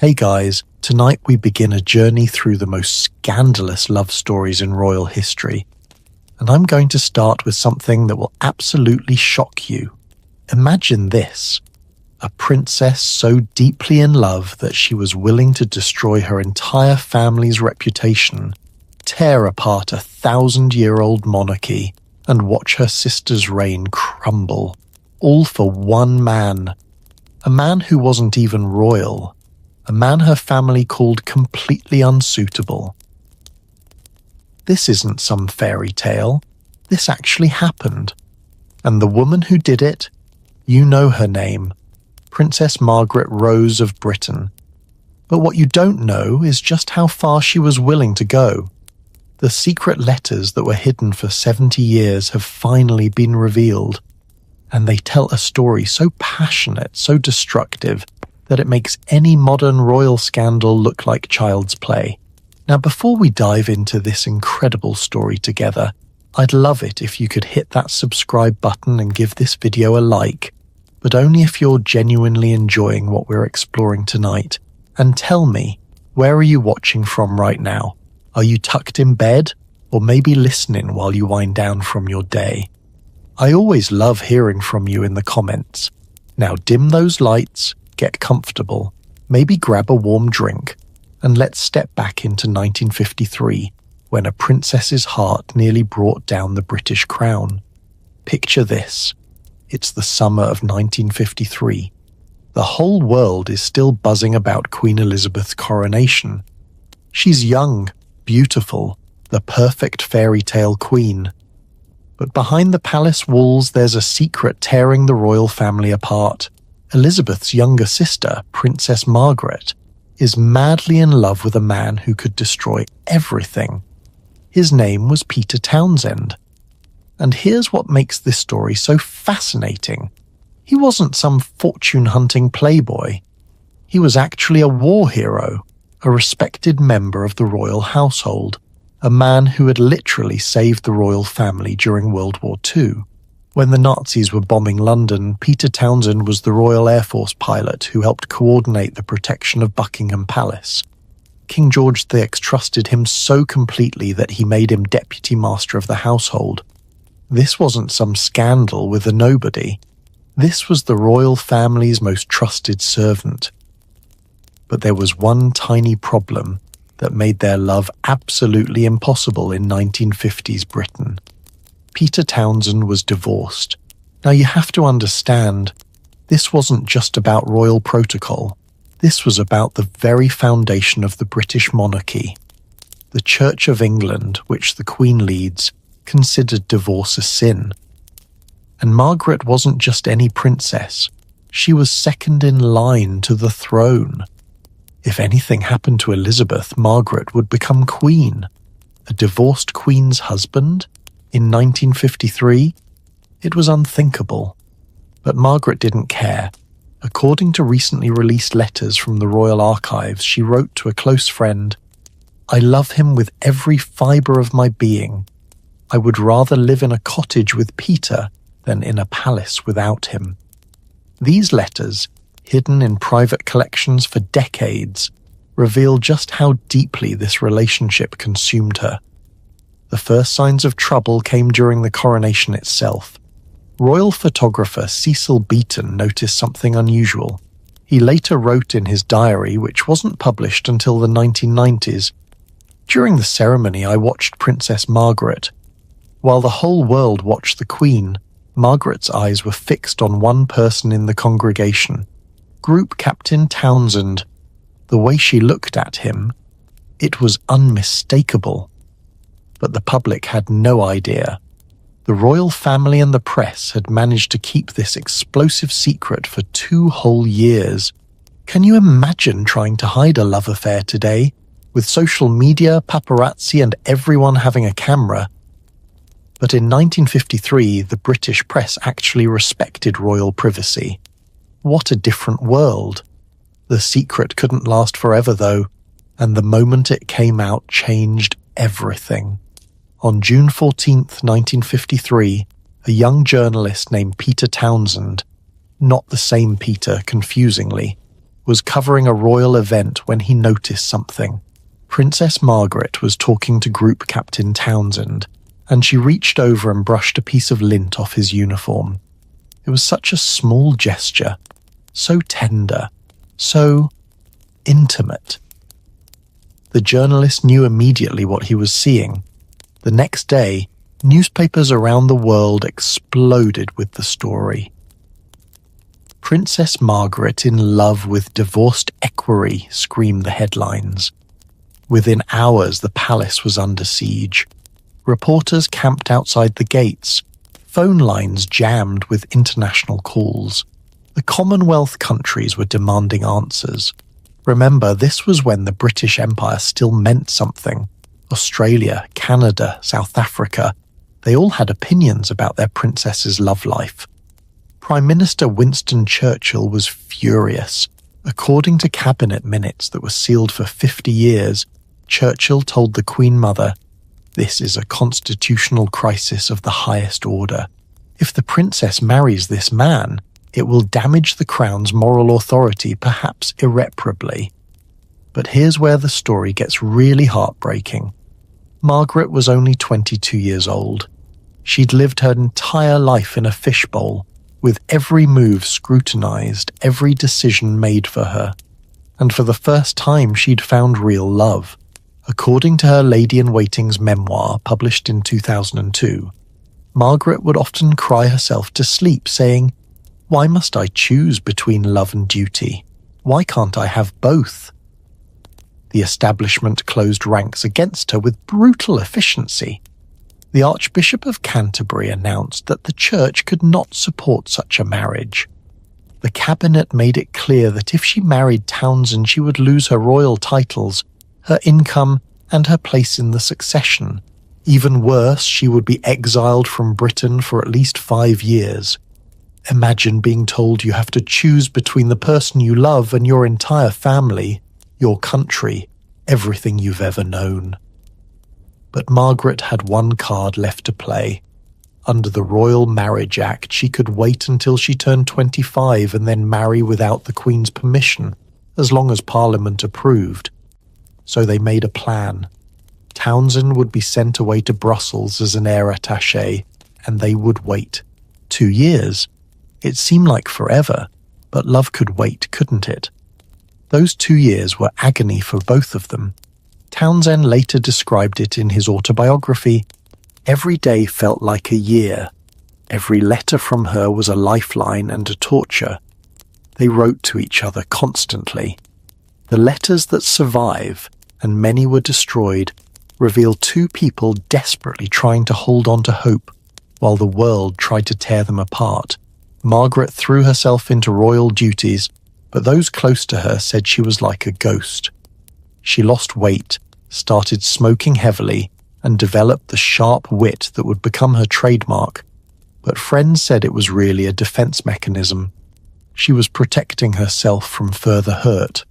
Hey guys, tonight we begin a journey through the most scandalous love stories in royal history. And I'm going to start with something that will absolutely shock you. Imagine this: a princess so deeply in love that she was willing to destroy her entire family's reputation, tear apart 1,000-year-old monarchy, and watch her sister's reign crumble, all for one man. A man who wasn't even royal. A man her family called completely unsuitable. This isn't some fairy tale. This actually happened. And the woman who did it, you know her name, Princess Margaret Rose of Britain. But what you don't know is just how far she was willing to go. The secret letters that were hidden for 70 years have finally been revealed. And they tell a story so passionate, so destructive, that it makes any modern royal scandal look like child's play. Now, before we dive into this incredible story together, I'd love it if you could hit that subscribe button and give this video a like, but only if you're genuinely enjoying what we're exploring tonight. And tell me, where are you watching from right now? Are you tucked in bed, or maybe listening while you wind down from your day? I always love hearing from you in the comments. Now dim those lights, get comfortable, maybe grab a warm drink, and let's step back into 1953, when a princess's heart nearly brought down the British crown. Picture this. It's the summer of 1953. The whole world is still buzzing about Queen Elizabeth's coronation. She's young, beautiful, the perfect fairy tale queen. But behind the palace walls there's a secret tearing the royal family apart. Elizabeth's younger sister, Princess Margaret, is madly in love with a man who could destroy everything. His name was Peter Townsend. And here's what makes this story so fascinating. He wasn't some fortune-hunting playboy. He was actually a war hero, a respected member of the royal household, a man who had literally saved the royal family during World War II. When the Nazis were bombing London, Peter Townsend was the Royal Air Force pilot who helped coordinate the protection of Buckingham Palace. King George VI trusted him so completely that he made him deputy master of the household. This wasn't some scandal with a nobody. This was the royal family's most trusted servant. But there was one tiny problem that made their love absolutely impossible in 1950s Britain. Peter Townsend was divorced. Now you have to understand, this wasn't just about royal protocol. This was about the very foundation of the British monarchy. The Church of England, which the Queen leads, considered divorce a sin. And Margaret wasn't just any princess. She was second in line to the throne. If anything happened to Elizabeth, Margaret would become queen. A divorced queen's husband? In 1953, it was unthinkable. But Margaret didn't care. According to recently released letters from the Royal Archives, she wrote to a close friend, "I love him with every fibre of my being. I would rather live in a cottage with Peter than in a palace without him." These letters, hidden in private collections for decades, reveal just how deeply this relationship consumed her. The first signs of trouble came during the coronation itself. Royal photographer Cecil Beaton noticed something unusual. He later wrote in his diary, which wasn't published until the 1990s, "During the ceremony I watched Princess Margaret. While the whole world watched the Queen, Margaret's eyes were fixed on one person in the congregation, Group Captain Townsend. The way she looked at him, it was unmistakable." But the public had no idea. The royal family and the press had managed to keep this explosive secret for 2 whole years. Can you imagine trying to hide a love affair today, with social media, paparazzi, and everyone having a camera? But in 1953, the British press actually respected royal privacy. What a different world. The secret couldn't last forever, though, and the moment it came out changed everything. On June 14, 1953, a young journalist named Peter Townsend, not the same Peter, confusingly, was covering a royal event when he noticed something. Princess Margaret was talking to Group Captain Townsend, and she reached over and brushed a piece of lint off his uniform. It was such a small gesture, so tender, so intimate. The journalist knew immediately what he was seeing. The next day, newspapers around the world exploded with the story. Princess Margaret in love with divorced equerry, screamed the headlines. Within hours, the palace was under siege. Reporters camped outside the gates. Phone lines jammed with international calls. The Commonwealth countries were demanding answers. Remember, this was when the British Empire still meant something. Australia, Canada, South Africa, they all had opinions about their princess's love life. Prime Minister Winston Churchill was furious. According to cabinet minutes that were sealed for 50 years, Churchill told the Queen Mother, "This is a constitutional crisis of the highest order. If the princess marries this man, it will damage the crown's moral authority, perhaps irreparably." But here's where the story gets really heartbreaking. Margaret was only 22 years old. She'd lived her entire life in a fishbowl, with every move scrutinized, every decision made for her. And for the first time, she'd found real love. According to her lady-in-waiting's memoir, published in 2002, Margaret would often cry herself to sleep, saying, "Why must I choose between love and duty? Why can't I have both?" The establishment closed ranks against her with brutal efficiency. The Archbishop of Canterbury announced that the church could not support such a marriage. The cabinet made it clear that if she married Townsend, she would lose her royal titles, her income, and her place in the succession. Even worse, she would be exiled from Britain for at least 5 years. Imagine being told you have to choose between the person you love and your entire family, your country, everything you've ever known. But Margaret had one card left to play. Under the Royal Marriage Act, she could wait until she turned 25 and then marry without the Queen's permission, as long as Parliament approved. So they made a plan. Townsend would be sent away to Brussels as an heir attaché, and they would wait. 2 years. It seemed like forever, but love could wait, couldn't it? Those 2 years were agony for both of them. Townsend later described it in his autobiography. Every day felt like a year. Every letter from her was a lifeline and a torture. They wrote to each other constantly. The letters that survive, and many were destroyed, reveal two people desperately trying to hold on to hope, while the world tried to tear them apart. Margaret threw herself into royal duties, but those close to her said she was like a ghost. She lost weight, started smoking heavily, and developed the sharp wit that would become her trademark. But friends said it was really a defense mechanism. She was protecting herself from further hurt.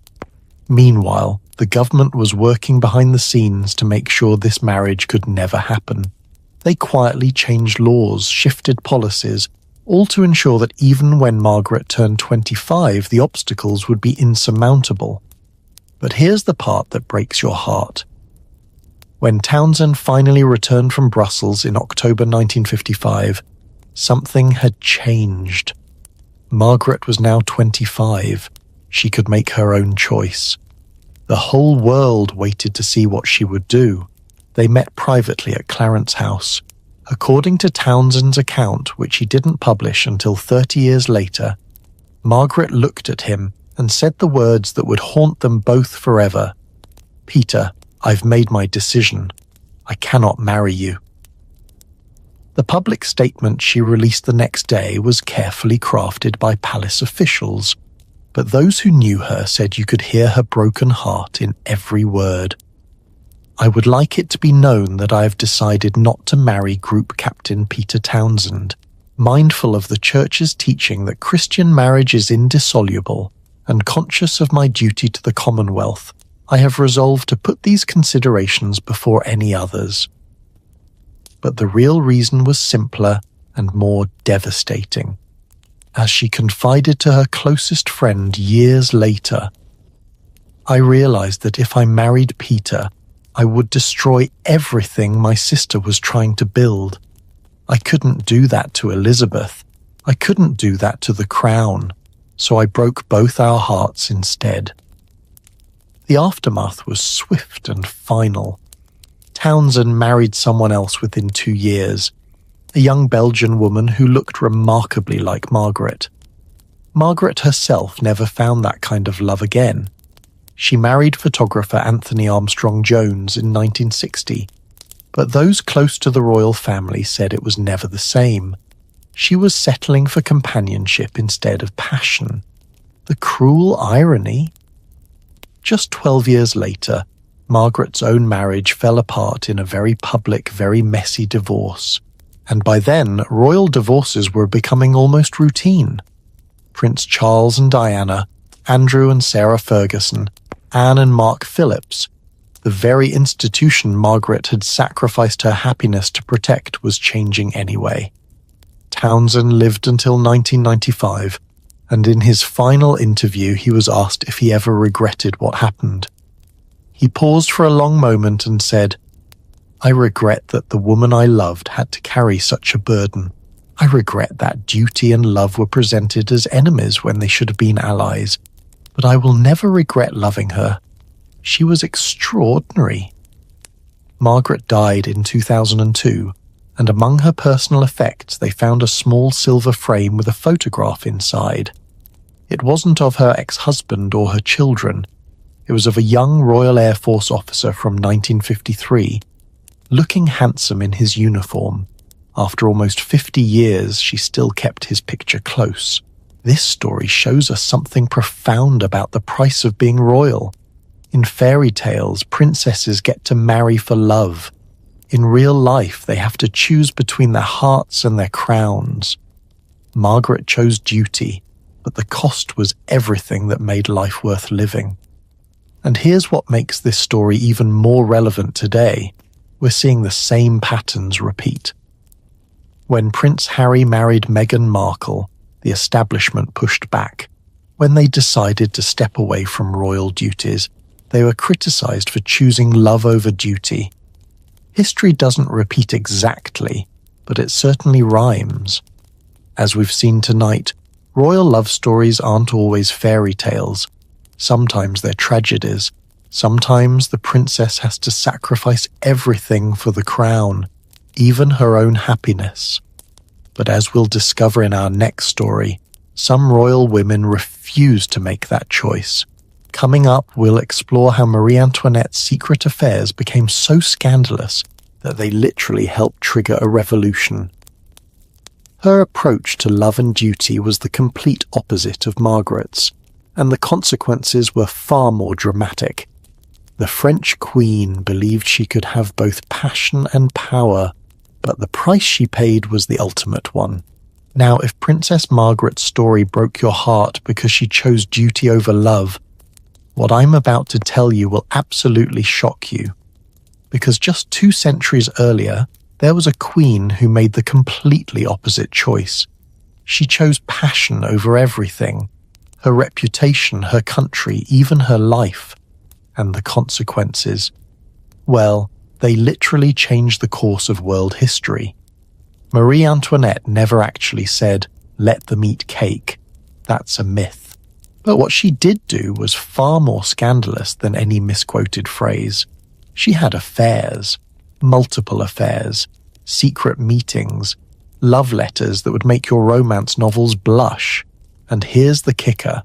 Meanwhile, the government was working behind the scenes to make sure this marriage could never happen. They quietly changed laws, shifted policies, all to ensure that even when Margaret turned 25, the obstacles would be insurmountable. But here's the part that breaks your heart. When Townsend finally returned from Brussels in October 1955, something had changed. Margaret was now 25. She could make her own choice. The whole world waited to see what she would do. They met privately at Clarence House. According to Townsend's account, which he didn't publish until 30 years later, Margaret looked at him and said the words that would haunt them both forever. "Peter, I've made my decision. I cannot marry you." The public statement she released the next day was carefully crafted by palace officials, but those who knew her said you could hear her broken heart in every word. "I would like it to be known that I have decided not to marry Group Captain Peter Townsend, mindful of the Church's teaching that Christian marriage is indissoluble, and conscious of my duty to the Commonwealth, I have resolved to put these considerations before any others." But the real reason was simpler and more devastating. as she confided to her closest friend years later, "I realized that if I married Peter, I would destroy everything my sister was trying to build. I couldn't do that to Elizabeth. I couldn't do that to the crown, so I broke both our hearts instead." The aftermath was swift and final. Townsend married someone else within 2 years, a young Belgian woman who looked remarkably like Margaret. Margaret herself never found that kind of love again. She married photographer Anthony Armstrong Jones in 1960, but those close to the royal family said it was never the same. She was settling for companionship instead of passion. The cruel irony. Just 12 years later, Margaret's own marriage fell apart in a very public, very messy divorce. And by then, royal divorces were becoming almost routine. Prince Charles and Diana, Andrew and Sarah Ferguson, Anne and Mark Phillips, the very institution Margaret had sacrificed her happiness to protect, was changing anyway. Townsend lived until 1995, and in his final interview he was asked if he ever regretted what happened. He paused for a long moment and said, "I regret that the woman I loved had to carry such a burden. I regret that duty and love were presented as enemies when they should have been allies, but I will never regret loving her. She was extraordinary." Margaret died in 2002, and among her personal effects they found a small silver frame with a photograph inside. It wasn't of her ex-husband or her children. It was of a young Royal Air Force officer from 1953, looking handsome in his uniform. After almost 50 years, she still kept his picture close. This story shows us something profound about the price of being royal. In fairy tales, princesses get to marry for love. In real life, they have to choose between their hearts and their crowns. Margaret chose duty, but the cost was everything that made life worth living. And here's what makes this story even more relevant today. We're seeing the same patterns repeat. When Prince Harry married Meghan Markle, the establishment pushed back. When they decided to step away from royal duties, they were criticized for choosing love over duty. History doesn't repeat exactly, but it certainly rhymes. As we've seen tonight, royal love stories aren't always fairy tales. Sometimes they're tragedies. Sometimes the princess has to sacrifice everything for the crown, even her own happiness. But as we'll discover in our next story, some royal women refuse to make that choice. Coming up, we'll explore how Marie Antoinette's secret affairs became so scandalous that they literally helped trigger a revolution. Her approach to love and duty was the complete opposite of Margaret's, and the consequences were far more dramatic. The French queen believed she could have both passion and power, but the price she paid was the ultimate one. Now, if Princess Margaret's story broke your heart because she chose duty over love, what I'm about to tell you will absolutely shock you. Because just 2 centuries earlier, there was a queen who made the completely opposite choice. She chose passion over everything. Her reputation, her country, even her life. And the consequences. Well, they literally changed the course of world history. Marie Antoinette never actually said, "Let them eat cake." That's a myth. But what she did do was far more scandalous than any misquoted phrase. She had affairs, multiple affairs, secret meetings, love letters that would make your romance novels blush. And here's the kicker.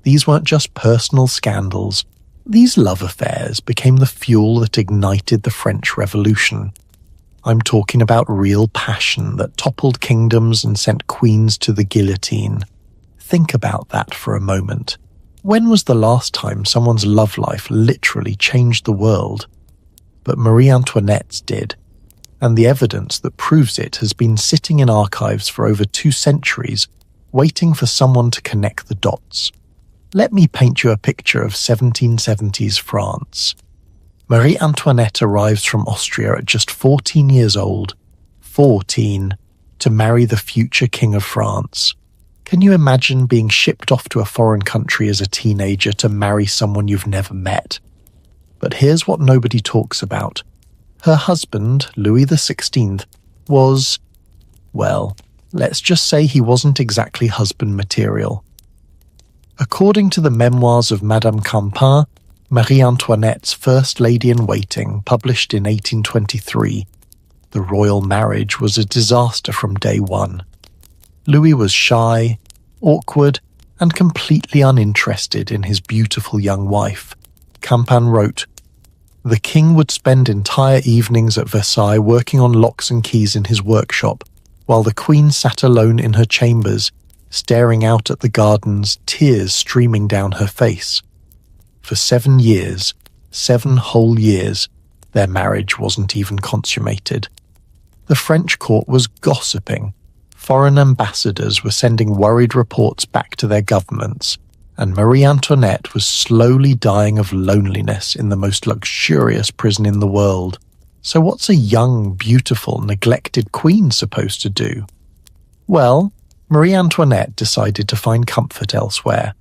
These weren't just personal scandals. These love affairs became the fuel that ignited the French Revolution. I'm talking about real passion that toppled kingdoms and sent queens to the guillotine. Think about that for a moment. When was the last time someone's love life literally changed the world? But Marie Antoinette's did, and the evidence that proves it has been sitting in archives for over 2 centuries, waiting for someone to connect the dots. Let me paint you a picture of 1770s France. Marie Antoinette arrives from Austria at just 14 years old, 14, to marry the future King of France. Can you imagine being shipped off to a foreign country as a teenager to marry someone you've never met? But here's what nobody talks about. Her husband, Louis XVI, was, well, let's just say he wasn't exactly husband material. According to the memoirs of Madame Campan, Marie Antoinette's First Lady-in-Waiting, published in 1823, the royal marriage was a disaster from day one. Louis was shy, awkward, and completely uninterested in his beautiful young wife. Campan wrote, "The king would spend entire evenings at Versailles working on locks and keys in his workshop, while the queen sat alone in her chambers, staring out at the gardens, tears streaming down her face. For 7 years, 7 whole years, their marriage wasn't even consummated. The French court was gossiping. Foreign ambassadors were sending worried reports back to their governments, and Marie Antoinette was slowly dying of loneliness in the most luxurious prison in the world. So what's a young, beautiful, neglected queen supposed to do? Well, Marie Antoinette decided to find comfort elsewhere,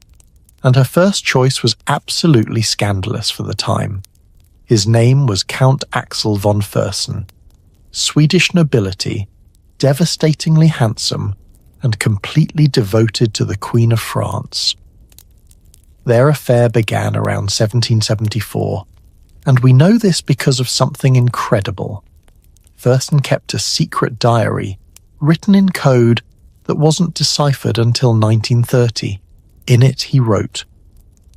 and her first choice was absolutely scandalous for the time. His name was Count Axel von Fersen. Swedish nobility, devastatingly handsome, and completely devoted to the Queen of France. Their affair began around 1774, and we know this because of something incredible. Fersen kept a secret diary, written in code that wasn't deciphered until 1930. In it he wrote,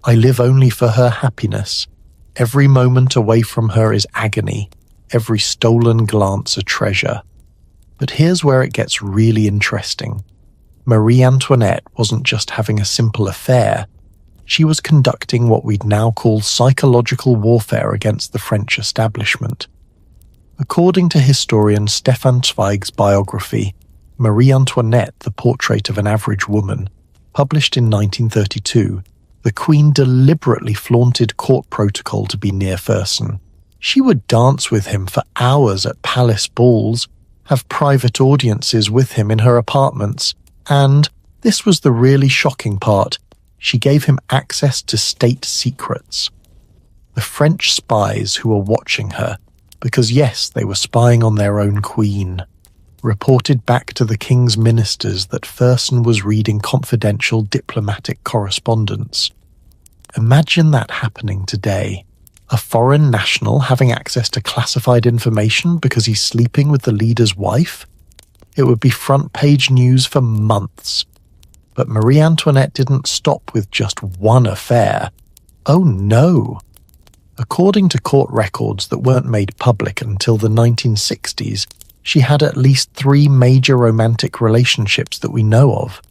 "I live only for her happiness. Every moment away from her is agony, every stolen glance a treasure." But here's where it gets really interesting. Marie Antoinette wasn't just having a simple affair. She was conducting what we'd now call psychological warfare against the French establishment. According to historian Stefan Zweig's biography, Marie Antoinette, the Portrait of an Average Woman, published in 1932, the Queen deliberately flaunted court protocol to be near Fersen. She would dance with him for hours at palace balls, have private audiences with him in her apartments, and, this was the really shocking part, she gave him access to state secrets. The French spies who were watching her, because yes, they were spying on their own queen, reported back to the king's ministers that Fersen was reading confidential diplomatic correspondence. Imagine that happening today. A foreign national having access to classified information because he's sleeping with the leader's wife? It would be front-page news for months. But Marie Antoinette didn't stop with just one affair. Oh no! According to court records that weren't made public until the 1960s, she had at least 3 major romantic relationships that we know of.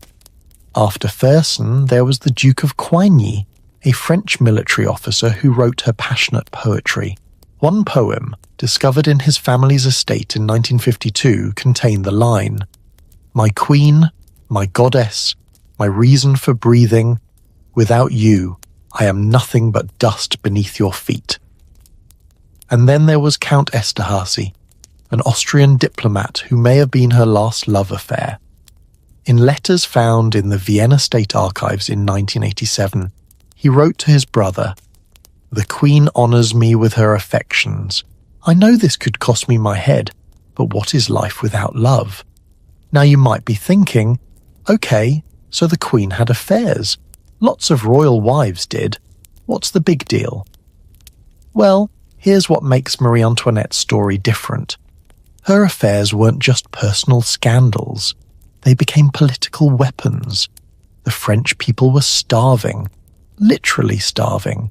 After Fersen, there was the Duke of Coigny, a French military officer who wrote her passionate poetry. One poem, discovered in his family's estate in 1952, contained the line, "My queen, my goddess, my reason for breathing, without you, I am nothing but dust beneath your feet." And then there was Count Esterhazy, an Austrian diplomat who may have been her last love affair. In letters found in the Vienna State Archives in 1987, he wrote to his brother, "The Queen honours me with her affections. I know this could cost me my head, but what is life without love?" Now you might be thinking, okay, so the Queen had affairs. Lots of royal wives did. What's the big deal? Well, here's what makes Marie Antoinette's story different. Her affairs weren't just personal scandals. They became political weapons. The French people were starving. Literally starving.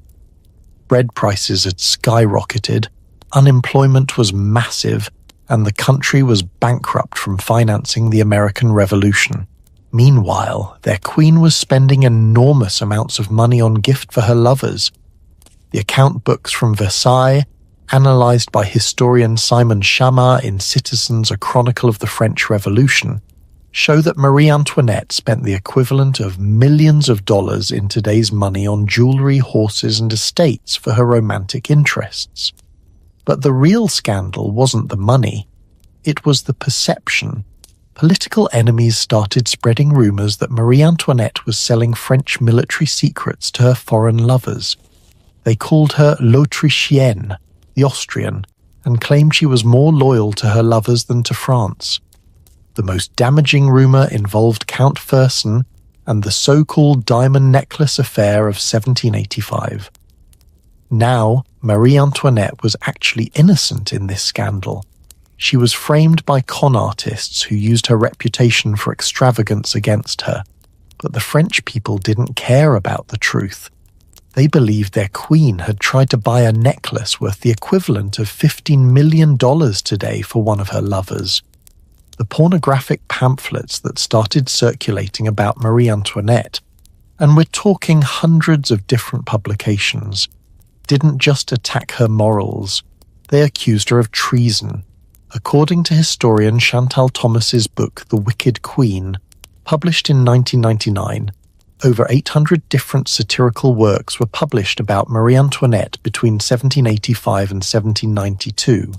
Bread prices had skyrocketed, unemployment was massive, and the country was bankrupt from financing the American Revolution. Meanwhile, their queen was spending enormous amounts of money on gifts for her lovers. The account books from Versailles, analysed by historian Simon Chamard in Citizens: A Chronicle of the French Revolution, show that Marie Antoinette spent the equivalent of millions of dollars in today's money on jewellery, horses and estates for her romantic interests. But the real scandal wasn't the money, it was the perception. political enemies started spreading rumours that Marie Antoinette was selling French military secrets to her foreign lovers. They called her l'Autrichienne, the Austrian, and claimed she was more loyal to her lovers than to France. The most damaging rumour involved Count Fersen and the so-called diamond necklace affair of 1785. Now, Marie Antoinette was actually innocent in this scandal. She was framed by con artists who used her reputation for extravagance against her, but the French people didn't care about the truth. They believed their queen had tried to buy a necklace worth the equivalent of $15 million today for one of her lovers. The pornographic pamphlets that started circulating about Marie Antoinette, and we're talking hundreds of different publications, didn't just attack her morals, they accused her of treason. According to historian Chantal Thomas's book The Wicked Queen, published in 1999, over 800 different satirical works were published about Marie Antoinette between 1785 and 1792.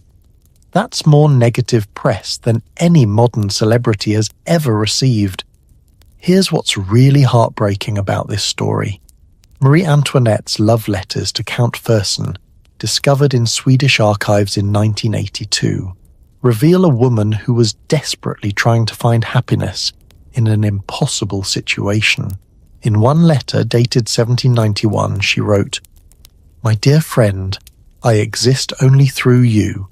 That's more negative press than any modern celebrity has ever received. Here's what's really heartbreaking about this story. Marie Antoinette's love letters to Count Fersen, discovered in Swedish archives in 1982, reveal a woman who was desperately trying to find happiness in an impossible situation. In one letter dated 1791, she wrote, "My dear friend, I exist only through you.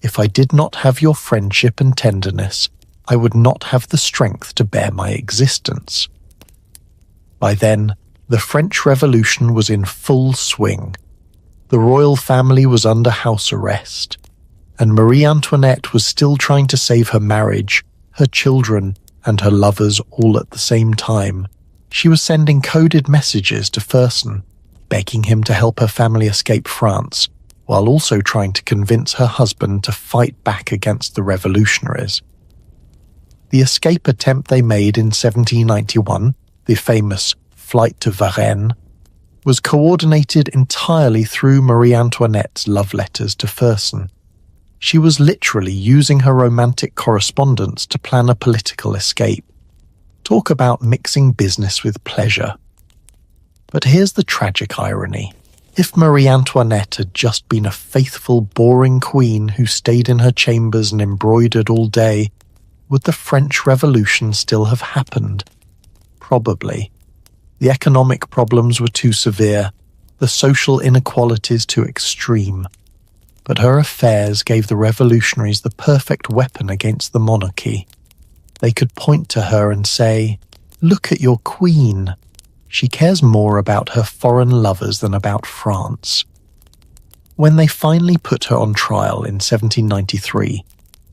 If I did not have your friendship and tenderness, I would not have the strength to bear my existence." By then, the French Revolution was in full swing. The royal family was under house arrest, and Marie Antoinette was still trying to save her marriage, her children, and her lovers all at the same time. She was sending coded messages to Fersen, begging him to help her family escape France, while also trying to convince her husband to fight back against the revolutionaries. The escape attempt they made in 1791, the famous Flight to Varennes, was coordinated entirely through Marie Antoinette's love letters to Fersen. She was literally using her romantic correspondence to plan a political escape. Talk about mixing business with pleasure. But here's the tragic irony. If Marie Antoinette had just been a faithful, boring queen who stayed in her chambers and embroidered all day, would the French Revolution still have happened? Probably. The economic problems were too severe, the social inequalities too extreme. But her affairs gave the revolutionaries the perfect weapon against the monarchy. They could point to her and say, "Look at your queen. She cares more about her foreign lovers than about France." When they finally put her on trial in 1793,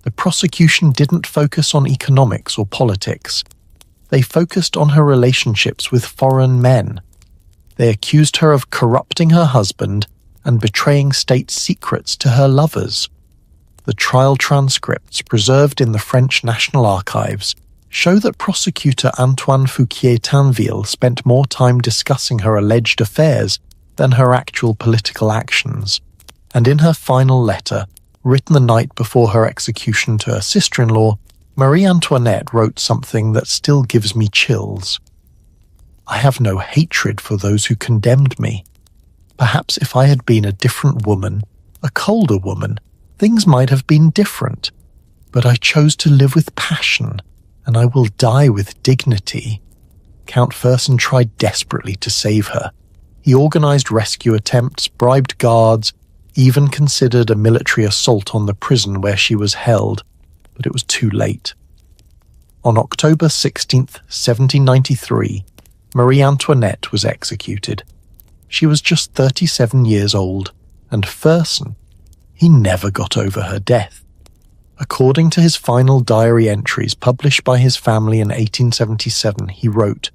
the prosecution didn't focus on economics or politics. They focused on her relationships with foreign men. They accused her of corrupting her husband and betraying state secrets to her lovers. The trial transcripts preserved in the French National Archives show that prosecutor Antoine Fouquier-Tinville spent more time discussing her alleged affairs than her actual political actions. And in her final letter, written the night before her execution to her sister-in-law, Marie Antoinette wrote something that still gives me chills. "I have no hatred for those who condemned me. Perhaps if I had been a different woman, a colder woman, things might have been different. But I chose to live with passion, and I will die with dignity." Count Fersen tried desperately to save her. He organized rescue attempts, bribed guards, even considered a military assault on the prison where she was held, but it was too late. On October 16th, 1793, Marie Antoinette was executed. She was just 37 years old, and Fersen, he never got over her death. According to his final diary entries published by his family in 1877, he wrote,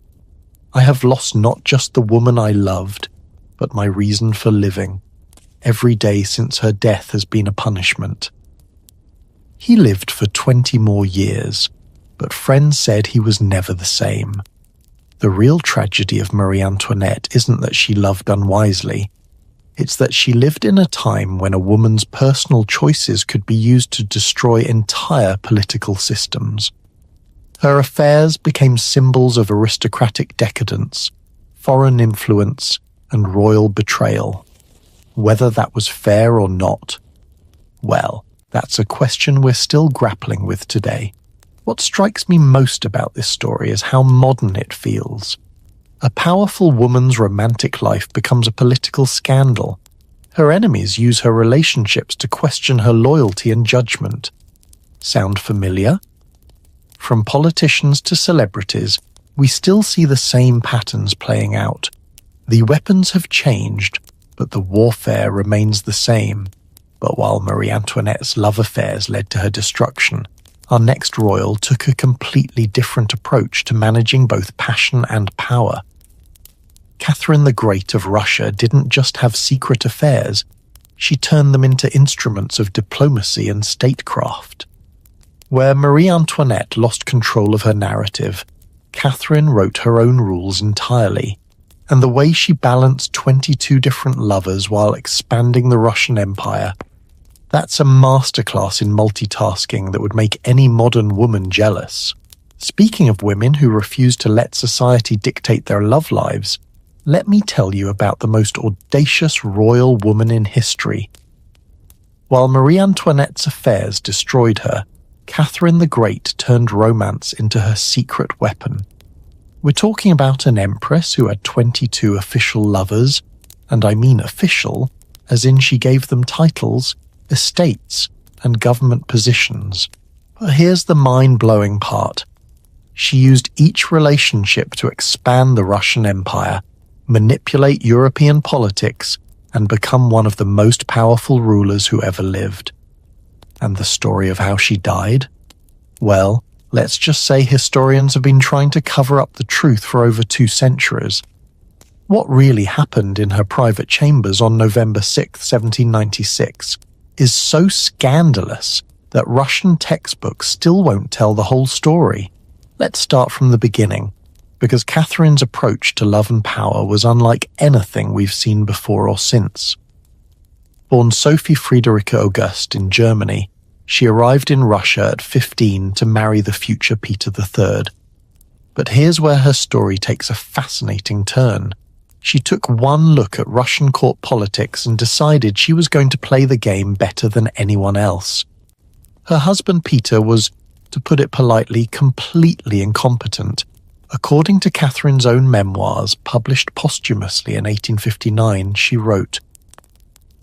"I have lost not just the woman I loved, but my reason for living. Every day since her death has been a punishment." He lived for 20 more years, but friends said he was never the same. The real tragedy of Marie Antoinette isn't that she loved unwisely. It's that she lived in a time when a woman's personal choices could be used to destroy entire political systems. Her affairs became symbols of aristocratic decadence, foreign influence, and royal betrayal. Whether that was fair or not, well, that's a question we're still grappling with today. What strikes me most about this story is how modern it feels. A powerful woman's romantic life becomes a political scandal. Her enemies use her relationships to question her loyalty and judgment. Sound familiar? From politicians to celebrities, we still see the same patterns playing out. The weapons have changed, but the warfare remains the same. But while Marie Antoinette's love affairs led to her destruction, our next royal took a completely different approach to managing both passion and power. Catherine the Great of Russia didn't just have secret affairs, she turned them into instruments of diplomacy and statecraft. Where Marie Antoinette lost control of her narrative, Catherine wrote her own rules entirely, and the way she balanced 22 different lovers while expanding the Russian Empire, that's a masterclass in multitasking that would make any modern woman jealous. Speaking of women who refuse to let society dictate their love lives, let me tell you about the most audacious royal woman in history. While Marie Antoinette's affairs destroyed her, Catherine the Great turned romance into her secret weapon. We're talking about an empress who had 22 official lovers, and I mean official, as in she gave them titles, estates, and government positions. But here's the mind-blowing part. She used each relationship to expand the Russian Empire, manipulate European politics, and become one of the most powerful rulers who ever lived. And the story of how she died? Well, let's just say historians have been trying to cover up the truth for over 2 centuries. What really happened in her private chambers on November 6, 1796, is so scandalous that Russian textbooks still won't tell the whole story. Let's start from the beginning, because Catherine's approach to love and power was unlike anything we've seen before or since. Born Sophie Friederike Auguste in Germany, she arrived in Russia at 15 to marry the future Peter III. But here's where her story takes a fascinating turn. She took one look at Russian court politics and decided she was going to play the game better than anyone else. Her husband Peter was, to put it politely, completely incompetent. According to Catherine's own memoirs, published posthumously in 1859, she wrote,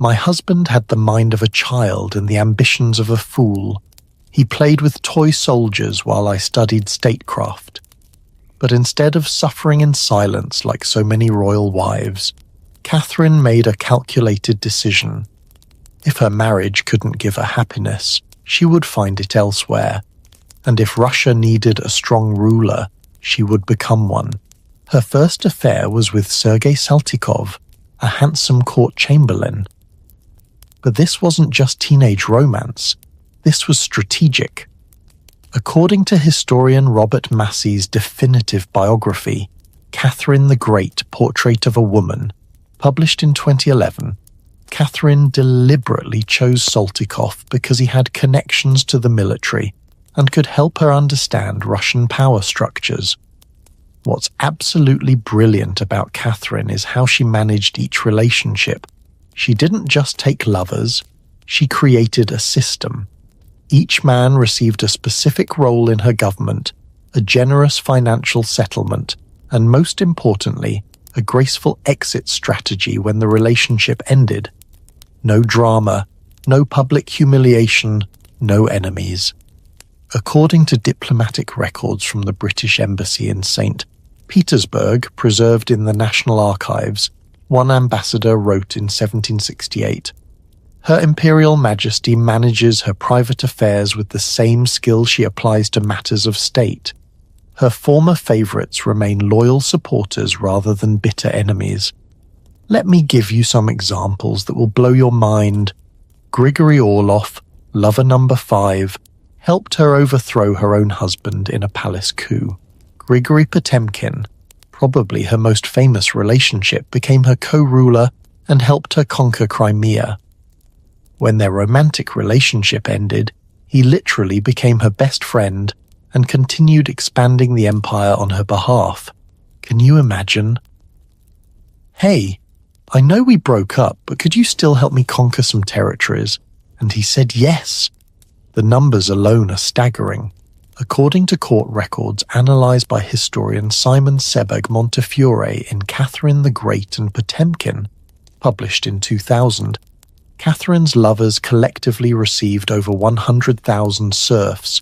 "My husband had the mind of a child and the ambitions of a fool. He played with toy soldiers while I studied statecraft. But instead of suffering in silence like so many royal wives, Catherine made a calculated decision. If her marriage couldn't give her happiness, she would find it elsewhere. And if Russia needed a strong ruler, she would become one. Her first affair was with Sergei Saltykov, a handsome court chamberlain. But this wasn't just teenage romance. This was strategic. According to historian Robert Massey's definitive biography, Catherine the Great, Portrait of a Woman, published in 2011, Catherine deliberately chose Saltykov because he had connections to the military and could help her understand Russian power structures. What's absolutely brilliant about Catherine is how she managed each relationship. She didn't just take lovers, she created a system. Each man received a specific role in her government, a generous financial settlement, and most importantly, a graceful exit strategy when the relationship ended. No drama, no public humiliation, no enemies. According to diplomatic records from the British Embassy in St. Petersburg, preserved in the National Archives, one ambassador wrote in 1768, "Her Imperial Majesty manages her private affairs with the same skill she applies to matters of state. Her former favourites remain loyal supporters rather than bitter enemies. Let me give you some examples that will blow your mind. Grigory Orlov, lover number 5, helped her overthrow her own husband in a palace coup. Grigory Potemkin, probably her most famous relationship, became her co-ruler and helped her conquer Crimea. When their romantic relationship ended, he literally became her best friend and continued expanding the empire on her behalf. Can you imagine? "Hey, I know we broke up, but could you still help me conquer some territories?" And he said yes. The numbers alone are staggering. According to court records analysed by historian Simon Sebag Montefiore in Catherine the Great and Potemkin, published in 2000, Catherine's lovers collectively received over 100,000 serfs,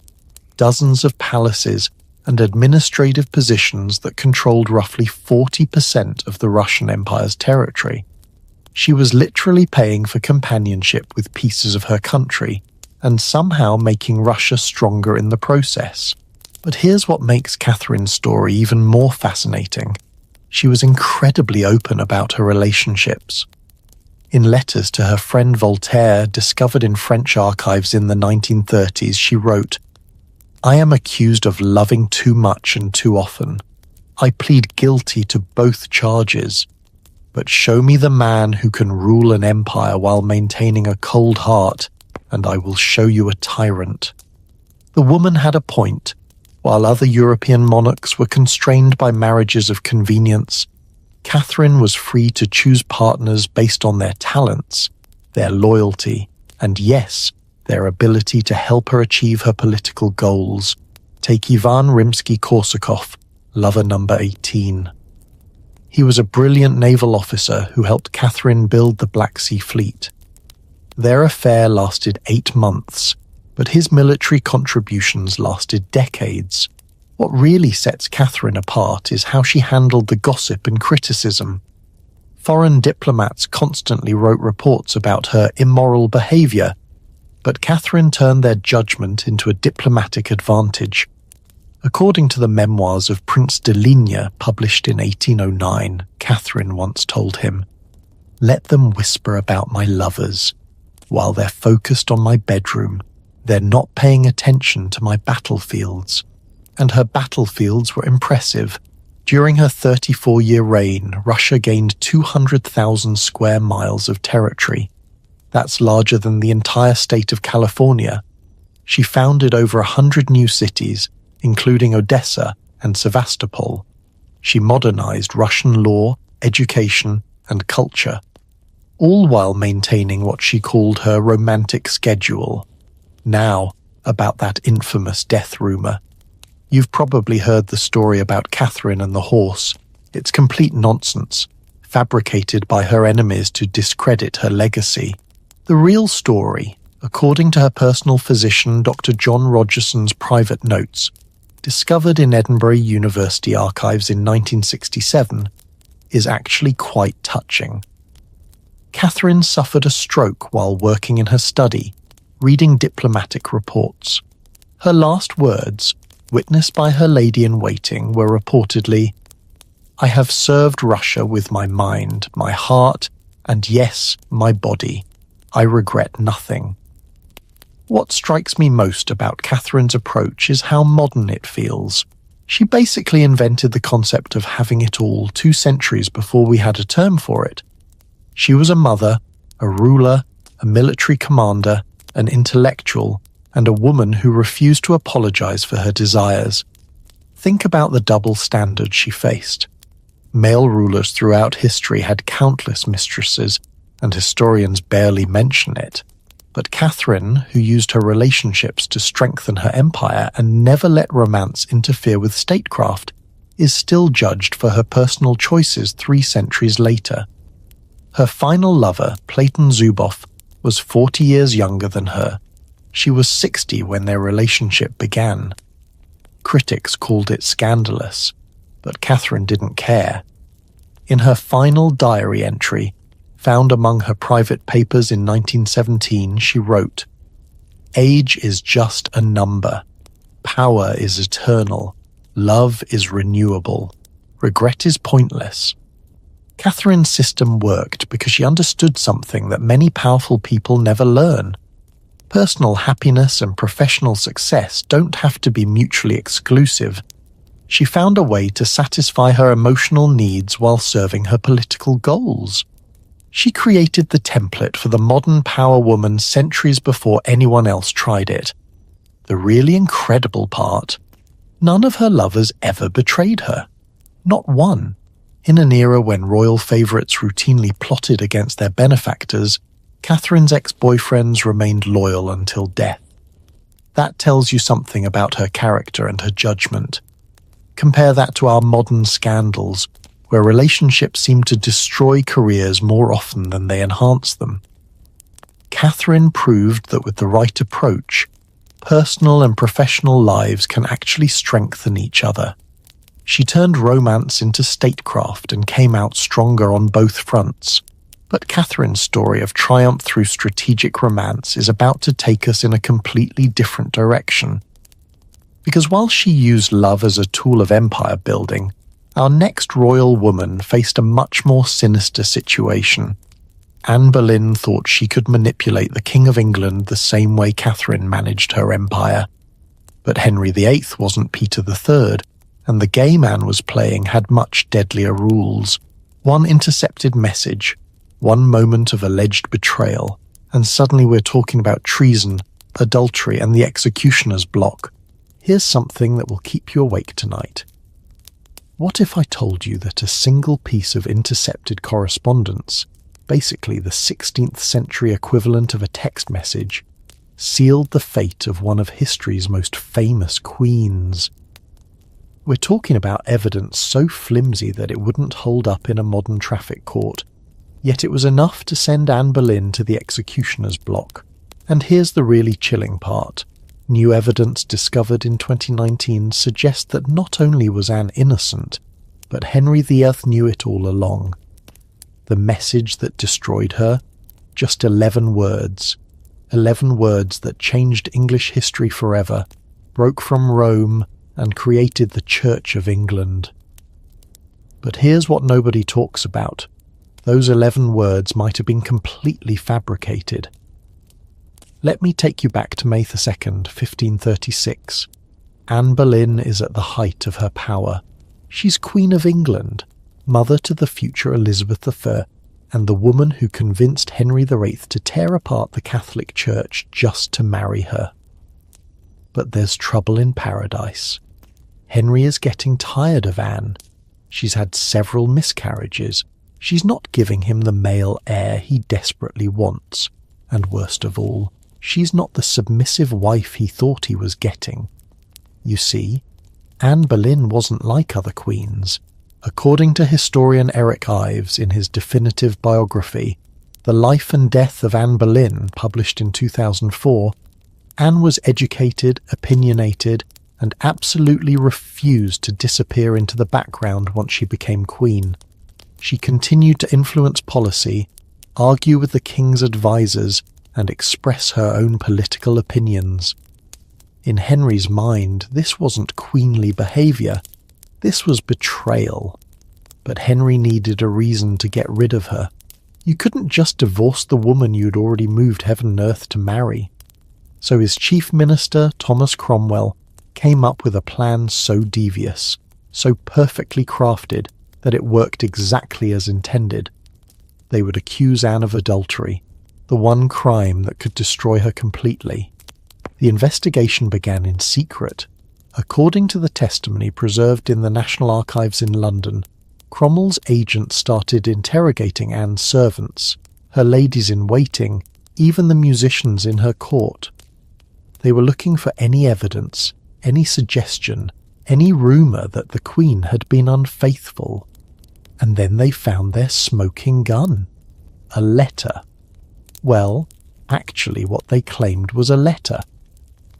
dozens of palaces, and administrative positions that controlled roughly 40% of the Russian Empire's territory. She was literally paying for companionship with pieces of her country, and somehow making Russia stronger in the process. But here's what makes Catherine's story even more fascinating. She was incredibly open about her relationships. In letters to her friend Voltaire, discovered in French archives in the 1930s, she wrote, "I am accused of loving too much and too often. I plead guilty to both charges. But show me the man who can rule an empire while maintaining a cold heart, and I will show you a tyrant." The woman had a point. While other European monarchs were constrained by marriages of convenience, Catherine was free to choose partners based on their talents, their loyalty, and yes, their ability to help her achieve her political goals. Take Ivan Rimsky-Korsakov, lover number 18. He was a brilliant naval officer who helped Catherine build the Black Sea Fleet. Their affair lasted 8 months, but his military contributions lasted decades. What really sets Catherine apart is how she handled the gossip and criticism. Foreign diplomats constantly wrote reports about her immoral behavior, but Catherine turned their judgment into a diplomatic advantage. According to the memoirs of Prince de Ligne, published in 1809, Catherine once told him, "Let them whisper about my lovers. While they're focused on my bedroom, they're not paying attention to my battlefields." And her battlefields were impressive. During her 34-year reign, Russia gained 200,000 square miles of territory. That's larger than the entire state of California. She founded over 100 new cities, including Odessa and Sevastopol. She modernized Russian law, education, and culture, all while maintaining what she called her romantic schedule. Now, about that infamous death rumor. You've probably heard the story about Catherine and the horse. It's complete nonsense, fabricated by her enemies to discredit her legacy. The real story, according to her personal physician Dr. John Rogerson's private notes, discovered in Edinburgh University archives in 1967, is actually quite touching. Catherine suffered a stroke while working in her study, reading diplomatic reports. Her last words, witnessed by her lady-in-waiting, were reportedly, "I have served Russia with my mind, my heart, and yes, my body. I regret nothing." What strikes me most about Catherine's approach is how modern it feels. She basically invented the concept of having it all 2 centuries before we had a term for it. She was a mother, a ruler, a military commander, an intellectual, and a woman who refused to apologize for her desires. Think about the double standard she faced. Male rulers throughout history had countless mistresses, and historians barely mention it. But Catherine, who used her relationships to strengthen her empire and never let romance interfere with statecraft, is still judged for her personal choices 3 centuries later. Her final lover, Platon Zubov, was 40 years younger than her. She was 60 when their relationship began. Critics called it scandalous, but Catherine didn't care. In her final diary entry, found among her private papers in 1917, she wrote, "Age is just a number. Power is eternal. Love is renewable. Regret is pointless." Catherine's system worked because she understood something that many powerful people never learn. Personal happiness and professional success don't have to be mutually exclusive. She found a way to satisfy her emotional needs while serving her political goals. She created the template for the modern power woman centuries before anyone else tried it. The really incredible part, None of her lovers ever betrayed her. Not one. In an era when royal favourites routinely plotted against their benefactors, Catherine's ex-boyfriends remained loyal until death. That tells you something about her character and her judgment. Compare that to our modern scandals, where relationships seem to destroy careers more often than they enhance them. Catherine proved that with the right approach, personal and professional lives can actually strengthen each other. She turned romance into statecraft and came out stronger on both fronts. But Catherine's story of triumph through strategic romance is about to take us in a completely different direction. Because while she used love as a tool of empire building, our next royal woman faced a much more sinister situation. Anne Boleyn thought she could manipulate the King of England the same way Catherine managed her empire. But Henry VIII wasn't Peter III, and the game Anne was playing had much deadlier rules. One intercepted message, one moment of alleged betrayal, and suddenly we're talking about treason, adultery, and the executioner's block. Here's something that will keep you awake tonight. What if I told you that a single piece of intercepted correspondence, basically the 16th century equivalent of a text message, sealed the fate of one of history's most famous queens? We're talking about evidence so flimsy that it wouldn't hold up in a modern traffic court, yet it was enough to send Anne Boleyn to the executioner's block. And here's the really chilling part. New evidence discovered in 2019 suggests that not only was Anne innocent, but Henry VIII knew it all along. The message that destroyed her? Just 11 words. 11 words that changed English history forever, broke from Rome, and created the Church of England. But here's what nobody talks about. Those 11 words might have been completely fabricated. Let me take you back to May 2nd, 1536. Anne Boleyn is at the height of her power. She's Queen of England, mother to the future Elizabeth I, and the woman who convinced Henry VIII to tear apart the Catholic Church just to marry her. But there's trouble in paradise. Henry is getting tired of Anne. She's had several miscarriages. She's not giving him the male heir he desperately wants. And worst of all, she's not the submissive wife he thought he was getting. You see, Anne Boleyn wasn't like other queens. According to historian Eric Ives in his definitive biography, The Life and Death of Anne Boleyn, published in 2004, Anne was educated, opinionated, and absolutely refused to disappear into the background once she became queen. She continued to influence policy, argue with the king's advisors, and express her own political opinions. In Henry's mind, this wasn't queenly behaviour, this was betrayal. But Henry needed a reason to get rid of her. You couldn't just divorce the woman you'd already moved heaven and earth to marry. So his chief minister, Thomas Cromwell, came up with a plan so devious, so perfectly crafted, that it worked exactly as intended. They would accuse Anne of adultery, the one crime that could destroy her completely. The investigation began in secret. According to the testimony preserved in the National Archives in London, Cromwell's agents started interrogating Anne's servants, her ladies-in-waiting, even the musicians in her court. They were looking for any evidence, any suggestion, any rumour that the Queen had been unfaithful. And then they found their smoking gun. A letter. Well, actually what they claimed was a letter.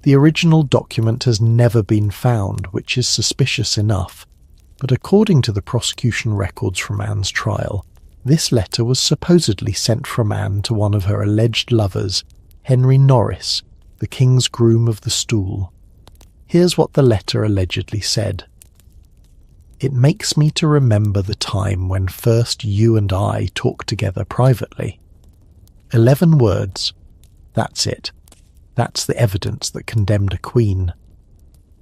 The original document has never been found, which is suspicious enough. But according to the prosecution records from Anne's trial, this letter was supposedly sent from Anne to one of her alleged lovers, Henry Norris, the King's groom of the stool. Here's what the letter allegedly said. It makes me to remember the time when first you and I talked together privately. 11 words. That's it. That's the evidence that condemned a queen.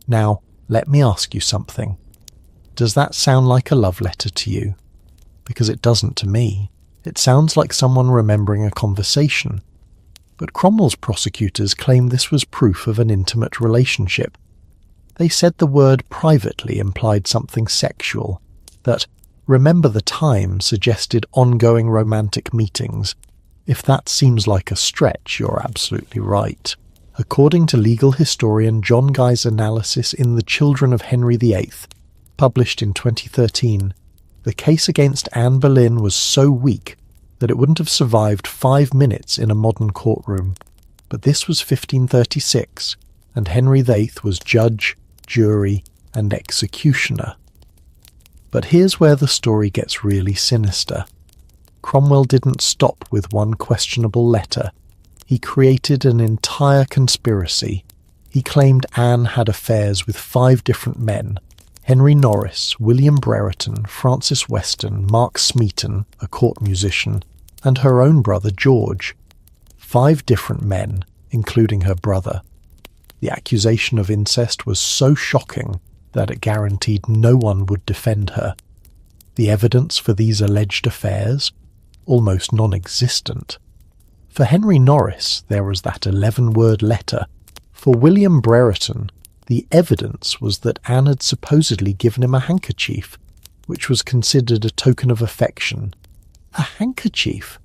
Now, let me ask you something. Does that sound like a love letter to you? Because it doesn't to me. It sounds like someone remembering a conversation. But Cromwell's prosecutors claim this was proof of an intimate relationship. They said the word privately implied something sexual, that remember the time suggested ongoing romantic meetings. If that seems like a stretch, you're absolutely right. According to legal historian John Guy's analysis in The Children of Henry VIII, published in 2013, the case against Anne Boleyn was so weak that it wouldn't have survived 5 minutes in a modern courtroom. But this was 1536, and Henry VIII was judge, jury, and executioner. But here's where the story gets really sinister. Cromwell didn't stop with one questionable letter. He created an entire conspiracy. He claimed Anne had affairs with 5 different men: Henry Norris, William Brereton, Francis Weston, Mark Smeaton, a court musician, and her own brother George. 5 different men, including her brother. The accusation of incest was so shocking that it guaranteed no one would defend her. The evidence for these alleged affairs? Almost non-existent. For Henry Norris, there was that 11-word letter. For William Brereton, the evidence was that Anne had supposedly given him a handkerchief, which was considered a token of affection. A handkerchief?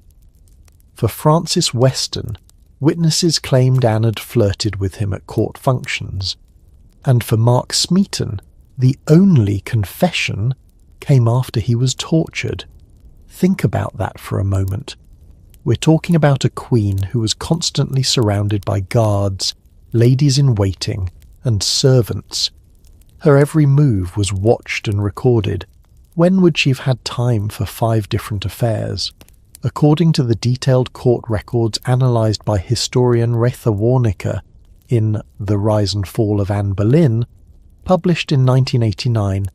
For Francis Weston, witnesses claimed Anne had flirted with him at court functions. And for Mark Smeaton, the only confession came after he was tortured. Think about that for a moment. We're talking about a queen who was constantly surrounded by guards, ladies-in-waiting, and servants. Her every move was watched and recorded. When would she have had time for 5 different affairs? According to the detailed court records analysed by historian Retha Warnicker in The Rise and Fall of Anne Boleyn, published in 1989,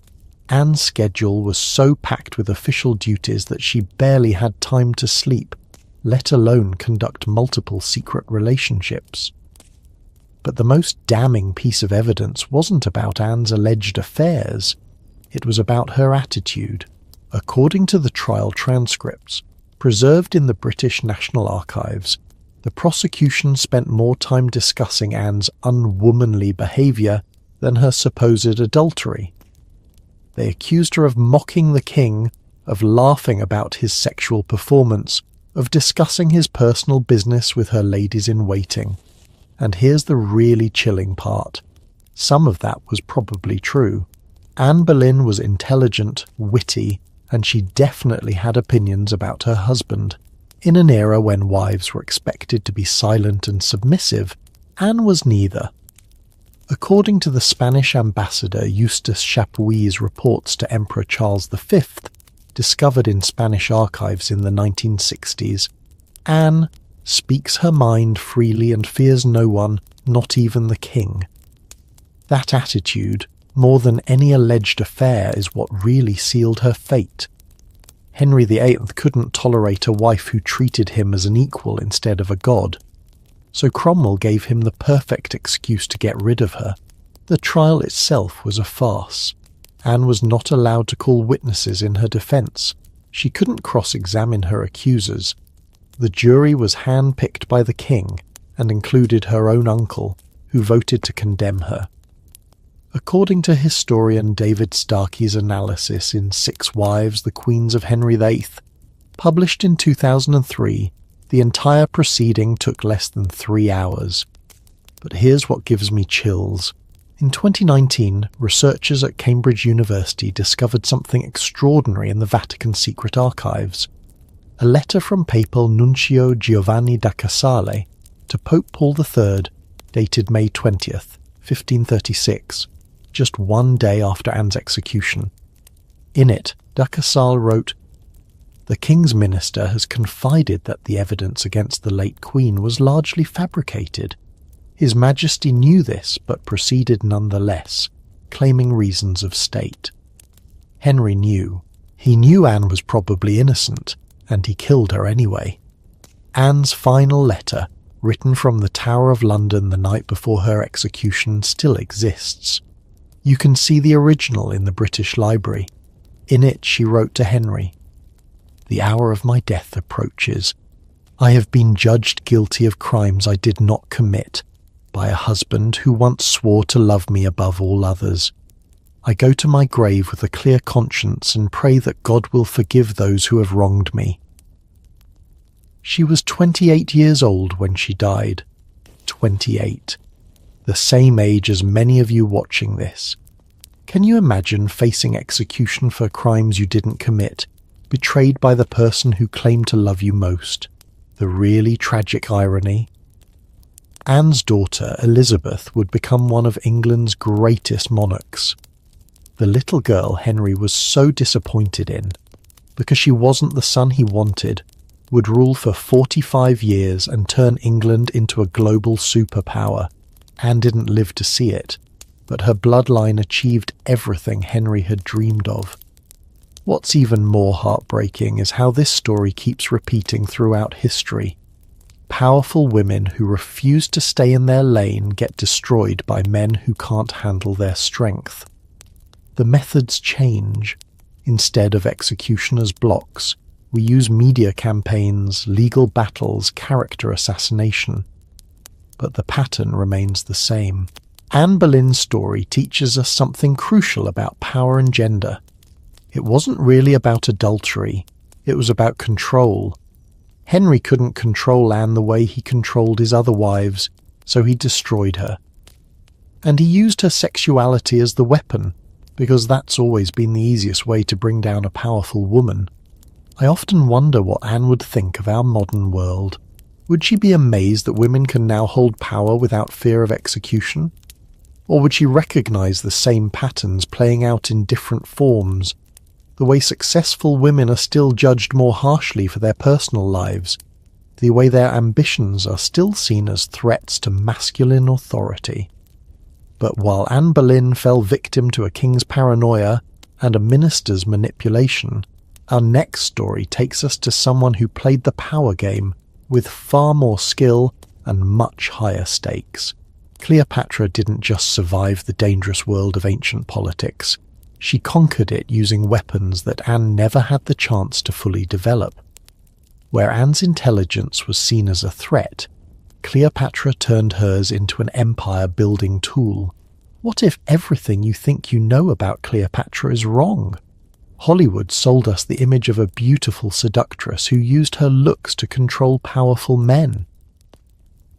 Anne's schedule was so packed with official duties that she barely had time to sleep, let alone conduct multiple secret relationships. But the most damning piece of evidence wasn't about Anne's alleged affairs. It was about her attitude. According to the trial transcripts, preserved in the British National Archives, the prosecution spent more time discussing Anne's unwomanly behaviour than her supposed adultery. They accused her of mocking the king, of laughing about his sexual performance, of discussing his personal business with her ladies-in-waiting. And here's the really chilling part. Some of that was probably true. Anne Boleyn was intelligent, witty, and she definitely had opinions about her husband. In an era when wives were expected to be silent and submissive, Anne was neither. According to the Spanish ambassador Eustace Chapuis's reports to Emperor Charles V, discovered in Spanish archives in the 1960s, Anne speaks her mind freely and fears no one, not even the king. That attitude, more than any alleged affair, is what really sealed her fate. Henry VIII couldn't tolerate a wife who treated him as an equal instead of a god. So Cromwell gave him the perfect excuse to get rid of her. The trial itself was a farce. Anne was not allowed to call witnesses in her defence. She couldn't cross-examine her accusers. The jury was hand-picked by the king and included her own uncle, who voted to condemn her. According to historian David Starkey's analysis in 6 Wives, the Queens of Henry VIII, published in 2003, the entire proceeding took less than 3 hours. But here's what gives me chills. In 2019, researchers at Cambridge University discovered something extraordinary in the Vatican secret archives. A letter from Papal Nuncio Giovanni da Casale to Pope Paul III, dated May 20th, 1536, just 1 day after Anne's execution. In it, da Casale wrote, "The King's minister has confided that the evidence against the late Queen was largely fabricated. His Majesty knew this, but proceeded nonetheless, claiming reasons of state." Henry knew. He knew Anne was probably innocent, and he killed her anyway. Anne's final letter, written from the Tower of London the night before her execution, still exists. You can see the original in the British Library. In it she wrote to Henry, "The hour of my death approaches. I have been judged guilty of crimes I did not commit. by a husband who once swore to love me above all others. I go to my grave with a clear conscience and pray that God will forgive those who have wronged me. She was 28 years old when she died. 28. The same age as many of you watching this. Can you imagine facing execution for crimes you didn't commit, betrayed by the person who claimed to love you most? The really tragic irony? Anne's daughter, Elizabeth, would become one of England's greatest monarchs. The little girl Henry was so disappointed in, because she wasn't the son he wanted, would rule for 45 years and turn England into a global superpower. Anne didn't live to see it, but her bloodline achieved everything Henry had dreamed of. What's even more heartbreaking is how this story keeps repeating throughout history. Powerful women who refuse to stay in their lane get destroyed by men who can't handle their strength. The methods change. Instead of executioner's blocks, we use media campaigns, legal battles, character assassination. But the pattern remains the same. Anne Boleyn's story teaches us something crucial about power and gender. It wasn't really about adultery, it was about control. Henry couldn't control Anne the way he controlled his other wives, so he destroyed her. And he used her sexuality as the weapon, because that's always been the easiest way to bring down a powerful woman. I often wonder what Anne would think of our modern world. Would she be amazed that women can now hold power without fear of execution? Or would she recognize the same patterns playing out in different forms? The way successful women are still judged more harshly for their personal lives. The way their ambitions are still seen as threats to masculine authority. But while Anne Boleyn fell victim to a king's paranoia and a minister's manipulation, our next story takes us to someone who played the power game with far more skill and much higher stakes. Cleopatra didn't just survive the dangerous world of ancient politics. She conquered it using weapons that Anne never had the chance to fully develop. Where Anne's intelligence was seen as a threat, Cleopatra turned hers into an empire-building tool. What if everything you think you know about Cleopatra is wrong? Hollywood sold us the image of a beautiful seductress who used her looks to control powerful men.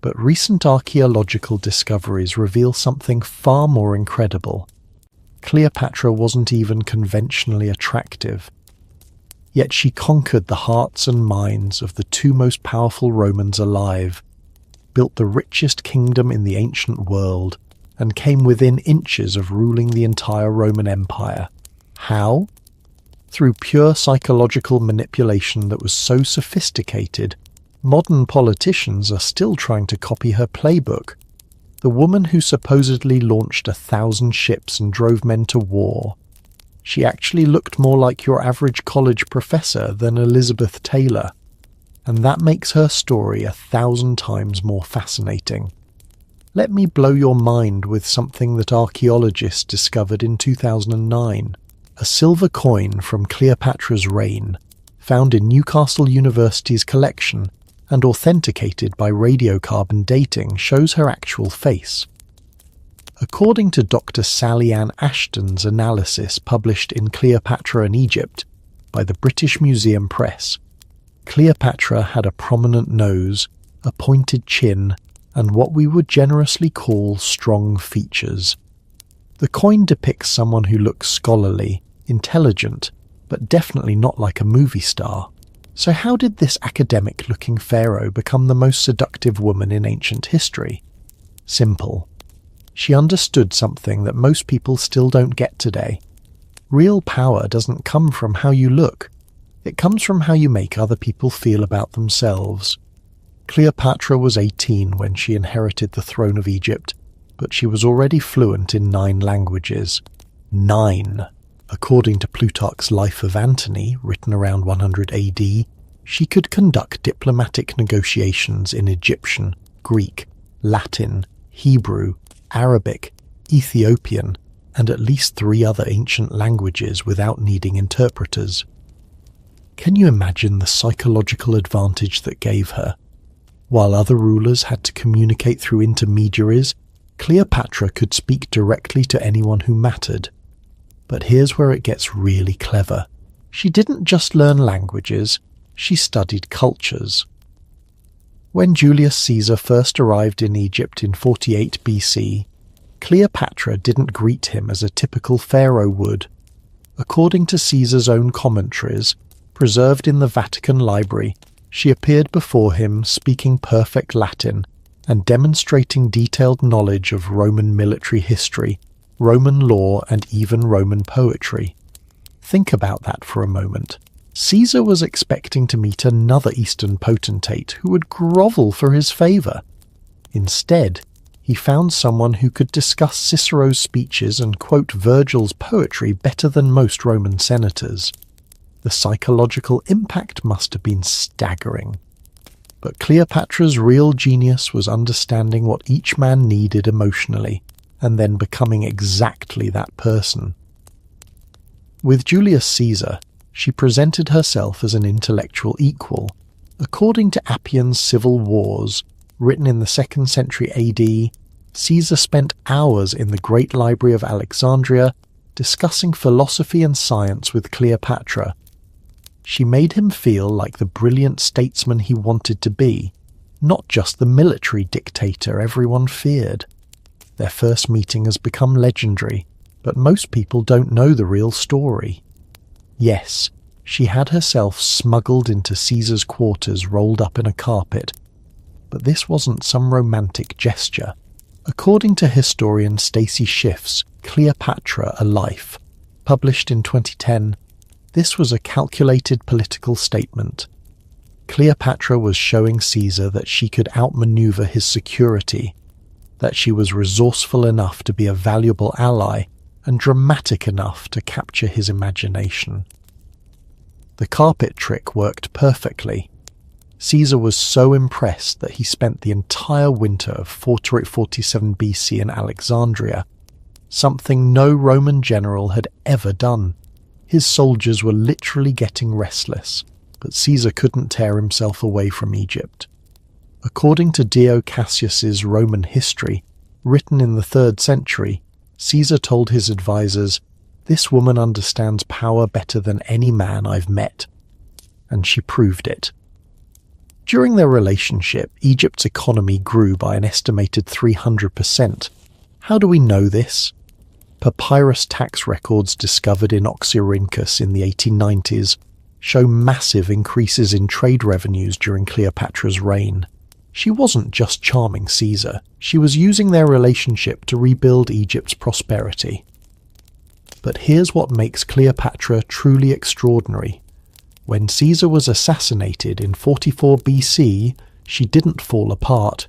But recent archaeological discoveries reveal something far more incredible. Cleopatra wasn't even conventionally attractive. Yet she conquered the hearts and minds of the two most powerful Romans alive, built the richest kingdom in the ancient world, and came within inches of ruling the entire Roman Empire. How? Through pure psychological manipulation that was so sophisticated, modern politicians are still trying to copy her playbook. The woman who supposedly launched 1,000 ships and drove men to war. She actually looked more like your average college professor than Elizabeth Taylor, and that makes her story 1,000 times more fascinating. Let me blow your mind with something that archaeologists discovered in 2009. A silver coin from Cleopatra's reign, found in Newcastle University's collection and authenticated by radiocarbon dating, shows her actual face. According to Dr. Sally Ann Ashton's analysis published in Cleopatra and Egypt by the British Museum Press, Cleopatra had a prominent nose, a pointed chin, and what we would generously call strong features. The coin depicts someone who looks scholarly, intelligent, but definitely not like a movie star. So how did this academic-looking pharaoh become the most seductive woman in ancient history? Simple. She understood something that most people still don't get today. Real power doesn't come from how you look. It comes from how you make other people feel about themselves. Cleopatra was 18 when she inherited the throne of Egypt, but she was already fluent in 9 languages. 9! According to Plutarch's Life of Antony, written around 100 AD, she could conduct diplomatic negotiations in Egyptian, Greek, Latin, Hebrew, Arabic, Ethiopian, and at least 3 other ancient languages without needing interpreters. Can you imagine the psychological advantage that gave her? While other rulers had to communicate through intermediaries, Cleopatra could speak directly to anyone who mattered. But here's where it gets really clever. She didn't just learn languages, she studied cultures. When Julius Caesar first arrived in Egypt in 48 BC, Cleopatra didn't greet him as a typical pharaoh would. According to Caesar's own commentaries, preserved in the Vatican Library, she appeared before him speaking perfect Latin and demonstrating detailed knowledge of Roman military history, Roman law, and even Roman poetry. Think about that for a moment. Caesar was expecting to meet another Eastern potentate who would grovel for his favour. Instead, he found someone who could discuss Cicero's speeches and quote Virgil's poetry better than most Roman senators. The psychological impact must have been staggering. But Cleopatra's real genius was understanding what each man needed emotionally, and then becoming exactly that person. With Julius Caesar, she presented herself as an intellectual equal. According to Appian's Civil Wars, written in the 2nd century AD, Caesar spent hours in the Great Library of Alexandria discussing philosophy and science with Cleopatra. She made him feel like the brilliant statesman he wanted to be, not just the military dictator everyone feared. Their first meeting has become legendary, but most people don't know the real story. Yes, she had herself smuggled into Caesar's quarters rolled up in a carpet, but this wasn't some romantic gesture. According to historian Stacey Schiff's Cleopatra: A Life, published in 2010, this was a calculated political statement. Cleopatra was showing Caesar that she could outmaneuver his security, that she was resourceful enough to be a valuable ally and dramatic enough to capture his imagination. The carpet trick worked perfectly. Caesar was so impressed that he spent the entire winter of 47 BC in Alexandria, something no Roman general had ever done. His soldiers were literally getting restless, but Caesar couldn't tear himself away from Egypt. According to Dio Cassius's Roman History, written in the 3rd century, Caesar told his advisors, "This woman understands power better than any man I've met." And she proved it. During their relationship, Egypt's economy grew by an estimated 300%. How do we know this? Papyrus tax records discovered in Oxyrhynchus in the 1890s show massive increases in trade revenues during Cleopatra's reign. She wasn't just charming Caesar, she was using their relationship to rebuild Egypt's prosperity. But here's what makes Cleopatra truly extraordinary. When Caesar was assassinated in 44 BC, she didn't fall apart.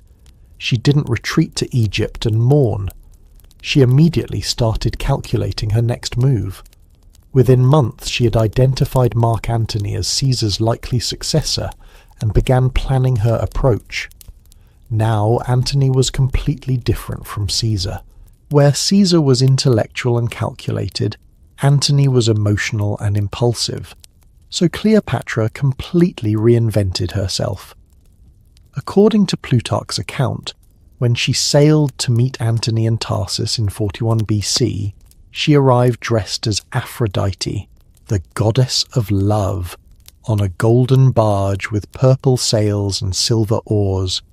She didn't retreat to Egypt and mourn. She immediately started calculating her next move. Within months, she had identified Mark Antony as Caesar's likely successor and began planning her approach. Now, Antony was completely different from Caesar. Where Caesar was intellectual and calculated, Antony was emotional and impulsive. So Cleopatra completely reinvented herself. According to Plutarch's account, when she sailed to meet Antony in Tarsus in 41 BC, she arrived dressed as Aphrodite, the goddess of love, on a golden barge with purple sails and silver oars.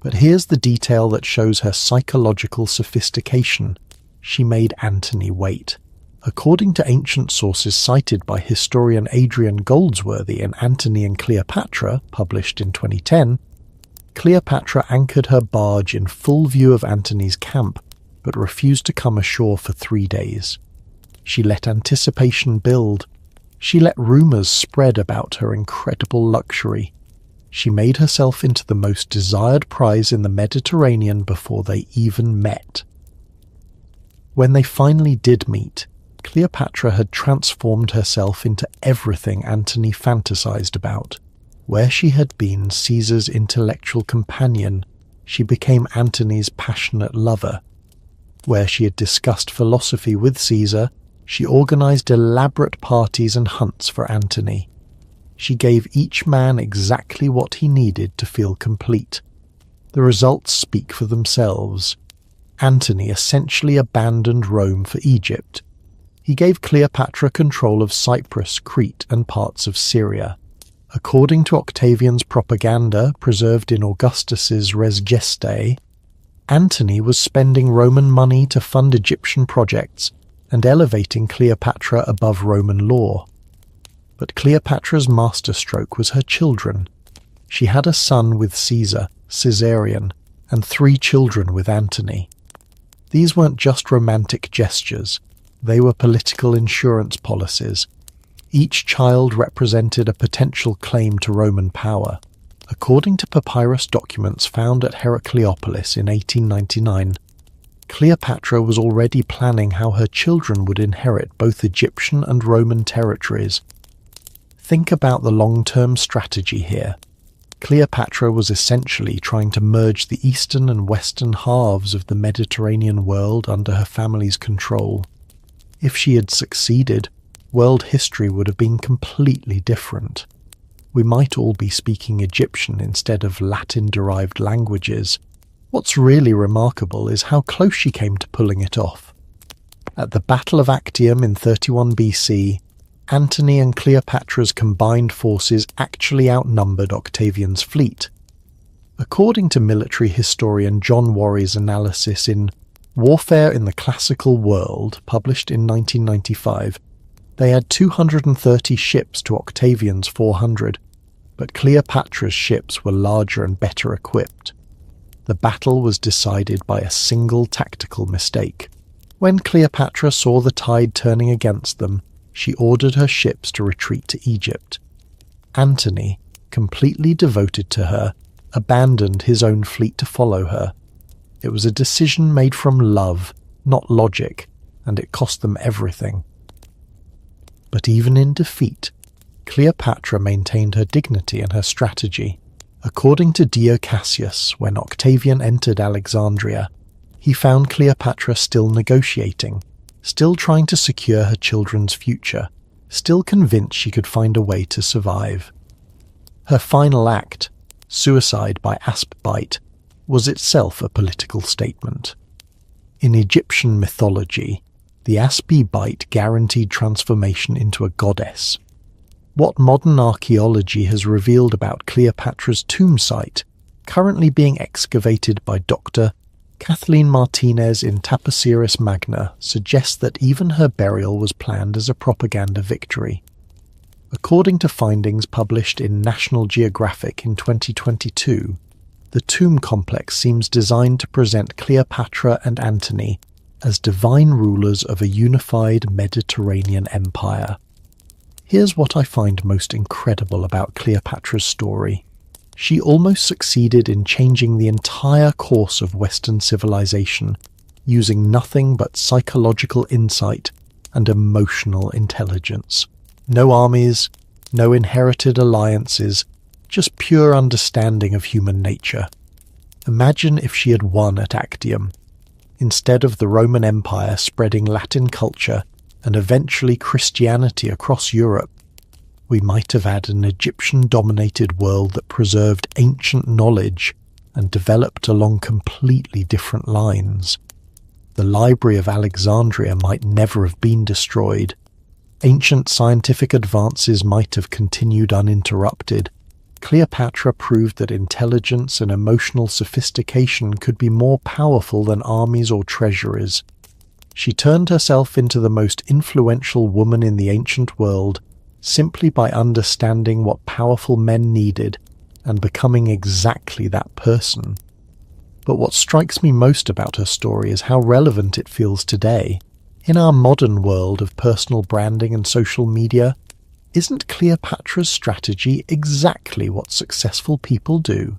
But here's the detail that shows her psychological sophistication. She made Antony wait. According to ancient sources cited by historian Adrian Goldsworthy in Antony and Cleopatra, published in 2010, Cleopatra anchored her barge in full view of Antony's camp, but refused to come ashore for 3 days. She let anticipation build. She let rumours spread about her incredible luxury. She made herself into the most desired prize in the Mediterranean before they even met. When they finally did meet, Cleopatra had transformed herself into everything Antony fantasized about. Where she had been Caesar's intellectual companion, she became Antony's passionate lover. Where she had discussed philosophy with Caesar, she organized elaborate parties and hunts for Antony. She gave each man exactly what he needed to feel complete. The results speak for themselves. Antony essentially abandoned Rome for Egypt. He gave Cleopatra control of Cyprus, Crete, and parts of Syria. According to Octavian's propaganda, preserved in Augustus's Res Gestae, Antony was spending Roman money to fund Egyptian projects and elevating Cleopatra above Roman law. But Cleopatra's masterstroke was her children. She had a son with Caesar, Caesarion, and 3 children with Antony. These weren't just romantic gestures, they were political insurance policies. Each child represented a potential claim to Roman power. According to papyrus documents found at Heracleopolis in 1899, Cleopatra was already planning how her children would inherit both Egyptian and Roman territories. Think about the long-term strategy here. Cleopatra was essentially trying to merge the eastern and western halves of the Mediterranean world under her family's control. If she had succeeded, world history would have been completely different. We might all be speaking Egyptian instead of Latin-derived languages. What's really remarkable is how close she came to pulling it off. At the Battle of Actium in 31 BC, Antony and Cleopatra's combined forces actually outnumbered Octavian's fleet. According to military historian John Worry's analysis in Warfare in the Classical World, published in 1995, they had 230 ships to Octavian's 400, but Cleopatra's ships were larger and better equipped. The battle was decided by a single tactical mistake. When Cleopatra saw the tide turning against them, she ordered her ships to retreat to Egypt. Antony, completely devoted to her, abandoned his own fleet to follow her. It was a decision made from love, not logic, and it cost them everything. But even in defeat, Cleopatra maintained her dignity and her strategy. According to Dio Cassius, when Octavian entered Alexandria, he found Cleopatra still negotiating, still trying to secure her children's future, still convinced she could find a way to survive. Her final act, suicide by asp bite, was itself a political statement. In Egyptian mythology, the asp bite guaranteed transformation into a goddess. What modern archaeology has revealed about Cleopatra's tomb site, currently being excavated by Dr. Kathleen Martinez in Taposiris Magna, suggests that even her burial was planned as a propaganda victory. According to findings published in National Geographic in 2022, the tomb complex seems designed to present Cleopatra and Antony as divine rulers of a unified Mediterranean empire. Here's what I find most incredible about Cleopatra's story. She almost succeeded in changing the entire course of Western civilization, using nothing but psychological insight and emotional intelligence. No armies, no inherited alliances, just pure understanding of human nature. Imagine if she had won at Actium. Instead of the Roman Empire spreading Latin culture and eventually Christianity across Europe, we might have had an Egyptian-dominated world that preserved ancient knowledge and developed along completely different lines. The Library of Alexandria might never have been destroyed. Ancient scientific advances might have continued uninterrupted. Cleopatra proved that intelligence and emotional sophistication could be more powerful than armies or treasuries. She turned herself into the most influential woman in the ancient world simply by understanding what powerful men needed and becoming exactly that person. But what strikes me most about her story is how relevant it feels today. In our modern world of personal branding and social media, isn't Cleopatra's strategy exactly what successful people do?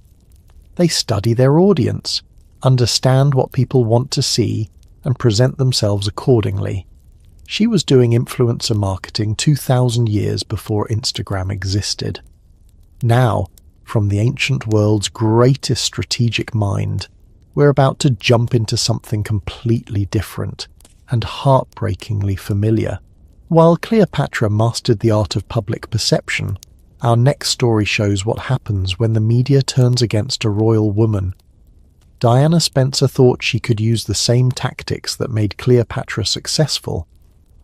They study their audience, understand what people want to see, and present themselves accordingly. She was doing influencer marketing 2,000 years before Instagram existed. Now, from the ancient world's greatest strategic mind, we're about to jump into something completely different and heartbreakingly familiar. While Cleopatra mastered the art of public perception, Our next story shows what happens when the media turns against a royal woman. Diana Spencer thought she could use the same tactics that made Cleopatra successful,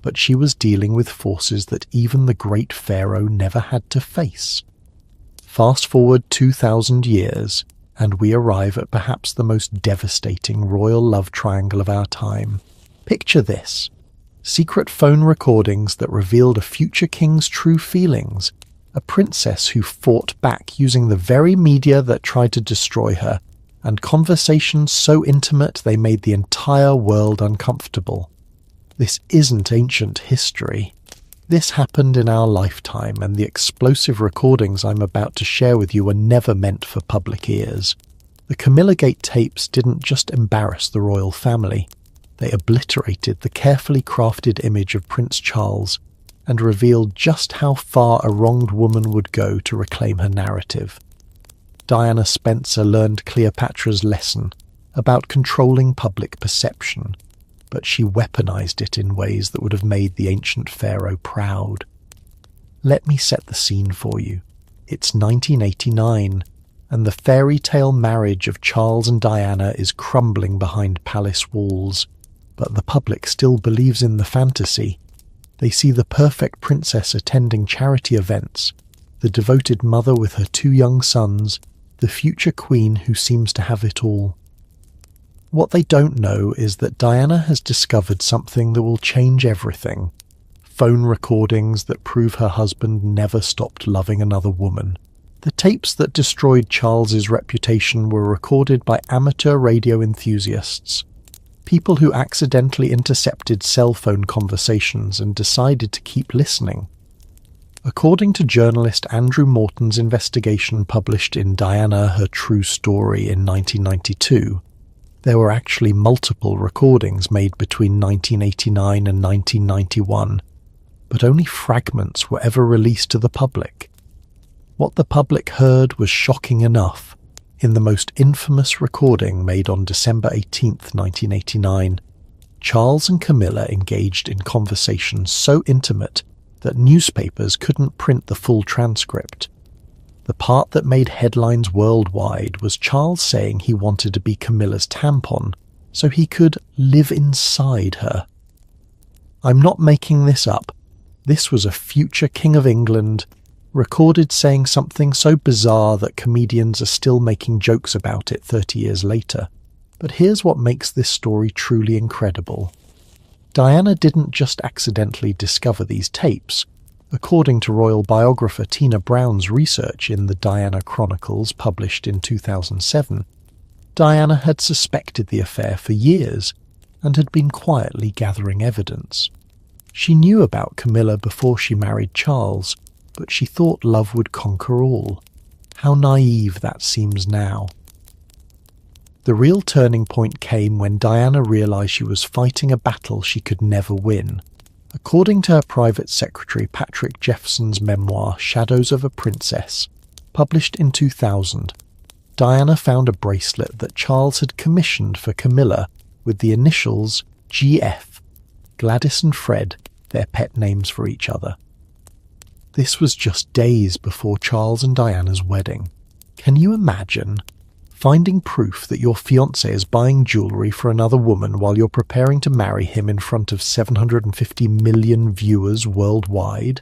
but she was dealing with forces that even the great pharaoh never had to face. Fast forward 2,000 years, and we arrive at perhaps the most devastating royal love triangle of our time. Picture this: secret phone recordings that revealed a future king's true feelings, a princess who fought back using the very media that tried to destroy her, and conversations so intimate they made the entire world uncomfortable. This isn't ancient history. This happened in our lifetime, and the explosive recordings I'm about to share with you were never meant for public ears. The Camillagate tapes didn't just embarrass the royal family. They obliterated the carefully crafted image of Prince Charles and revealed just how far a wronged woman would go to reclaim her narrative. Diana Spencer learned Cleopatra's lesson about controlling public perception, but she weaponized it in ways that would have made the ancient pharaoh proud. Let me set the scene for you. It's 1989, and the fairy tale marriage of Charles and Diana is crumbling behind palace walls, but the public still believes in the fantasy. They see the perfect princess attending charity events, the devoted mother with her 2 young sons, the future queen who seems to have it all. What they don't know is that Diana has discovered something that will change everything. Phone recordings that prove her husband never stopped loving another woman. The tapes that destroyed Charles's reputation were recorded by amateur radio enthusiasts, people who accidentally intercepted cell phone conversations and decided to keep listening. According to journalist Andrew Morton's investigation published in Diana, Her True Story in 1992, there were actually multiple recordings made between 1989 and 1991, but only fragments were ever released to the public. What the public heard was shocking enough. In the most infamous recording made on December 18, 1989, Charles and Camilla engaged in conversations so intimate that newspapers couldn't print the full transcript. The part that made headlines worldwide was Charles saying he wanted to be Camilla's tampon so he could live inside her. I'm not making this up. This was a future King of England, recorded saying something so bizarre that comedians are still making jokes about it 30 years later. But here's what makes this story truly incredible. Diana didn't just accidentally discover these tapes. According to royal biographer Tina Brown's research in the Diana Chronicles published in 2007, Diana had suspected the affair for years and had been quietly gathering evidence. She knew about Camilla before she married Charles, but she thought love would conquer all. How naive that seems now. The real turning point came when Diana realized she was fighting a battle she could never win. According to her private secretary Patrick Jeffson's memoir Shadows of a Princess, published in 2000, Diana found a bracelet that Charles had commissioned for Camilla with the initials GF, Gladys and Fred, their pet names for each other. This was just days before Charles and Diana's wedding. Can you imagine finding proof that your fiancé is buying jewellery for another woman while you're preparing to marry him in front of 750 million viewers worldwide?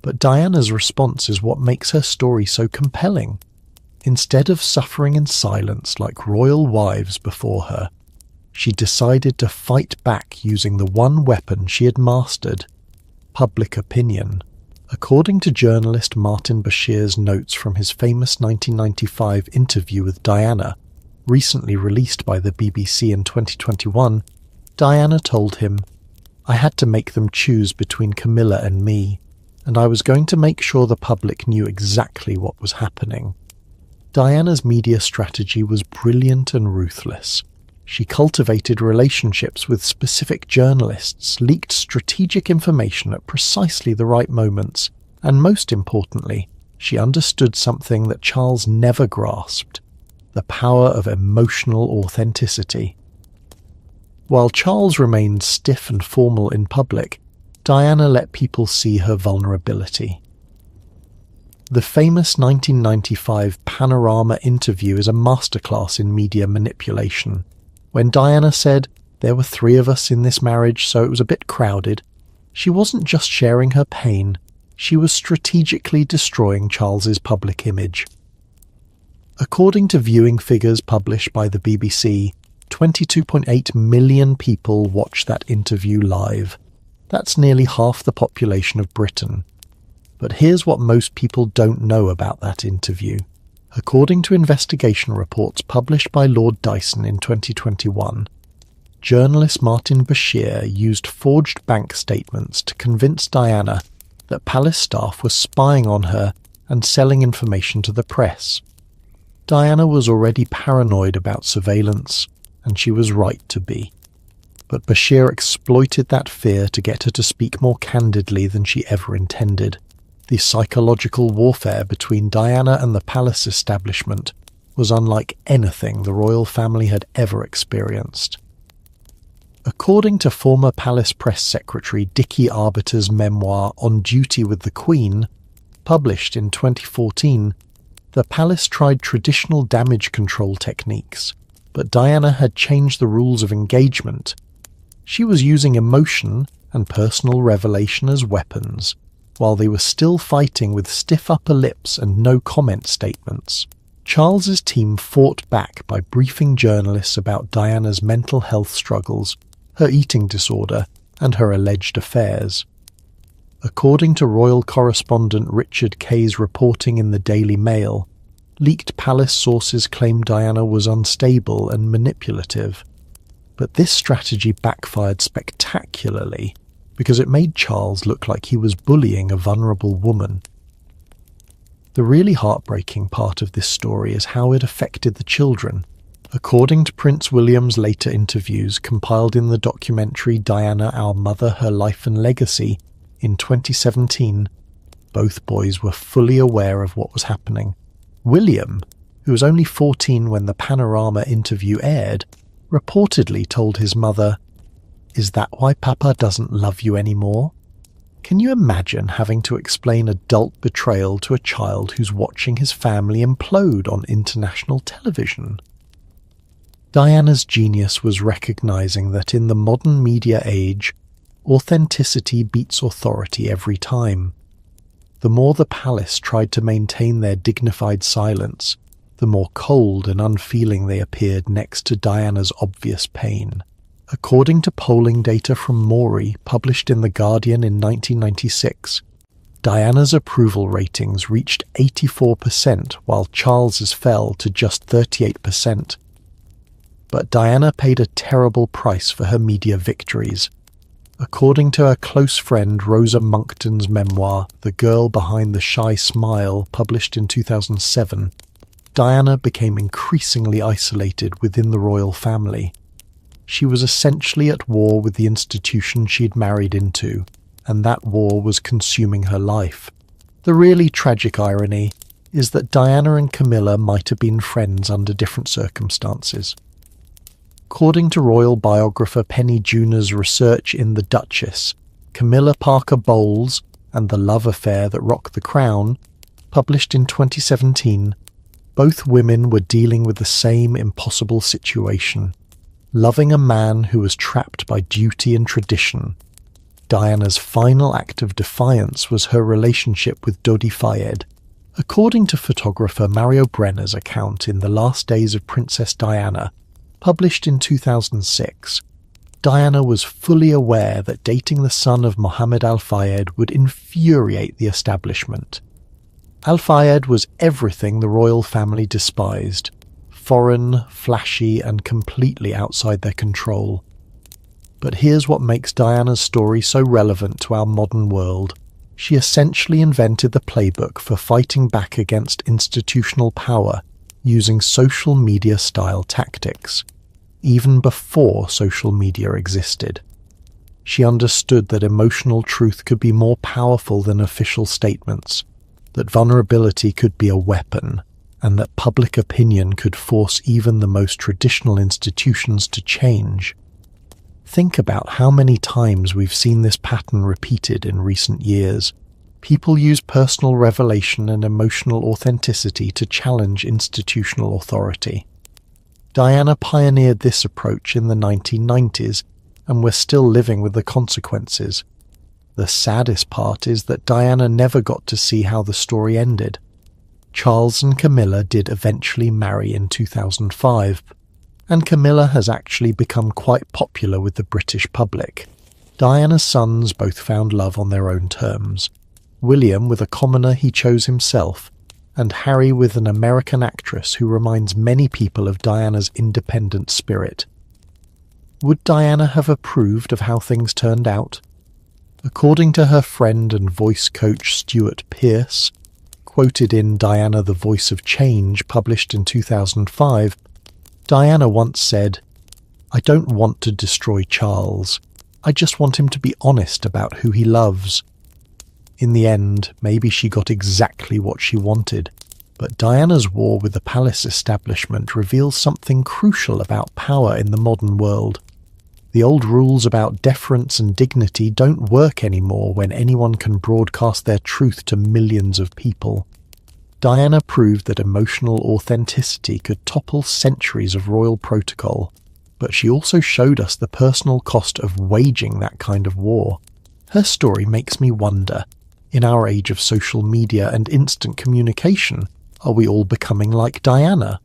But Diana's response is what makes her story so compelling. Instead of suffering in silence like royal wives before her, she decided to fight back using the one weapon she had mastered: public opinion. According to journalist Martin Bashir's notes from his famous 1995 interview with Diana, recently released by the BBC in 2021, Diana told him, "I had to make them choose between Camilla and me, and I was going to make sure the public knew exactly what was happening." Diana's media strategy was brilliant and ruthless. She cultivated relationships with specific journalists, leaked strategic information at precisely the right moments, and most importantly, she understood something that Charles never grasped: the power of emotional authenticity. While Charles remained stiff and formal in public, Diana let people see her vulnerability. The famous 1995 Panorama interview is a masterclass in media manipulation. When Diana said, "There were 3 of us in this marriage, so it was a bit crowded," she wasn't just sharing her pain, she was strategically destroying Charles's public image. According to viewing figures published by the BBC, 22.8 million people watched that interview live. That's nearly half the population of Britain. But here's what most people don't know about that interview. According to investigation reports published by Lord Dyson in 2021, journalist Martin Bashir used forged bank statements to convince Diana that palace staff were spying on her and selling information to the press. Diana was already paranoid about surveillance, and she was right to be. But Bashir exploited that fear to get her to speak more candidly than she ever intended. The psychological warfare between Diana and the palace establishment was unlike anything the royal family had ever experienced. According to former palace press secretary Dickie Arbiter's memoir On Duty with the Queen, published in 2014, the palace tried traditional damage control techniques, but Diana had changed the rules of engagement. She was using emotion and personal revelation as weapons, while they were still fighting with stiff upper lips and no-comment statements. Charles's team fought back by briefing journalists about Diana's mental health struggles, her eating disorder, and her alleged affairs. According to royal correspondent Richard Kay's reporting in the Daily Mail, leaked palace sources claimed Diana was unstable and manipulative. But this strategy backfired spectacularly because it made Charles look like he was bullying a vulnerable woman. The really heartbreaking part of this story is how it affected the children. According to Prince William's later interviews compiled in the documentary Diana, Our Mother, Her Life and Legacy in 2017, both boys were fully aware of what was happening. William, who was only 14 when the Panorama interview aired, reportedly told his mother, "Is that why Papa doesn't love you anymore?" Can you imagine having to explain adult betrayal to a child who's watching his family implode on international television? Diana's genius was recognizing that in the modern media age, authenticity beats authority every time. The more the palace tried to maintain their dignified silence, the more cold and unfeeling they appeared next to Diana's obvious pain. According to polling data from Maury, published in The Guardian in 1996, Diana's approval ratings reached 84%, while Charles's fell to just 38%. But Diana paid a terrible price for her media victories. According to her close friend Rosa Monckton's memoir, The Girl Behind the Shy Smile, published in 2007, Diana became increasingly isolated within the royal family. She was essentially at war with the institution she'd married into, and that war was consuming her life. The really tragic irony is that Diana and Camilla might have been friends under different circumstances. According to royal biographer Penny Junor's research in The Duchess, Camilla Parker Bowles and the Love Affair That Rocked the Crown, published in 2017, both women were dealing with the same impossible situation, loving a man who was trapped by duty and tradition. Diana's final act of defiance was her relationship with Dodi Fayed. According to photographer Mario Brenner's account in The Last Days of Princess Diana, published in 2006, Diana was fully aware that dating the son of Mohammed Al Fayed would infuriate the establishment. Al Fayed was everything the royal family despised, foreign, flashy, and completely outside their control. But here's what makes Diana's story so relevant to our modern world. She essentially invented the playbook for fighting back against institutional power using social media-style tactics, even before social media existed. She understood that emotional truth could be more powerful than official statements, that vulnerability could be a weapon, and that public opinion could force even the most traditional institutions to change. Think about how many times we've seen this pattern repeated in recent years. People use personal revelation and emotional authenticity to challenge institutional authority. Diana pioneered this approach in the 1990s, and we're still living with the consequences. The saddest part is that Diana never got to see how the story ended. Charles and Camilla did eventually marry in 2005, and Camilla has actually become quite popular with the British public. Diana's sons both found love on their own terms. William with a commoner he chose himself, and Harry with an American actress who reminds many people of Diana's independent spirit. Would Diana have approved of how things turned out? According to her friend and voice coach Stuart Pearce, quoted in Diana the Voice of Change, published in 2005, Diana once said, "I don't want to destroy Charles. I just want him to be honest about who he loves." In the end, maybe she got exactly what she wanted, but Diana's war with the palace establishment reveals something crucial about power in the modern world. The old rules about deference and dignity don't work anymore when anyone can broadcast their truth to millions of people. Diana proved that emotional authenticity could topple centuries of royal protocol, but she also showed us the personal cost of waging that kind of war. Her story makes me wonder, in our age of social media and instant communication, are we all becoming like Diana?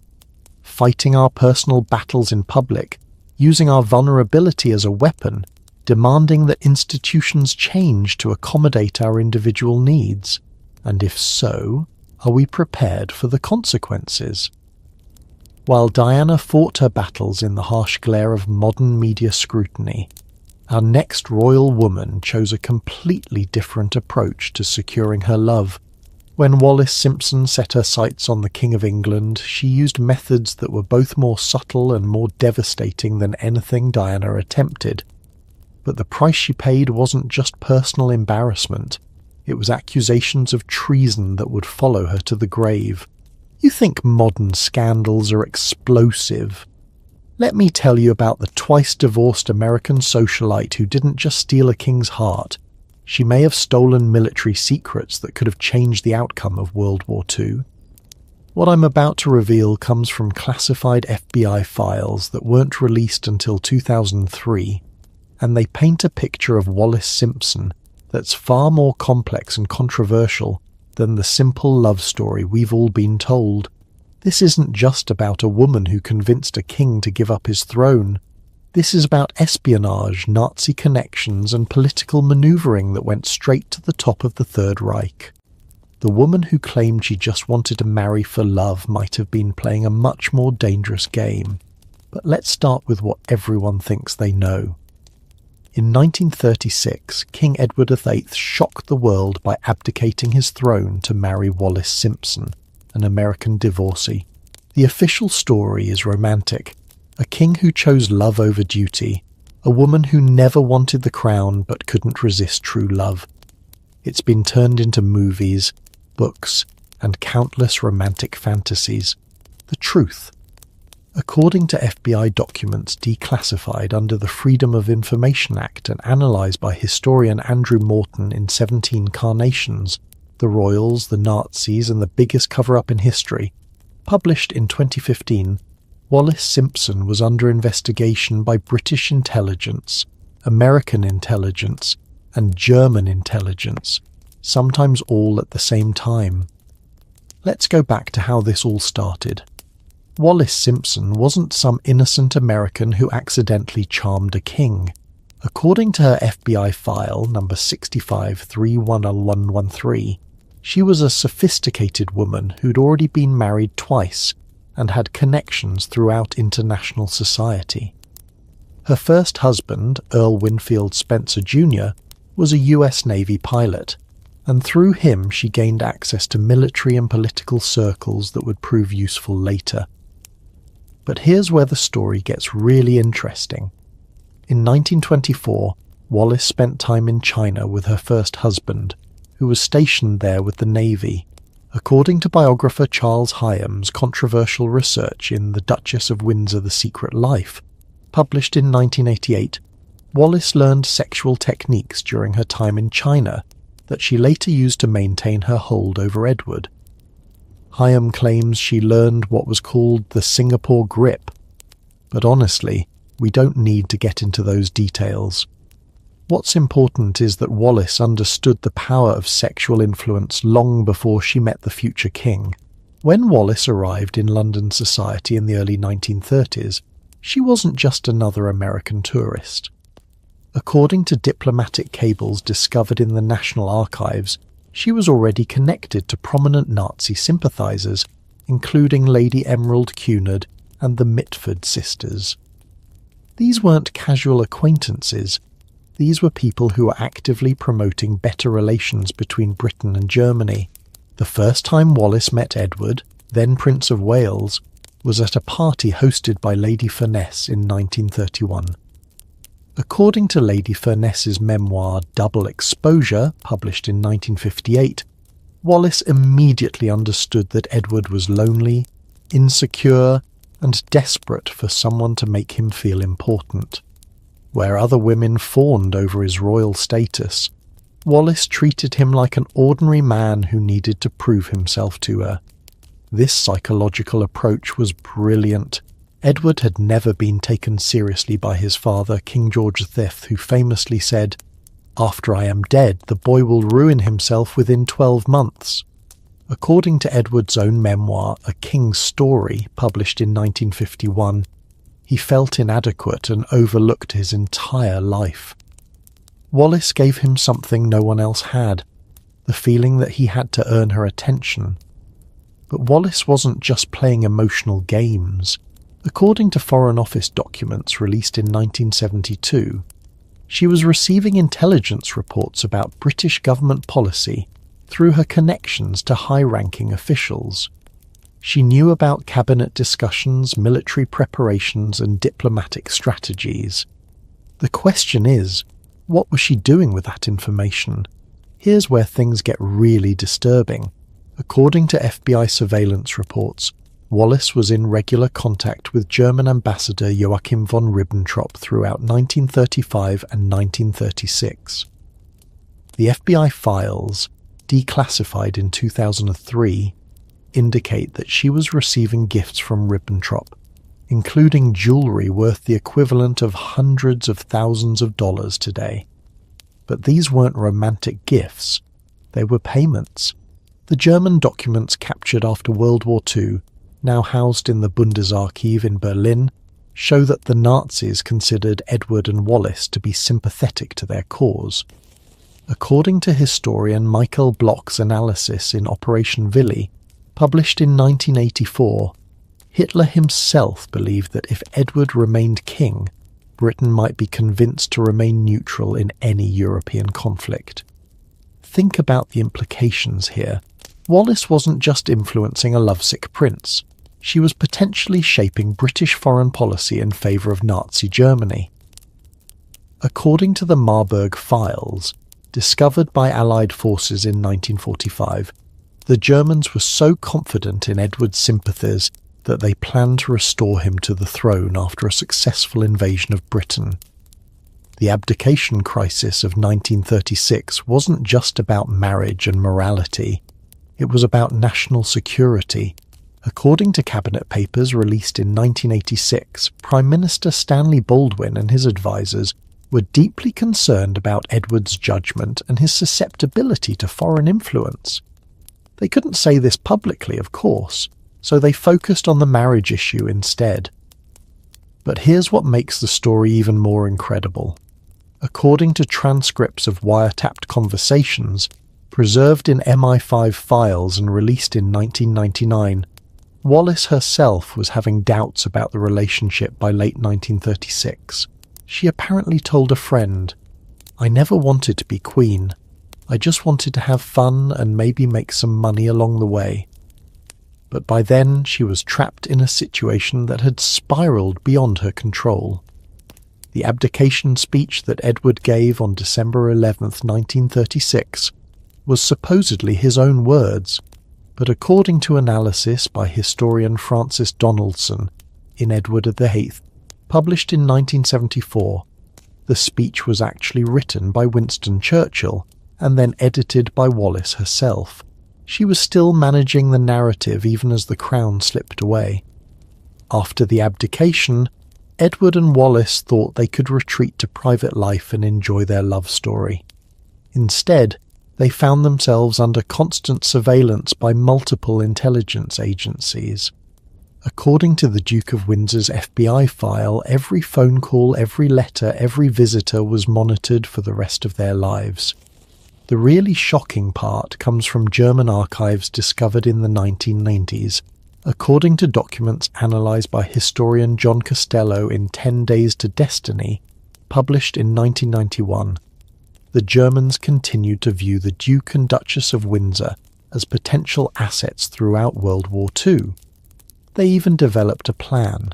Fighting our personal battles in public, using our vulnerability as a weapon, demanding that institutions change to accommodate our individual needs? And if so, are we prepared for the consequences? While Diana fought her battles in the harsh glare of modern media scrutiny, our next royal woman chose a completely different approach to securing her love. When Wallis Simpson set her sights on the King of England, she used methods that were both more subtle and more devastating than anything Diana attempted. But the price she paid wasn't just personal embarrassment. It was accusations of treason that would follow her to the grave. You think modern scandals are explosive? Let me tell you about the twice-divorced American socialite who didn't just steal a king's heart. She may have stolen military secrets that could have changed the outcome of World War II. What I'm about to reveal comes from classified FBI files that weren't released until 2003, and they paint a picture of Wallis Simpson that's far more complex and controversial than the simple love story we've all been told. This isn't just about a woman who convinced a king to give up his throne. This is about espionage, Nazi connections, and political maneuvering that went straight to the top of the Third Reich. The woman who claimed she just wanted to marry for love might have been playing a much more dangerous game. But let's start with what everyone thinks they know. In 1936, King Edward VIII shocked the world by abdicating his throne to marry Wallis Simpson, an American divorcee. The official story is romantic. A king who chose love over duty, a woman who never wanted the crown but couldn't resist true love. It's been turned into movies, books, and countless romantic fantasies. The truth. According to FBI documents declassified under the Freedom of Information Act and analysed by historian Andrew Morton in 17 Carnations, the royals, the Nazis, and the biggest cover-up in history, published in 2015, Wallis Simpson was under investigation by British intelligence, American intelligence, and German intelligence, sometimes all at the same time. Let's go back to how this all started. Wallis Simpson wasn't some innocent American who accidentally charmed a king. According to her FBI file number 65311113, she was a sophisticated woman who'd already been married twice and had connections throughout international society. Her first husband, Earl Winfield Spencer Jr., was a US Navy pilot, and through him she gained access to military and political circles that would prove useful later. But here's where the story gets really interesting. In 1924, Wallis spent time in China with her first husband, who was stationed there with the Navy. According to biographer Charles Hyam's controversial research in The Duchess of Windsor: The Secret Life, published in 1988, Wallis learned sexual techniques during her time in China, that she later used to maintain her hold over Edward. Hyam claims she learned what was called the Singapore grip, but honestly, we don't need to get into those details. What's important is that Wallis understood the power of sexual influence long before she met the future king. When Wallis arrived in London society in the early 1930s, she wasn't just another American tourist. According to diplomatic cables discovered in the National Archives, she was already connected to prominent Nazi sympathizers, including Lady Emerald Cunard and the Mitford sisters. These weren't casual acquaintances. These were people who were actively promoting better relations between Britain and Germany. The first time Wallis met Edward, then Prince of Wales, was at a party hosted by Lady Furness in 1931. According to Lady Furness's memoir Double Exposure, published in 1958, Wallis immediately understood that Edward was lonely, insecure, and desperate for someone to make him feel important. Where other women fawned over his royal status, Wallis treated him like an ordinary man who needed to prove himself to her. This psychological approach was brilliant. Edward had never been taken seriously by his father, King George V, who famously said, "After I am dead, the boy will ruin himself within 12 months. According to Edward's own memoir, A King's Story, published in 1951, he felt inadequate and overlooked his entire life. Wallis gave him something no one else had, the feeling that he had to earn her attention. But Wallis wasn't just playing emotional games. According to Foreign Office documents released in 1972, she was receiving intelligence reports about British government policy through her connections to high-ranking officials. She knew about cabinet discussions, military preparations, and diplomatic strategies. The question is, what was she doing with that information? Here's where things get really disturbing. According to FBI surveillance reports, Wallis was in regular contact with German Ambassador Joachim von Ribbentrop throughout 1935 and 1936. The FBI files, declassified in 2003, indicate that she was receiving gifts from Ribbentrop, including jewelry worth the equivalent of hundreds of thousands of dollars today. But these weren't romantic gifts, they were payments. The German documents captured after World War II, now housed in the Bundesarchiv in Berlin, show that the Nazis considered Edward and Wallis to be sympathetic to their cause. According to historian Michael Bloch's analysis in Operation Willy, published in 1984, Hitler himself believed that if Edward remained king, Britain might be convinced to remain neutral in any European conflict. Think about the implications here. Wallis wasn't just influencing a lovesick prince. She was potentially shaping British foreign policy in favour of Nazi Germany. According to the Marburg files, discovered by Allied forces in 1945, the Germans were so confident in Edward's sympathies that they planned to restore him to the throne after a successful invasion of Britain. The abdication crisis of 1936 wasn't just about marriage and morality. It was about national security. According to cabinet papers released in 1986, Prime Minister Stanley Baldwin and his advisers were deeply concerned about Edward's judgment and his susceptibility to foreign influence. They couldn't say this publicly, of course, so they focused on the marriage issue instead. But here's what makes the story even more incredible. According to transcripts of wiretapped conversations, preserved in MI5 files and released in 1999, Wallis herself was having doubts about the relationship by late 1936. She apparently told a friend, "I never wanted to be queen. I just wanted to have fun and maybe make some money along the way." But by then she was trapped in a situation that had spiraled beyond her control. The abdication speech that Edward gave on December 11, 1936, was supposedly his own words, but according to analysis by historian Francis Donaldson in Edward VIII, published in 1974, the speech was actually written by Winston Churchill, and then edited by Wallis herself. She was still managing the narrative even as the crown slipped away. After the abdication, Edward and Wallis thought they could retreat to private life and enjoy their love story. Instead, they found themselves under constant surveillance by multiple intelligence agencies. According to the Duke of Windsor's FBI file, every phone call, every letter, every visitor was monitored for the rest of their lives. The really shocking part comes from German archives discovered in the 1990s. According to documents analysed by historian John Costello in 10 Days to Destiny, published in 1991, the Germans continued to view the Duke and Duchess of Windsor as potential assets throughout World War II. They even developed a plan,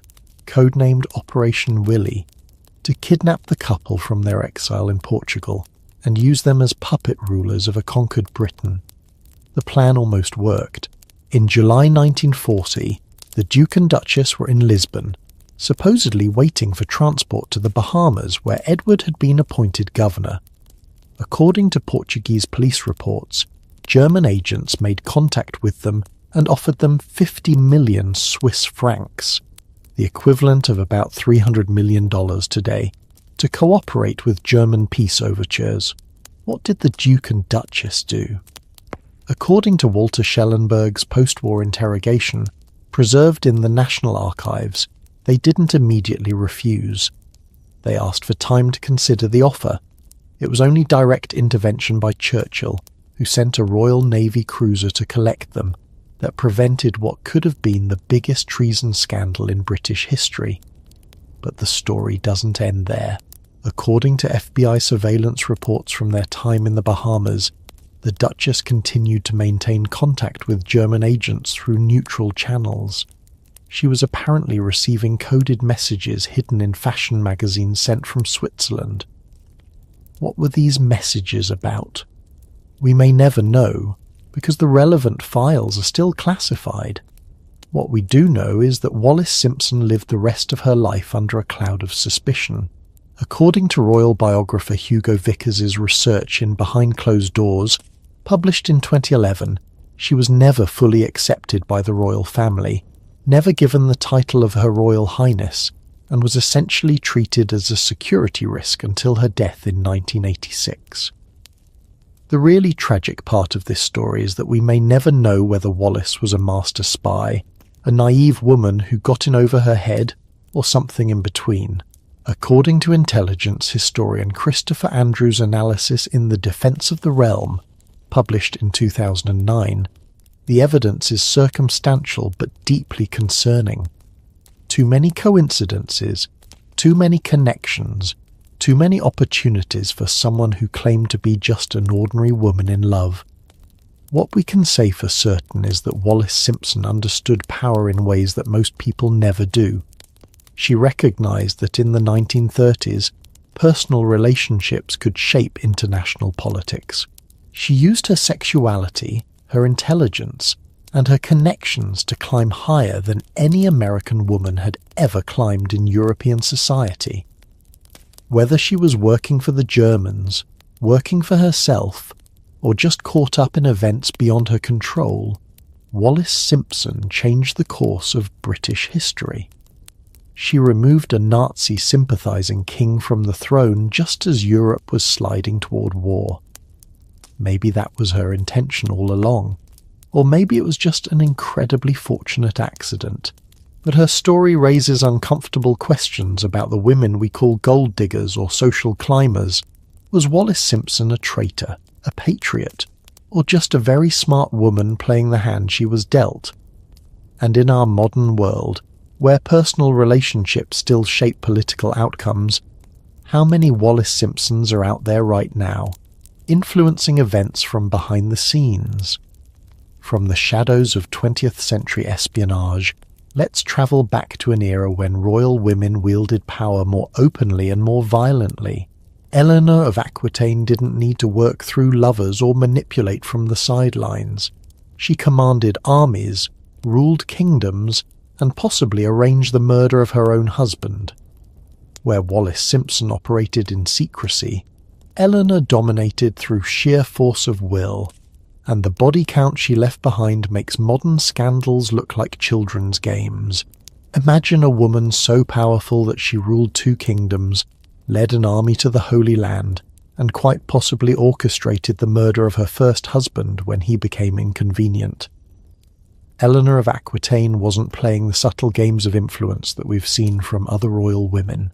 codenamed Operation Willy, to kidnap the couple from their exile in Portugal and use them as puppet rulers of a conquered Britain. The plan almost worked. In July 1940, the Duke and Duchess were in Lisbon, supposedly waiting for transport to the Bahamas, where Edward had been appointed governor. According to Portuguese police reports, German agents made contact with them and offered them 50 million Swiss francs, the equivalent of about $300 million today, to cooperate with German peace overtures. What did the Duke and Duchess do? According to Walter Schellenberg's post-war interrogation, preserved in the National Archives, they didn't immediately refuse. They asked for time to consider the offer. It was only direct intervention by Churchill, who sent a Royal Navy cruiser to collect them, that prevented what could have been the biggest treason scandal in British history. But the story doesn't end there. According to FBI surveillance reports from their time in the Bahamas, the Duchess continued to maintain contact with German agents through neutral channels. She was apparently receiving coded messages hidden in fashion magazines sent from Switzerland. What were these messages about? We may never know, because the relevant files are still classified. What we do know is that Wallis Simpson lived the rest of her life under a cloud of suspicion. According to royal biographer Hugo Vickers's research in Behind Closed Doors, published in 2011, she was never fully accepted by the royal family, never given the title of Her Royal Highness, and was essentially treated as a security risk until her death in 1986. The really tragic part of this story is that we may never know whether Wallis was a master spy, a naive woman who got in over her head, or something in between. According to intelligence historian Christopher Andrews' analysis in The Defense of the Realm, published in 2009, the evidence is circumstantial but deeply concerning. Too many coincidences, too many connections, too many opportunities for someone who claimed to be just an ordinary woman in love. What we can say for certain is that Wallis Simpson understood power in ways that most people never do. She recognized that in the 1930s, personal relationships could shape international politics. She used her sexuality, her intelligence, and her connections to climb higher than any American woman had ever climbed in European society. Whether she was working for the Germans, working for herself, or just caught up in events beyond her control, Wallis Simpson changed the course of British history. She removed a Nazi-sympathizing king from the throne just as Europe was sliding toward war. Maybe that was her intention all along, or maybe it was just an incredibly fortunate accident. But her story raises uncomfortable questions about the women we call gold diggers or social climbers. Was Wallis Simpson a traitor, a patriot, or just a very smart woman playing the hand she was dealt? And in our modern world, where personal relationships still shape political outcomes, how many Wallis Simpsons are out there right now, influencing events from behind the scenes? From the shadows of 20th century espionage, let's travel back to an era when royal women wielded power more openly and more violently. Eleanor of Aquitaine didn't need to work through lovers or manipulate from the sidelines. She commanded armies, ruled kingdoms, and possibly arranged the murder of her own husband. Where Wallis Simpson operated in secrecy, Eleanor dominated through sheer force of will, and the body count she left behind makes modern scandals look like children's games. Imagine a woman so powerful that she ruled 2 kingdoms, led an army to the Holy Land, and quite possibly orchestrated the murder of her first husband when he became inconvenient. Eleanor of Aquitaine wasn't playing the subtle games of influence that we've seen from other royal women.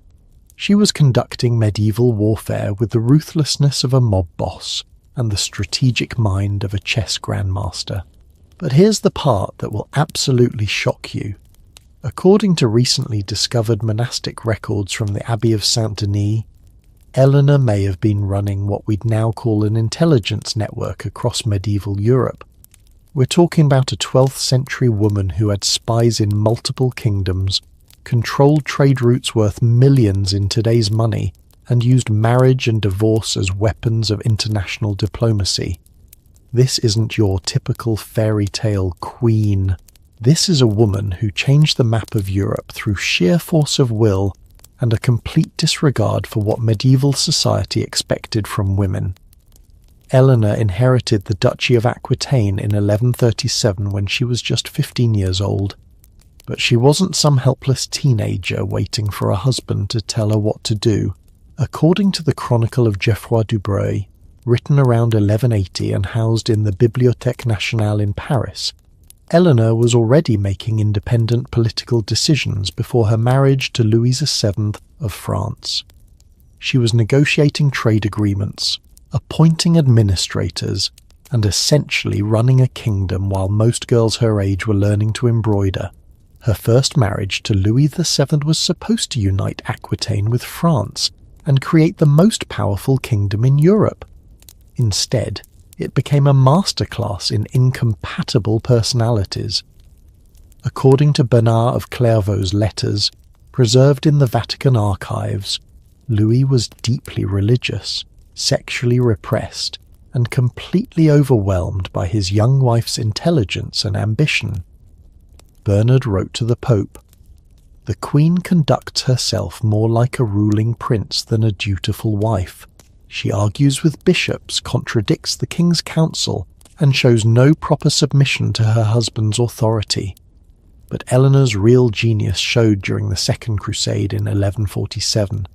She was conducting medieval warfare with the ruthlessness of a mob boss and the strategic mind of a chess grandmaster. But here's the part that will absolutely shock you. According to recently discovered monastic records from the Abbey of Saint-Denis, Eleanor may have been running what we'd now call an intelligence network across medieval Europe. We're talking about a 12th century woman who had spies in multiple kingdoms, controlled trade routes worth millions in today's money, and used marriage and divorce as weapons of international diplomacy. This isn't your typical fairy tale queen. This is a woman who changed the map of Europe through sheer force of will and a complete disregard for what medieval society expected from women. Eleanor inherited the Duchy of Aquitaine in 1137 when she was just 15 years old. But she wasn't some helpless teenager waiting for a husband to tell her what to do. According to the Chronicle of Geoffroy du Breuil, written around 1180 and housed in the Bibliothèque Nationale in Paris, Eleanor was already making independent political decisions before her marriage to Louis VII of France. She was negotiating trade agreements, appointing administrators, and essentially running a kingdom while most girls her age were learning to embroider. Her first marriage to Louis VII was supposed to unite Aquitaine with France and create the most powerful kingdom in Europe. Instead, it became a masterclass in incompatible personalities. According to Bernard of Clairvaux's letters, preserved in the Vatican archives, Louis was deeply religious, sexually repressed, and completely overwhelmed by his young wife's intelligence and ambition. Bernard wrote to the Pope, "The Queen conducts herself more like a ruling prince than a dutiful wife. She argues with bishops, contradicts the king's counsel, and shows no proper submission to her husband's authority." But Eleanor's real genius showed during the Second Crusade in 1147.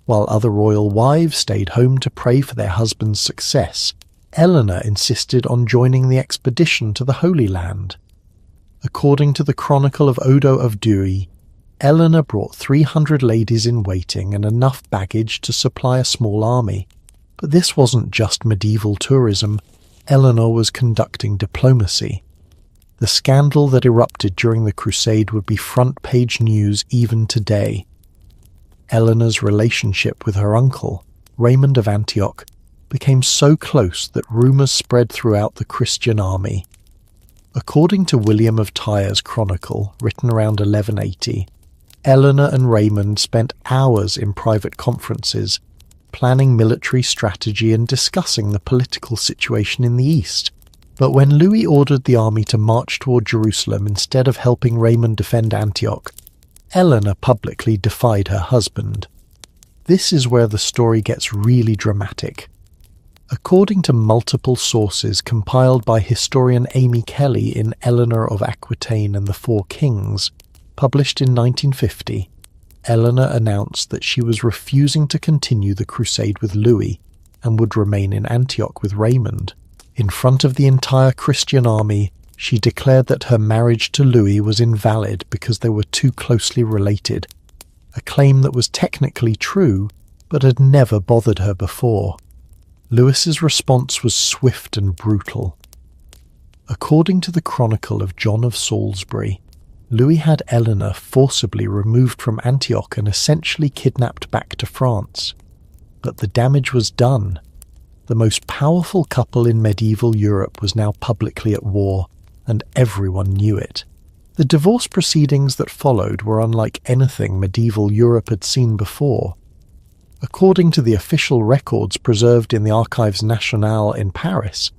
While other royal wives stayed home to pray for their husband's success, Eleanor insisted on joining the expedition to the Holy Land. According to the Chronicle of Odo of Douai, Eleanor brought 300 ladies in waiting and enough baggage to supply a small army. But this wasn't just medieval tourism. Eleanor was conducting diplomacy. The scandal that erupted during the Crusade would be front-page news even today. Eleanor's relationship with her uncle, Raymond of Antioch, became so close that rumours spread throughout the Christian army. According to William of Tyre's chronicle, written around 1180, Eleanor and Raymond spent hours in private conferences, planning military strategy and discussing the political situation in the east. But when Louis ordered the army to march toward Jerusalem instead of helping Raymond defend Antioch, Eleanor publicly defied her husband. This is where the story gets really dramatic. According to multiple sources compiled by historian Amy Kelly in Eleanor of Aquitaine and the Four Kings, published in 1950, Eleanor announced that she was refusing to continue the crusade with Louis and would remain in Antioch with Raymond. In front of the entire Christian army, she declared that her marriage to Louis was invalid because they were too closely related, a claim that was technically true but had never bothered her before. Louis's response was swift and brutal. According to the Chronicle of John of Salisbury, Louis had Eleanor forcibly removed from Antioch and essentially kidnapped back to France. But the damage was done. The most powerful couple in medieval Europe was now publicly at war, and everyone knew it. The divorce proceedings that followed were unlike anything medieval Europe had seen before. According to the official records preserved in the Archives Nationales in Paris,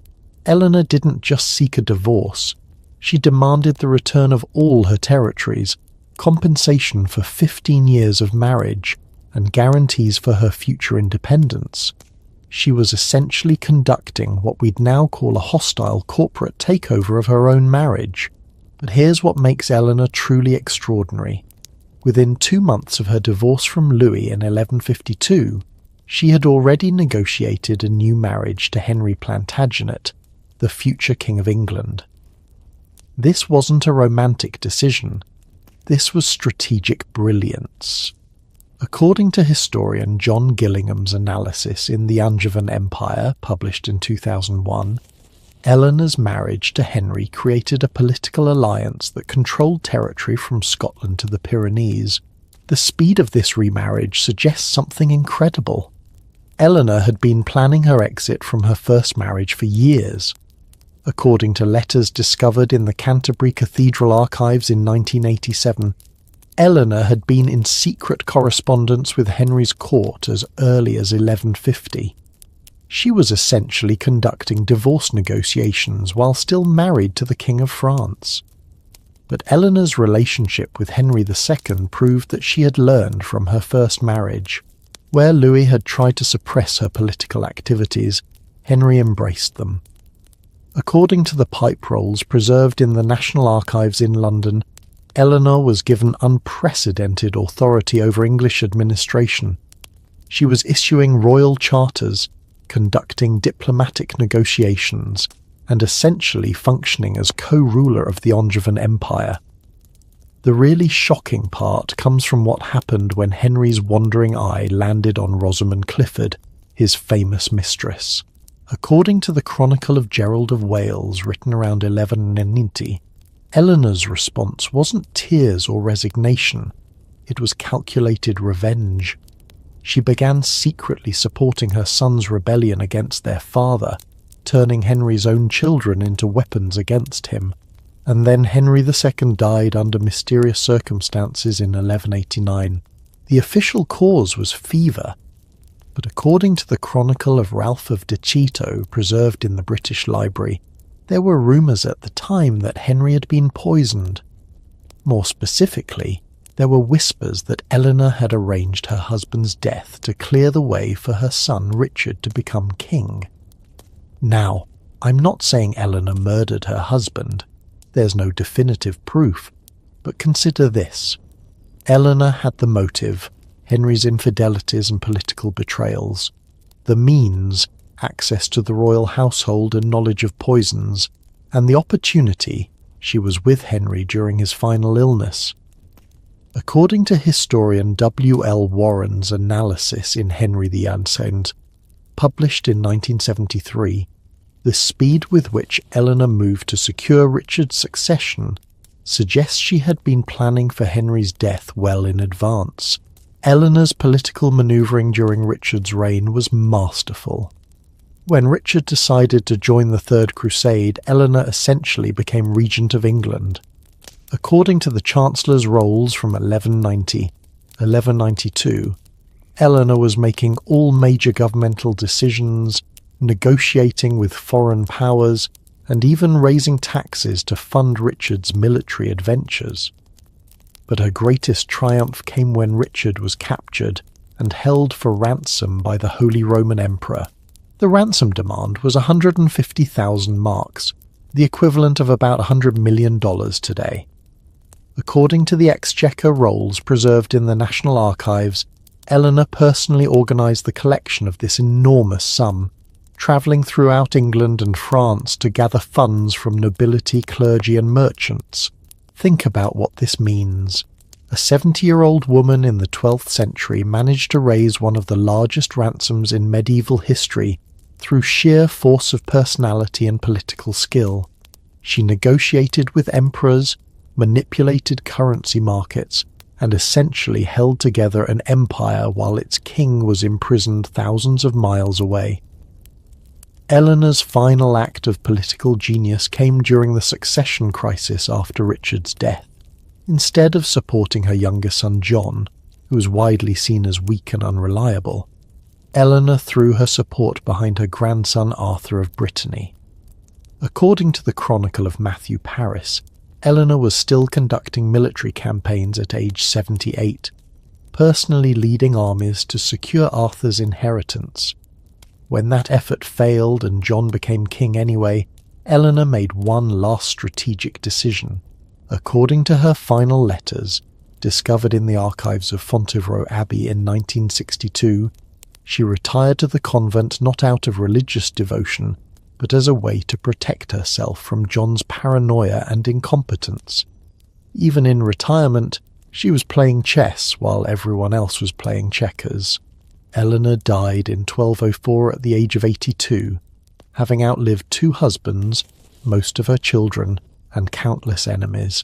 Eleanor didn't just seek a divorce. She demanded the return of all her territories, compensation for 15 years of marriage, and guarantees for her future independence. She was essentially conducting what we'd now call a hostile corporate takeover of her own marriage. But here's what makes Eleanor truly extraordinary. Within 2 months of her divorce from Louis in 1152, she had already negotiated a new marriage to Henry Plantagenet, the future King of England. This wasn't a romantic decision. This was strategic brilliance. According to historian John Gillingham's analysis in The Angevin Empire, published in 2001, Eleanor's marriage to Henry created a political alliance that controlled territory from Scotland to the Pyrenees. The speed of this remarriage suggests something incredible. Eleanor had been planning her exit from her first marriage for years. According to letters discovered in the Canterbury Cathedral archives in 1987, Eleanor had been in secret correspondence with Henry's court as early as 1150. She was essentially conducting divorce negotiations while still married to the King of France. But Eleanor's relationship with Henry II proved that she had learned from her first marriage. Where Louis had tried to suppress her political activities, Henry embraced them. According to the pipe rolls preserved in the National Archives in London, Eleanor was given unprecedented authority over English administration. She was issuing royal charters, conducting diplomatic negotiations, and essentially functioning as co-ruler of the Angevin Empire. The really shocking part comes from what happened when Henry's wandering eye landed on Rosamund Clifford, his famous mistress. According to the Chronicle of Gerald of Wales, written around 1190, Eleanor's response wasn't tears or resignation, it was calculated revenge. She began secretly supporting her son's rebellion against their father, turning Henry's own children into weapons against him. And then Henry II died under mysterious circumstances in 1189. The official cause was fever, but according to the Chronicle of Ralph of Decito, preserved in the British Library, there were rumours at the time that Henry had been poisoned. More specifically, there were whispers that Eleanor had arranged her husband's death to clear the way for her son Richard to become king. Now, I'm not saying Eleanor murdered her husband. There's no definitive proof, but consider this. Eleanor had the motive, Henry's infidelities and political betrayals. The means, access to the royal household and knowledge of poisons. And the opportunity, she was with Henry during his final illness. According to historian W. L. Warren's analysis in Henry the Unsound, published in 1973, the speed with which Eleanor moved to secure Richard's succession suggests she had been planning for Henry's death well in advance. Eleanor's political manoeuvring during Richard's reign was masterful. When Richard decided to join the Third Crusade, Eleanor essentially became Regent of England. According to the Chancellor's rolls from 1192, Eleanor was making all major governmental decisions, negotiating with foreign powers, and even raising taxes to fund Richard's military adventures. But her greatest triumph came when Richard was captured and held for ransom by the Holy Roman Emperor. The ransom demand was 150,000 marks, the equivalent of about $100 million today. According to the Exchequer rolls preserved in the National Archives, Eleanor personally organised the collection of this enormous sum, travelling throughout England and France to gather funds from nobility, clergy and merchants. Think about what this means. A 70-year-old woman in the 12th century managed to raise one of the largest ransoms in medieval history through sheer force of personality and political skill. She negotiated with emperors, manipulated currency markets, and essentially held together an empire while its king was imprisoned thousands of miles away. Eleanor's final act of political genius came during the succession crisis after Richard's death. Instead of supporting her younger son John, who was widely seen as weak and unreliable, Eleanor threw her support behind her grandson Arthur of Brittany. According to the Chronicle of Matthew Paris, Eleanor was still conducting military campaigns at age 78, personally leading armies to secure Arthur's inheritance. When that effort failed and John became king anyway, Eleanor made one last strategic decision. According to her final letters, discovered in the archives of Fontevraud Abbey in 1962, she retired to the convent not out of religious devotion, but as a way to protect herself from John's paranoia and incompetence. Even in retirement, she was playing chess while everyone else was playing checkers. Eleanor died in 1204 at the age of 82, having outlived 2 husbands, most of her children, and countless enemies.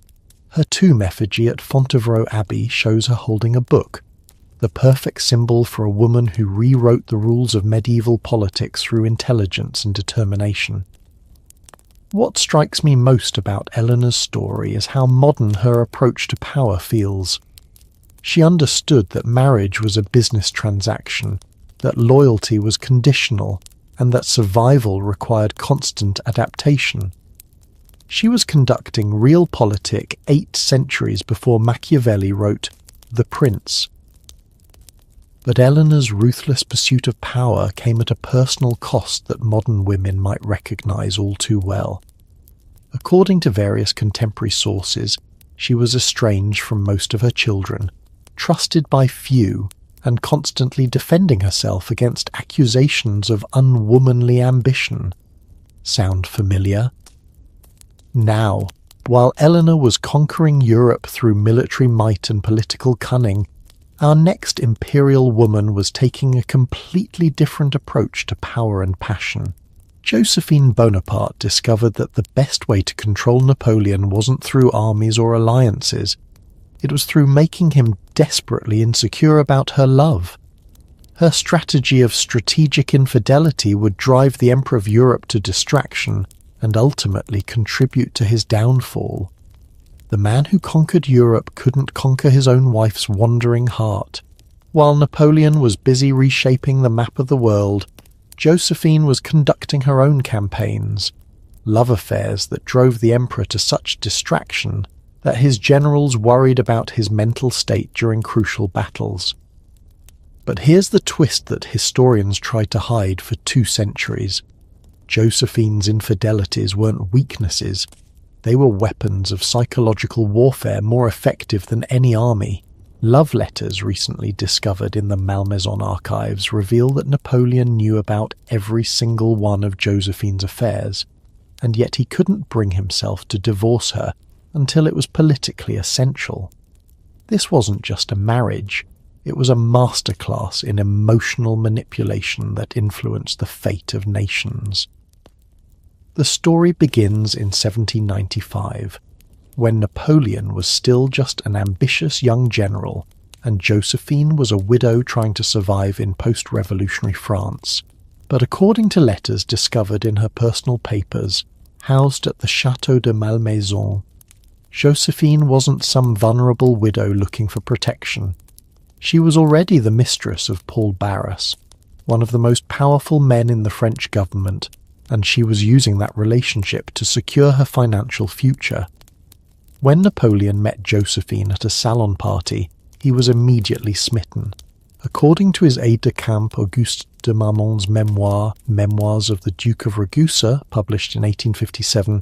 Her tomb effigy at Fontevraud Abbey shows her holding a book, the perfect symbol for a woman who rewrote the rules of medieval politics through intelligence and determination. What strikes me most about Eleanor's story is how modern her approach to power feels. She understood that marriage was a business transaction, that loyalty was conditional, and that survival required constant adaptation. She was conducting realpolitik 8 centuries before Machiavelli wrote The Prince. But Eleanor's ruthless pursuit of power came at a personal cost that modern women might recognize all too well. According to various contemporary sources, she was estranged from most of her children, trusted by few, and constantly defending herself against accusations of unwomanly ambition. Sound familiar? Now, while Eleanor was conquering Europe through military might and political cunning, our next imperial woman was taking a completely different approach to power and passion. Josephine Bonaparte discovered that the best way to control Napoleon wasn't through armies or alliances. It was through making him desperately insecure about her love. Her strategy of strategic infidelity would drive the Emperor of Europe to distraction and ultimately contribute to his downfall. The man who conquered Europe couldn't conquer his own wife's wandering heart. While Napoleon was busy reshaping the map of the world, Josephine was conducting her own campaigns, love affairs that drove the emperor to such distraction that his generals worried about his mental state during crucial battles. But here's the twist that historians tried to hide for 2 centuries. Josephine's infidelities weren't weaknesses. They were weapons of psychological warfare more effective than any army. Love letters recently discovered in the Malmaison archives reveal that Napoleon knew about every single one of Josephine's affairs, and yet he couldn't bring himself to divorce her until it was politically essential. This wasn't just a marriage, it was a masterclass in emotional manipulation that influenced the fate of nations. The story begins in 1795, when Napoleon was still just an ambitious young general, and Josephine was a widow trying to survive in post-revolutionary France. But according to letters discovered in her personal papers, housed at the Château de Malmaison, Josephine wasn't some vulnerable widow looking for protection. She was already the mistress of Paul Barras, one of the most powerful men in the French government, and she was using that relationship to secure her financial future. When Napoleon met Josephine at a salon party, he was immediately smitten. According to his aide-de-camp Auguste de Marmont's memoir, Memoirs of the Duke of Ragusa, published in 1857,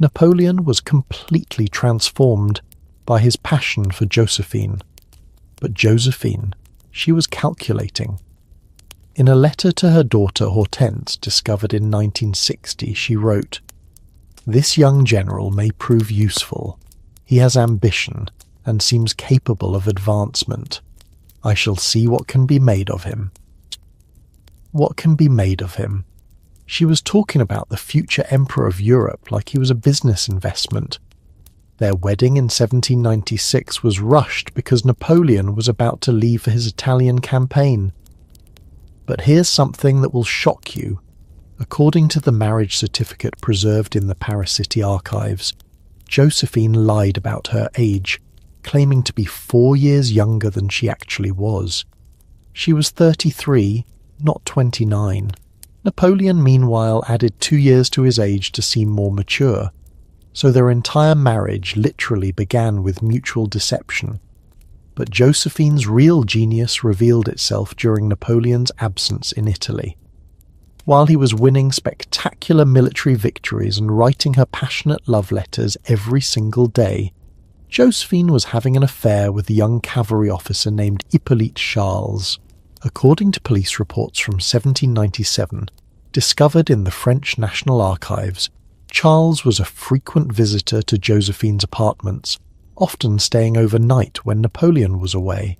Napoleon was completely transformed by his passion for Josephine. But Josephine, she was calculating. In a letter to her daughter Hortense, discovered in 1960, she wrote, "This young general may prove useful. He has ambition and seems capable of advancement. I shall see what can be made of him." What can be made of him? She was talking about the future emperor of Europe like he was a business investment. Their wedding in 1796 was rushed because Napoleon was about to leave for his Italian campaign. But here's something that will shock you. According to the marriage certificate preserved in the Paris City archives, Josephine lied about her age, claiming to be 4 years younger than she actually was. She was 33, not 29. Napoleon, meanwhile, added 2 years to his age to seem more mature, so their entire marriage literally began with mutual deception. But Josephine's real genius revealed itself during Napoleon's absence in Italy. While he was winning spectacular military victories and writing her passionate love letters every single day, Josephine was having an affair with a young cavalry officer named Hippolyte Charles. According to police reports from 1797, discovered in the French National Archives, Charles was a frequent visitor to Josephine's apartments, often staying overnight when Napoleon was away.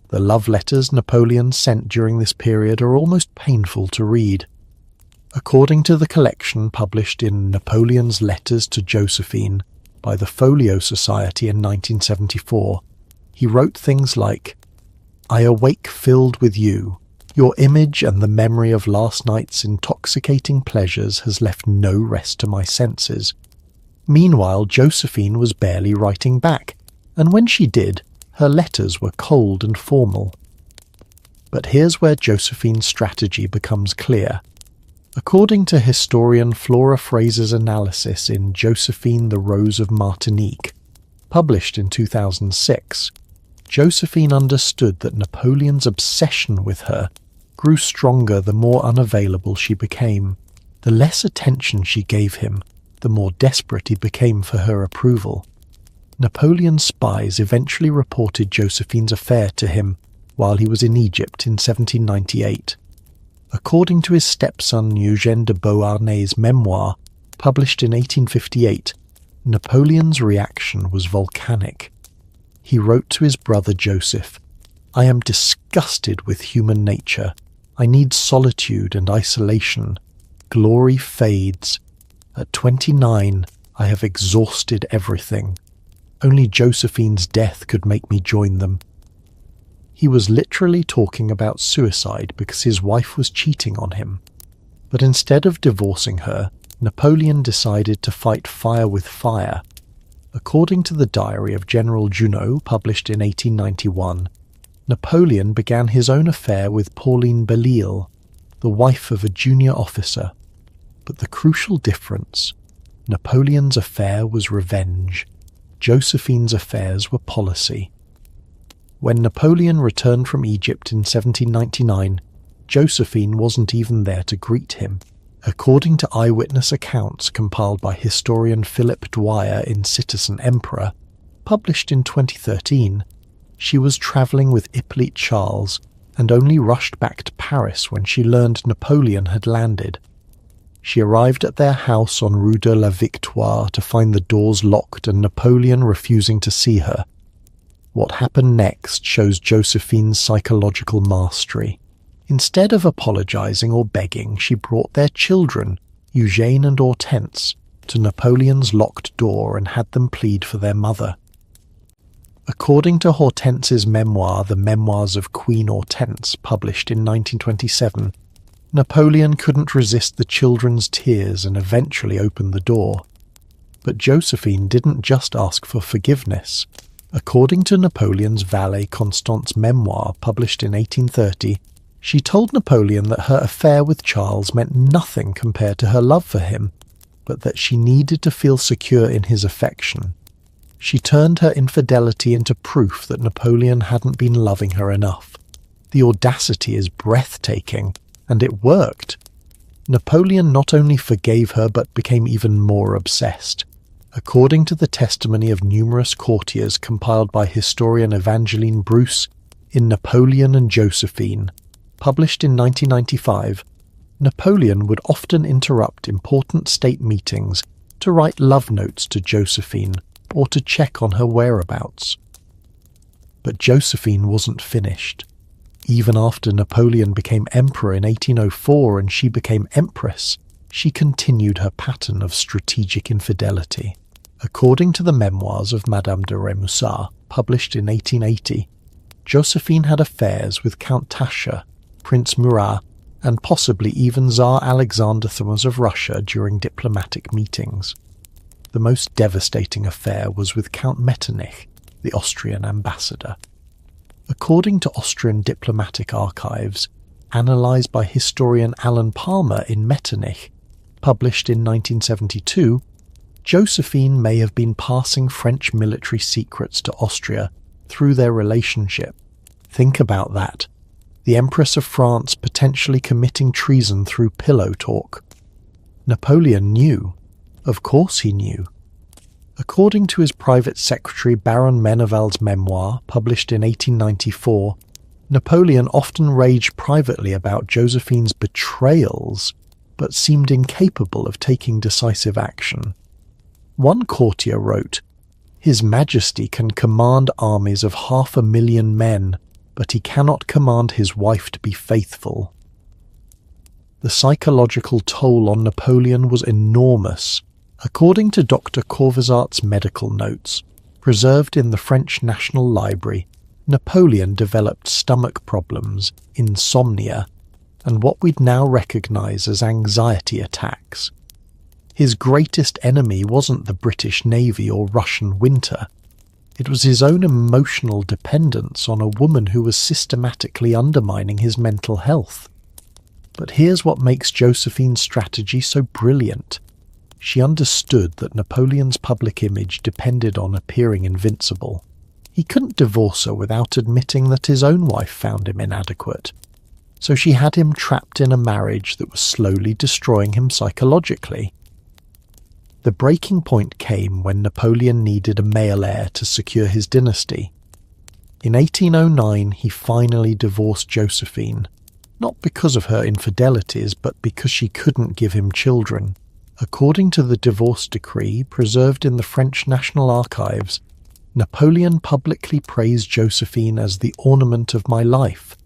The love letters Napoleon sent during this period are almost painful to read. According to the collection published in Napoleon's Letters to Josephine by the Folio Society in 1974, he wrote things like, "I awake filled with you. Your image and the memory of last night's intoxicating pleasures has left no rest to my senses." Meanwhile, Josephine was barely writing back, and when she did, her letters were cold and formal. But here's where Josephine's strategy becomes clear. According to historian Flora Fraser's analysis in Josephine the Rose of Martinique, published in 2006, Josephine understood that Napoleon's obsession with her grew stronger the more unavailable she became. The less attention she gave him, the more desperate he became for her approval. Napoleon's spies eventually reported Josephine's affair to him while he was in Egypt in 1798. According to his stepson Eugène de Beauharnais' memoir, published in 1858, Napoleon's reaction was volcanic. He wrote to his brother Joseph, "I am disgusted with human nature. I need solitude and isolation. Glory fades. At 29, I have exhausted everything. Only Josephine's death could make me join them." He was literally talking about suicide because his wife was cheating on him. But instead of divorcing her, Napoleon decided to fight fire with fire. According to the diary of General Junot, published in 1891, Napoleon began his own affair with Pauline Belle-Isle, the wife of a junior officer. But the crucial difference, Napoleon's affair was revenge. Josephine's affairs were policy. When Napoleon returned from Egypt in 1799, Josephine wasn't even there to greet him. According to eyewitness accounts compiled by historian Philip Dwyer in Citizen Emperor, published in 2013, she was travelling with Hippolyte Charles and only rushed back to Paris when she learned Napoleon had landed. She arrived at their house on Rue de la Victoire to find the doors locked and Napoleon refusing to see her. What happened next shows Josephine's psychological mastery. Instead of apologizing or begging, she brought their children, Eugène and Hortense, to Napoleon's locked door and had them plead for their mother. According to Hortense's memoir, The Memoirs of Queen Hortense, published in 1927, Napoleon couldn't resist the children's tears and eventually opened the door. But Josephine didn't just ask for forgiveness. According to Napoleon's valet Constance's memoir, published in 1830, she told Napoleon that her affair with Charles meant nothing compared to her love for him, but that she needed to feel secure in his affection. She turned her infidelity into proof that Napoleon hadn't been loving her enough. The audacity is breathtaking, and it worked. Napoleon not only forgave her but became even more obsessed. According to the testimony of numerous courtiers compiled by historian Evangeline Bruce in Napoleon and Josephine, published in 1995, Napoleon would often interrupt important state meetings to write love notes to Josephine or to check on her whereabouts. But Josephine wasn't finished. Even after Napoleon became emperor in 1804 and she became empress, she continued her pattern of strategic infidelity. According to the memoirs of Madame de Remusat, published in 1880, Josephine had affairs with Count Tasha, Prince Murat, and possibly even Tsar Alexander III of Russia during diplomatic meetings. The most devastating affair was with Count Metternich, the Austrian ambassador. According to Austrian diplomatic archives, analysed by historian Alan Palmer in Metternich, published in 1972, Josephine may have been passing French military secrets to Austria through their relationship. Think about that. the Empress of France potentially committing treason through pillow talk. Napoleon knew. Of course he knew. According to his private secretary Baron Meneval's memoir, published in 1894, Napoleon often raged privately about Josephine's betrayals, but seemed incapable of taking decisive action. One courtier wrote, "His Majesty can command armies of 500,000 men, but he cannot command his wife to be faithful." The psychological toll on Napoleon was enormous. According to Dr. Corvisart's medical notes, preserved in the French National Library, Napoleon developed stomach problems, insomnia, and what we'd now recognize as anxiety attacks. His greatest enemy wasn't the British Navy or Russian winter. It was his own emotional dependence on a woman who was systematically undermining his mental health. But here's what makes Josephine's strategy so brilliant. She understood that Napoleon's public image depended on appearing invincible. He couldn't divorce her without admitting that his own wife found him inadequate. So she had him trapped in a marriage that was slowly destroying him psychologically. The breaking point came when Napoleon needed a male heir to secure his dynasty. In 1809, he finally divorced Josephine, not because of her infidelities, but because she couldn't give him children. According to the divorce decree preserved in the French National Archives, Napoleon publicly praised Josephine as the ornament of my life,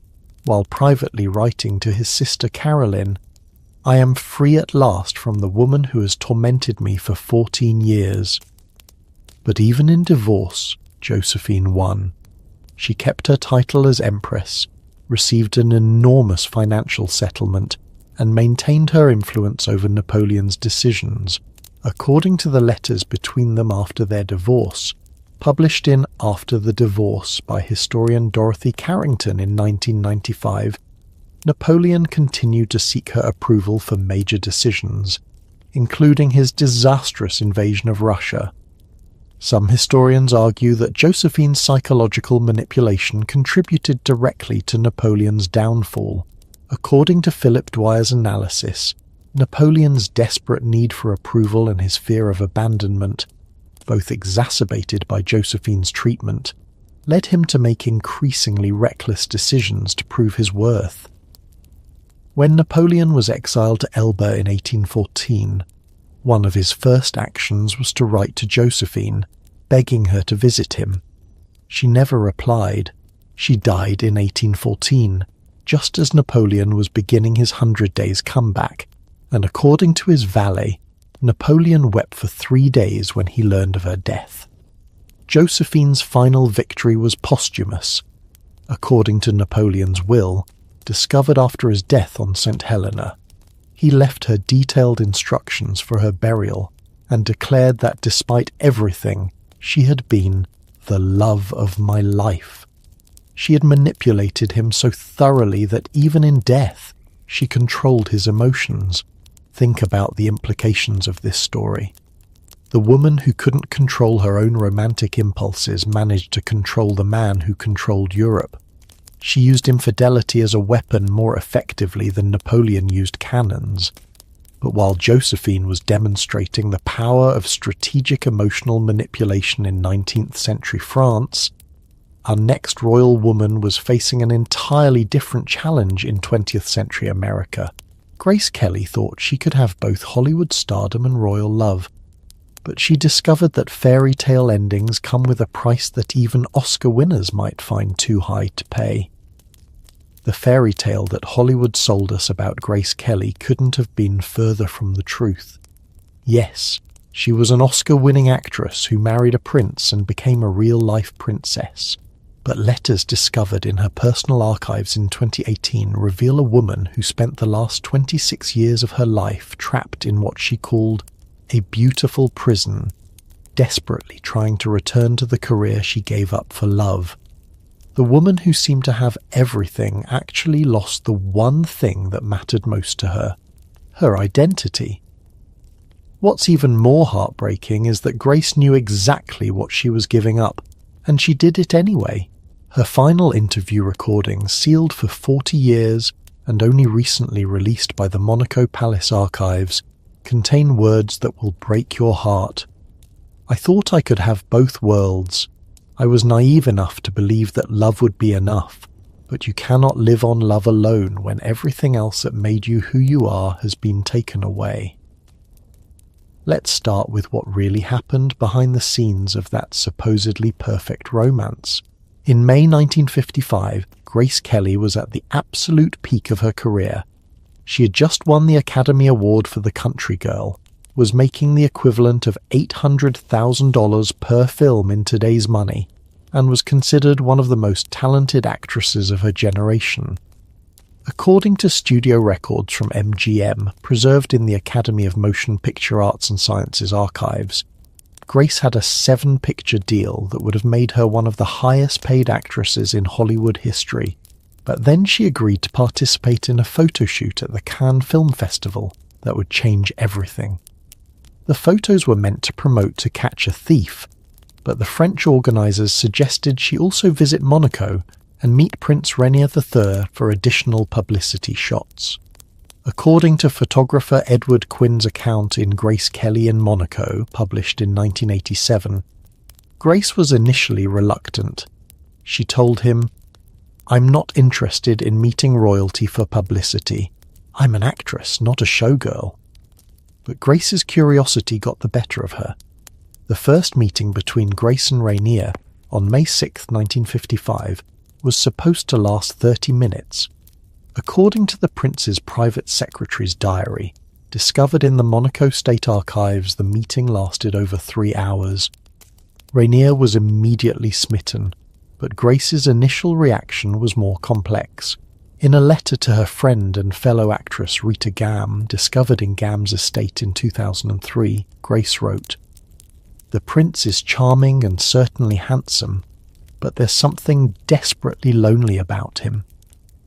while privately writing to his sister Caroline, "I am free at last from the woman who has tormented me for 14 years. But even in divorce, Josephine won. She kept her title as Empress, received an enormous financial settlement, and maintained her influence over Napoleon's decisions. According to the letters between them after their divorce, published in After the Divorce by historian Dorothy Carrington in 1995, Napoleon continued to seek her approval for major decisions, including his disastrous invasion of Russia. Some historians argue that Josephine's psychological manipulation contributed directly to Napoleon's downfall. According to Philip Dwyer's analysis, Napoleon's desperate need for approval and his fear of abandonment, both exacerbated by Josephine's treatment, led him to make increasingly reckless decisions to prove his worth. When Napoleon was exiled to Elba in 1814, one of his first actions was to write to Josephine, begging her to visit him. She never replied. She died in 1814, just as Napoleon was beginning his 100 Days comeback, and according to his valet, Napoleon wept for 3 days when he learned of her death. Josephine's final victory was posthumous. According to Napoleon's will, discovered after his death on St. Helena, he left her detailed instructions for her burial and declared that despite everything, she had been the love of my life. She had manipulated him so thoroughly that even in death, she controlled his emotions. Think about the implications of this story. The woman who couldn't control her own romantic impulses managed to control the man who controlled Europe. She used infidelity as a weapon more effectively than Napoleon used cannons. But while Josephine was demonstrating the power of strategic emotional manipulation in 19th century France, our next royal woman was facing an entirely different challenge in 20th century America. Grace Kelly thought she could have both Hollywood stardom and royal love, but she discovered that fairy tale endings come with a price that even Oscar winners might find too high to pay. The fairy tale that Hollywood sold us about Grace Kelly couldn't have been further from the truth. Yes, she was an Oscar-winning actress who married a prince and became a real-life princess. But letters discovered in her personal archives in 2018 reveal a woman who spent the last 26 years of her life trapped in what she called a beautiful prison, desperately trying to return to the career she gave up for love. The woman who seemed to have everything actually lost the one thing that mattered most to her, her identity. What's even more heartbreaking is that Grace knew exactly what she was giving up, and she did it anyway. Her final interview recording, sealed for 40 years and only recently released by the Monaco Palace archives, contain words that will break your heart. I thought I could have both worlds. I was naive enough to believe that love would be enough, but you cannot live on love alone when everything else that made you who you are has been taken away. Let's start with what really happened behind the scenes of that supposedly perfect romance. In May 1955, Grace Kelly was at the absolute peak of her career. She had just won the Academy Award for The Country Girl, was making the equivalent of $800,000 per film in today's money, and was considered one of the most talented actresses of her generation. According to studio records from MGM, preserved in the Academy of Motion Picture Arts and Sciences archives, Grace had a 7-picture deal that would have made her one of the highest-paid actresses in Hollywood history. But then she agreed to participate in a photo shoot at the Cannes Film Festival that would change everything. The photos were meant to promote To Catch a Thief, but the French organisers suggested she also visit Monaco and meet Prince Rainier III for additional publicity shots. According to photographer Edward Quinn's account in Grace Kelly in Monaco, published in 1987, Grace was initially reluctant. She told him, "I'm not interested in meeting royalty for publicity. I'm an actress, not a showgirl." But Grace's curiosity got the better of her. The first meeting between Grace and Rainier, on May 6, 1955, was supposed to last 30 minutes. According to the prince's private secretary's diary, discovered in the Monaco State Archives, the meeting lasted over 3 hours. Rainier was immediately smitten, but Grace's initial reaction was more complex. In a letter to her friend and fellow actress Rita Gam, discovered in Gam's estate in 2003, Grace wrote, "The prince is charming and certainly handsome, but there's something desperately lonely about him.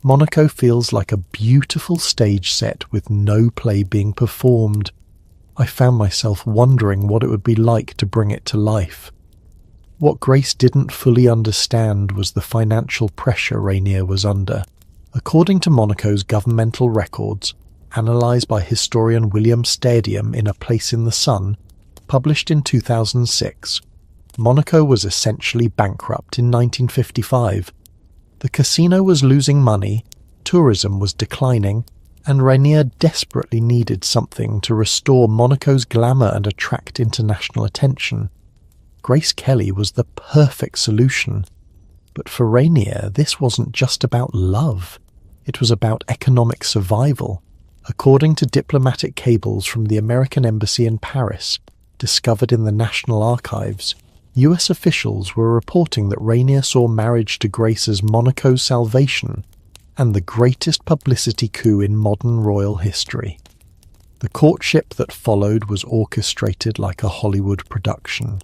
Monaco feels like a beautiful stage set with no play being performed. I found myself wondering what it would be like to bring it to life." What Grace didn't fully understand was the financial pressure Rainier was under. According to Monaco's governmental records, analysed by historian William Stadium in A Place in the Sun, published in 2006, Monaco was essentially bankrupt in 1955. The casino was losing money, tourism was declining, and Rainier desperately needed something to restore Monaco's glamour and attract international attention. Grace Kelly was the perfect solution. But for Rainier, this wasn't just about love. It was about economic survival. According to diplomatic cables from the American Embassy in Paris, discovered in the National Archives, US officials were reporting that Rainier saw marriage to Grace as Monaco's salvation and the greatest publicity coup in modern royal history. The courtship that followed was orchestrated like a Hollywood production.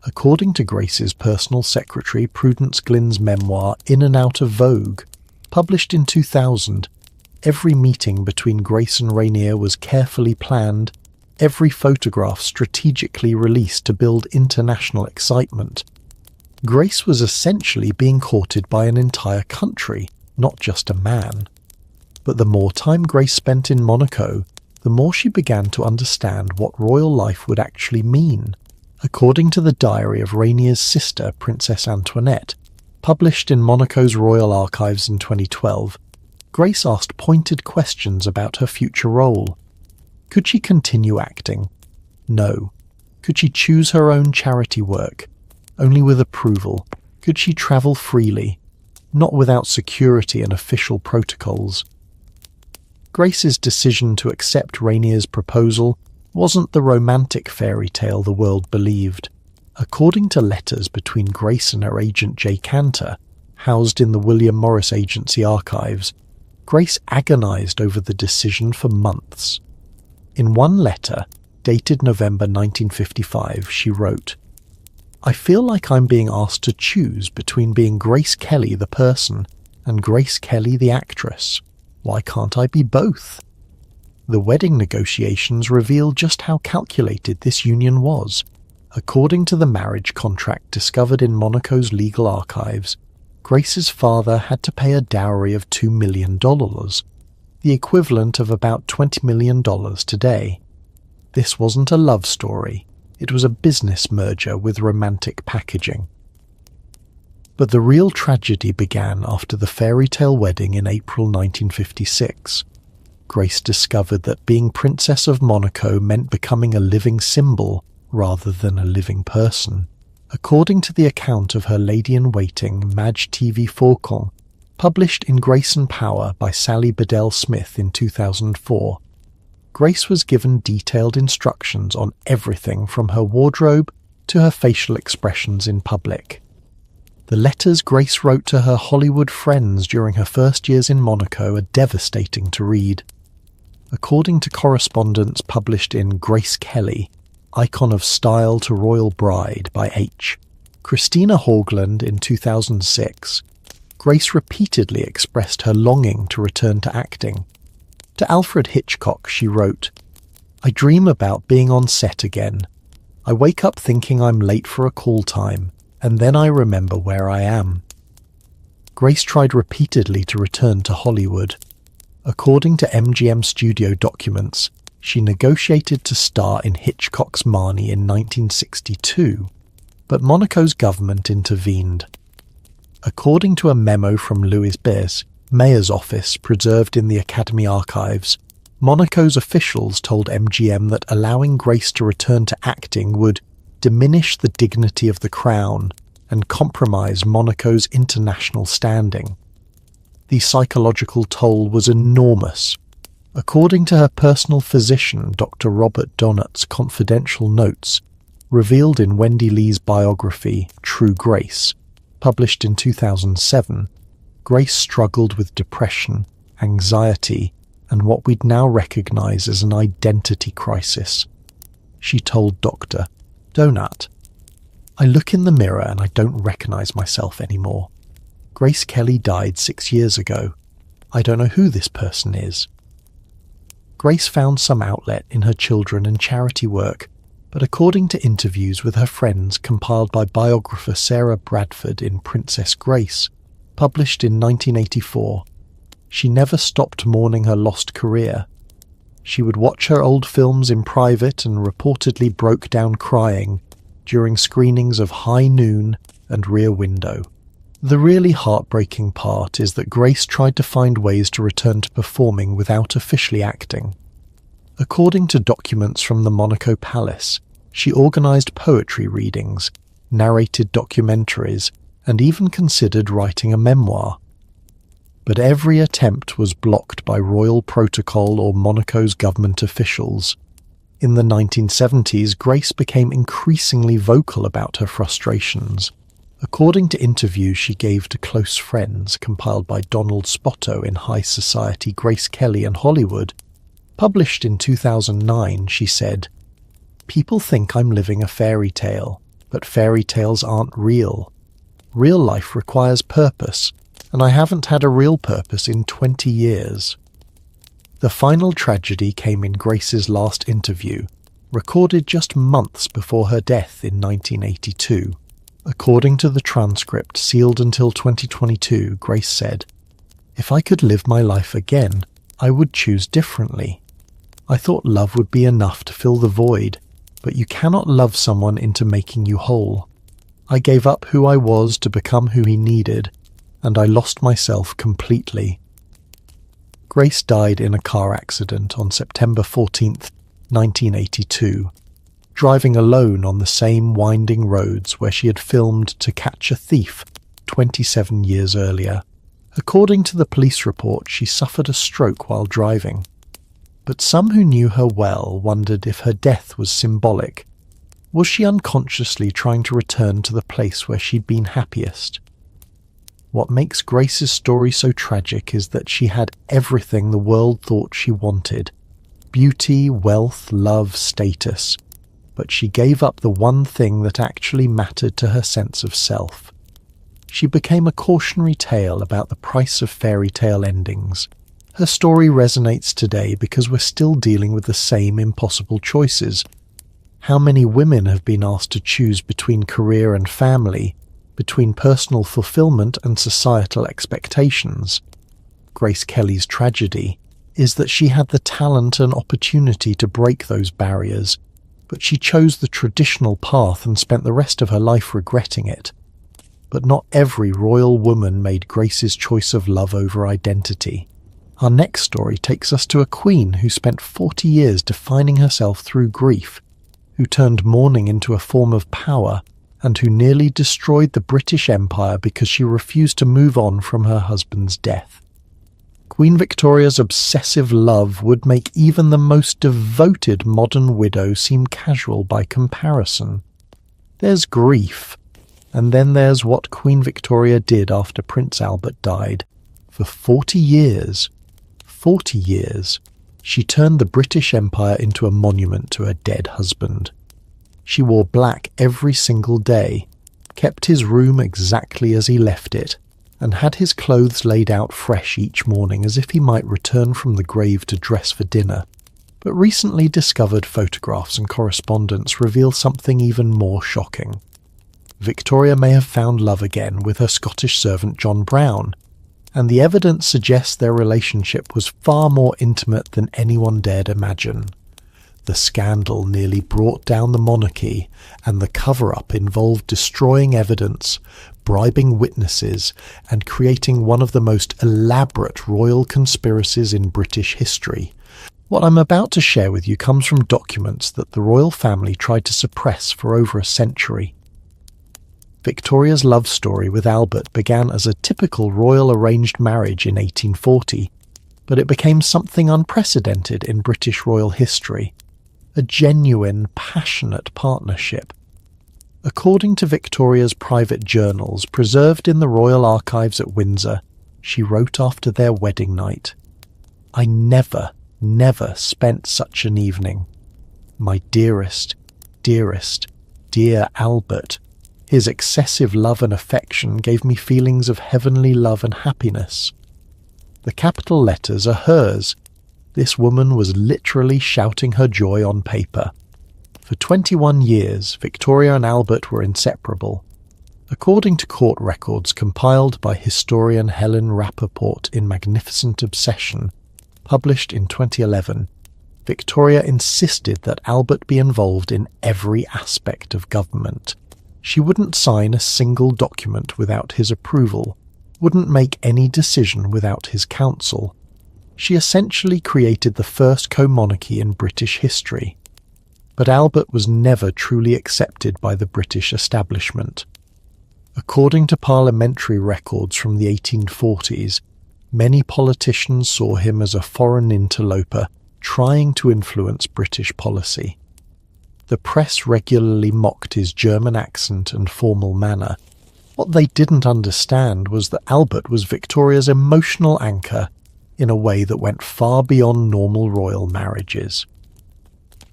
According to Grace's personal secretary Prudence Glynn's memoir In and Out of Vogue, published in 2000, every meeting between Grace and Rainier was carefully planned, every photograph strategically released to build international excitement. Grace was essentially being courted by an entire country, not just a man. But the more time Grace spent in Monaco, the more she began to understand what royal life would actually mean. According to the diary of Rainier's sister, Princess Antoinette, published in Monaco's Royal Archives in 2012, Grace asked pointed questions about her future role. Could she continue acting? No. Could she choose her own charity work? Only with approval. Could she travel freely? Not without security and official protocols. Grace's decision to accept Rainier's proposal wasn't the romantic fairy tale the world believed. According to letters between Grace and her agent Jay Cantor, housed in the William Morris Agency archives, Grace agonized over the decision for months. In one letter, dated November 1955, she wrote, "I feel like I'm being asked to choose between being Grace Kelly the person and Grace Kelly the actress. Why can't I be both?" The wedding negotiations reveal just how calculated this union was. According to the marriage contract discovered in Monaco's legal archives, Grace's father had to pay a dowry of $2 million, the equivalent of about $20 million today. This wasn't a love story, it was a business merger with romantic packaging. But the real tragedy began after the fairy tale wedding in April 1956. Grace discovered that being Princess of Monaco meant becoming a living symbol rather than a living person. According to the account of her lady-in-waiting, Madge TV Faucon, published in Grace and Power by Sally Bedell Smith in 2004, Grace was given detailed instructions on everything from her wardrobe to her facial expressions in public. The letters Grace wrote to her Hollywood friends during her first years in Monaco are devastating to read. According to correspondence published in Grace Kelly, Icon of Style to Royal Bride by H. Christina Haugland in 2006, Grace repeatedly expressed her longing to return to acting. To Alfred Hitchcock she wrote, "I dream about being on set again. I wake up thinking I'm late for a call time, and then I remember where I am." Grace tried repeatedly to return to Hollywood. According to MGM studio documents, she negotiated to star in Hitchcock's Marnie in 1962, but Monaco's government intervened. According to a memo from Louis Bess, mayor's office preserved in the Academy archives, Monaco's officials told MGM that allowing Grace to return to acting would diminish the dignity of the crown and compromise Monaco's international standing. The psychological toll was enormous. According to her personal physician, Dr. Robert Donat's confidential notes, revealed in Wendy Lee's biography, True Grace, published in 2007, Grace struggled with depression, anxiety, and what we'd now recognize as an identity crisis. She told Dr. Donat, "I look in the mirror and I don't recognize myself anymore. Grace Kelly died 6 years ago. I don't know who this person is." Grace found some outlet in her children and charity work, but according to interviews with her friends compiled by biographer Sarah Bradford in Princess Grace, published in 1984, she never stopped mourning her lost career. She would watch her old films in private and reportedly broke down crying during screenings of High Noon and Rear Window. The really heartbreaking part is that Grace tried to find ways to return to performing without officially acting. According to documents from the Monaco Palace, she organized poetry readings, narrated documentaries, and even considered writing a memoir. But every attempt was blocked by royal protocol or Monaco's government officials. In the 1970s, Grace became increasingly vocal about her frustrations. According to interviews she gave to close friends compiled by Donald Spotto in High Society, Grace Kelly and Hollywood, published in 2009, she said, "People think I'm living a fairy tale, but fairy tales aren't real. Real life requires purpose, and I haven't had a real purpose in 20 years." The final tragedy came in Grace's last interview, recorded just months before her death in 1982. According to the transcript sealed until 2022, Grace said, "If I could live my life again, I would choose differently. I thought love would be enough to fill the void, but you cannot love someone into making you whole. I gave up who I was to become who he needed, and I lost myself completely." Grace died in a car accident on September 14, 1982, driving alone on the same winding roads where she had filmed To Catch a Thief 27 years earlier. According to the police report, she suffered a stroke while driving. But some who knew her well wondered if her death was symbolic. Was she unconsciously trying to return to the place where she'd been happiest? What makes Grace's story so tragic is that she had everything the world thought she wanted: beauty, wealth, love, status. But she gave up the one thing that actually mattered to her sense of self. She became a cautionary tale about the price of fairy tale endings. Her story resonates today because we're still dealing with the same impossible choices. How many women have been asked to choose between career and family, between personal fulfillment and societal expectations. Grace Kelly's tragedy is that she had the talent and opportunity to break those barriers, but she chose the traditional path and spent the rest of her life regretting it. But not every royal woman made Grace's choice of love over identity. Our next story takes us to a queen who spent 40 years defining herself through grief, who turned mourning into a form of power, and who nearly destroyed the British Empire because she refused to move on from her husband's death. Queen Victoria's obsessive love would make even the most devoted modern widow seem casual by comparison. There's grief, and then there's what Queen Victoria did after Prince Albert died. For 40 years, she turned the British Empire into a monument to her dead husband. She wore black every single day, kept his room exactly as he left it, and had his clothes laid out fresh each morning as if he might return from the grave to dress for dinner. But recently discovered photographs and correspondence reveal something even more shocking. Victoria may have found love again with her Scottish servant John Brown, and the evidence suggests their relationship was far more intimate than anyone dared imagine. The scandal nearly brought down the monarchy, and the cover-up involved destroying evidence, bribing witnesses, and creating one of the most elaborate royal conspiracies in British history. What I'm about to share with you comes from documents that the royal family tried to suppress for over a century. Victoria's love story with Albert began as a typical royal arranged marriage in 1840, but it became something unprecedented in British royal history. A genuine, passionate partnership. According to Victoria's private journals preserved in the Royal Archives at Windsor, she wrote after their wedding night, "I never spent such an evening. My dearest, dear Albert, his excessive love and affection gave me feelings of heavenly love and happiness." The capital letters are hers. This woman was literally shouting her joy on paper. For 21 years, Victoria and Albert were inseparable. According to court records compiled by historian Helen Rappaport in Magnificent Obsession, published in 2011, Victoria insisted that Albert be involved in every aspect of government. She wouldn't sign a single document without his approval, wouldn't make any decision without his counsel. She essentially created the first co-monarchy in British history. But Albert was never truly accepted by the British establishment. According to parliamentary records from the 1840s, many politicians saw him as a foreign interloper trying to influence British policy. The press regularly mocked his German accent and formal manner. What they didn't understand was that Albert was Victoria's emotional anchor in a way that went far beyond normal royal marriages.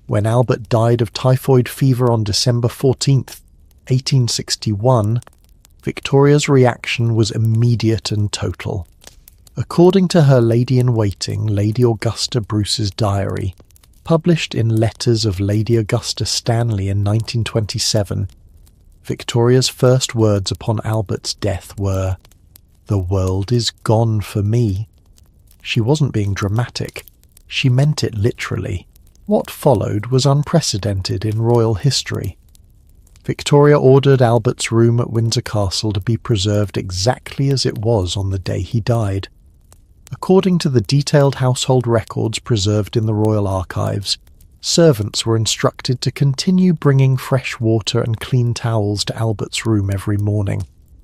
When Albert died of typhoid fever on December 14, 1861, Victoria's reaction was immediate and total. According to her lady-in-waiting, Lady Augusta Bruce's diary, published in Letters of Lady Augusta Stanley in 1927, Victoria's first words upon Albert's death were, "The world is gone for me." She wasn't being dramatic. She meant it literally. What followed was unprecedented in royal history. Victoria ordered Albert's room at Windsor Castle to be preserved exactly as it was on the day he died. According to the detailed household records preserved in the Royal Archives, servants were instructed to continue bringing fresh water and clean towels to Albert's room every morning,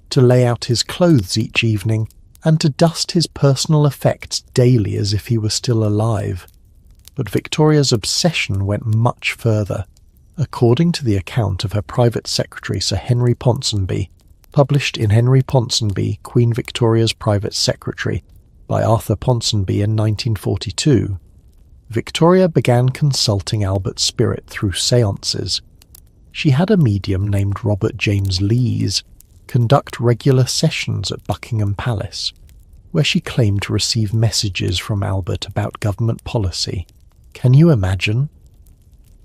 to lay out his clothes each evening, and to dust his personal effects daily as if he were still alive. But Victoria's obsession went much further. According to the account of her private secretary Sir Henry Ponsonby, published in Henry Ponsonby, Queen Victoria's Private Secretary, by Arthur Ponsonby in 1942, Victoria began consulting Albert's spirit through séances. She had a medium named Robert James Lees conduct regular sessions at Buckingham Palace, where she claimed to receive messages from Albert about government policy. Can you imagine?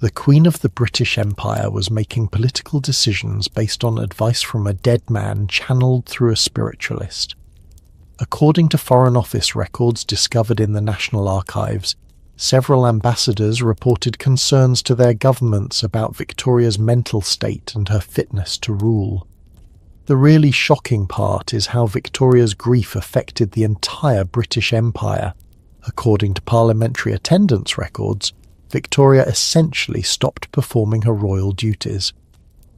The Queen of the British Empire was making political decisions based on advice from a dead man channeled through a spiritualist. According to Foreign Office records discovered in the National Archives, several ambassadors reported concerns to their governments about Victoria's mental state and her fitness to rule. The really shocking part is how Victoria's grief affected the entire British Empire. According to parliamentary attendance records, Victoria essentially stopped performing her royal duties.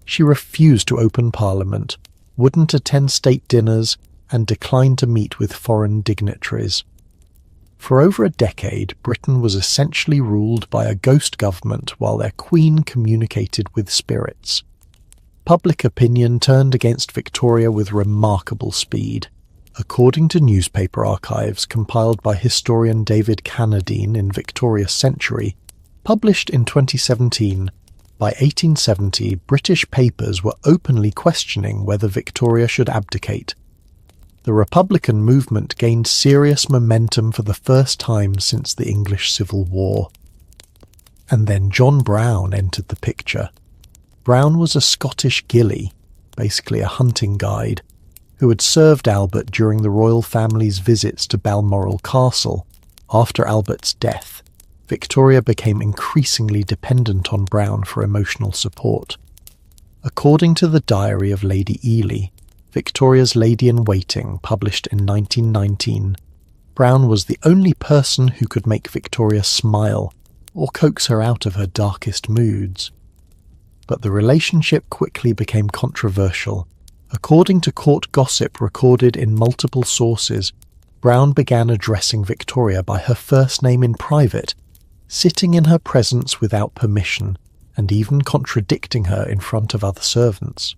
She refused to open Parliament, wouldn't attend state dinners, and declined to meet with foreign dignitaries. For over a decade, Britain was essentially ruled by a ghost government while their queen communicated with spirits. Public opinion turned against Victoria with remarkable speed. According to newspaper archives compiled by historian David Carnadine in Victoria's Century, published in 2017, by 1870 British papers were openly questioning whether Victoria should abdicate. The Republican movement gained serious momentum for the first time since the English Civil War. And then John Brown entered the picture. Brown was a Scottish gillie, basically a hunting guide, who had served Albert during the royal family's visits to Balmoral Castle. After Albert's death, Victoria became increasingly dependent on Brown for emotional support. According to the diary of Lady Ely, Victoria's Lady-in-Waiting, published in 1919, Brown was the only person who could make Victoria smile or coax her out of her darkest moods. But the relationship quickly became controversial. According to court gossip recorded in multiple sources, Brown began addressing Victoria by her first name in private, sitting in her presence without permission, and even contradicting her in front of other servants.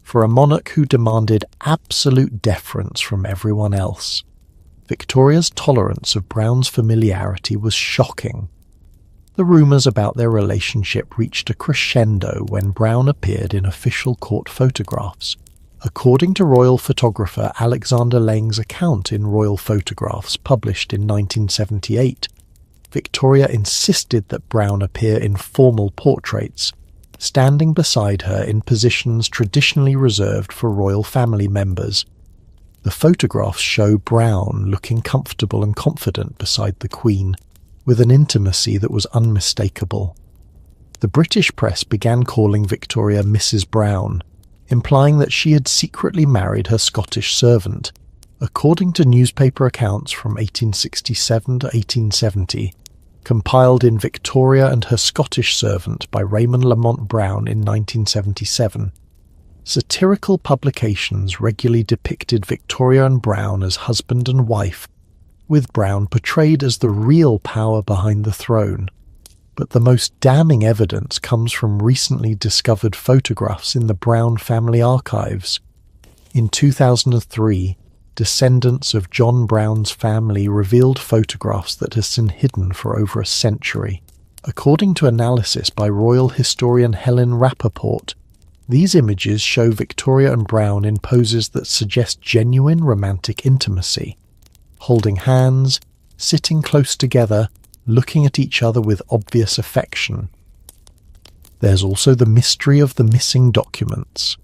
For a monarch who demanded absolute deference from everyone else, Victoria's tolerance of Brown's familiarity was shocking. The rumours about their relationship reached a crescendo when Brown appeared in official court photographs. According to royal photographer Alexander Lang's account in Royal Photographs, published in 1978, Victoria insisted that Brown appear in formal portraits, standing beside her in positions traditionally reserved for royal family members. The photographs show Brown looking comfortable and confident beside the Queen, with an intimacy that was unmistakable. The British press began calling Victoria Mrs. Brown, implying that she had secretly married her Scottish servant. According to newspaper accounts from 1867 to 1870, compiled in Victoria and Her Scottish Servant by Raymond Lamont Brown in 1977, satirical publications regularly depicted Victoria and Brown as husband and wife, with Brown portrayed as the real power behind the throne. But the most damning evidence comes from recently discovered photographs in the Brown family archives. In 2003, descendants of John Brown's family revealed photographs that had been hidden for over a century. According to analysis by royal historian Helen Rappaport, these images show Victoria and Brown in poses that suggest genuine romantic intimacy, holding hands, sitting close together, looking at each other with obvious affection. There's also the mystery of the missing documents.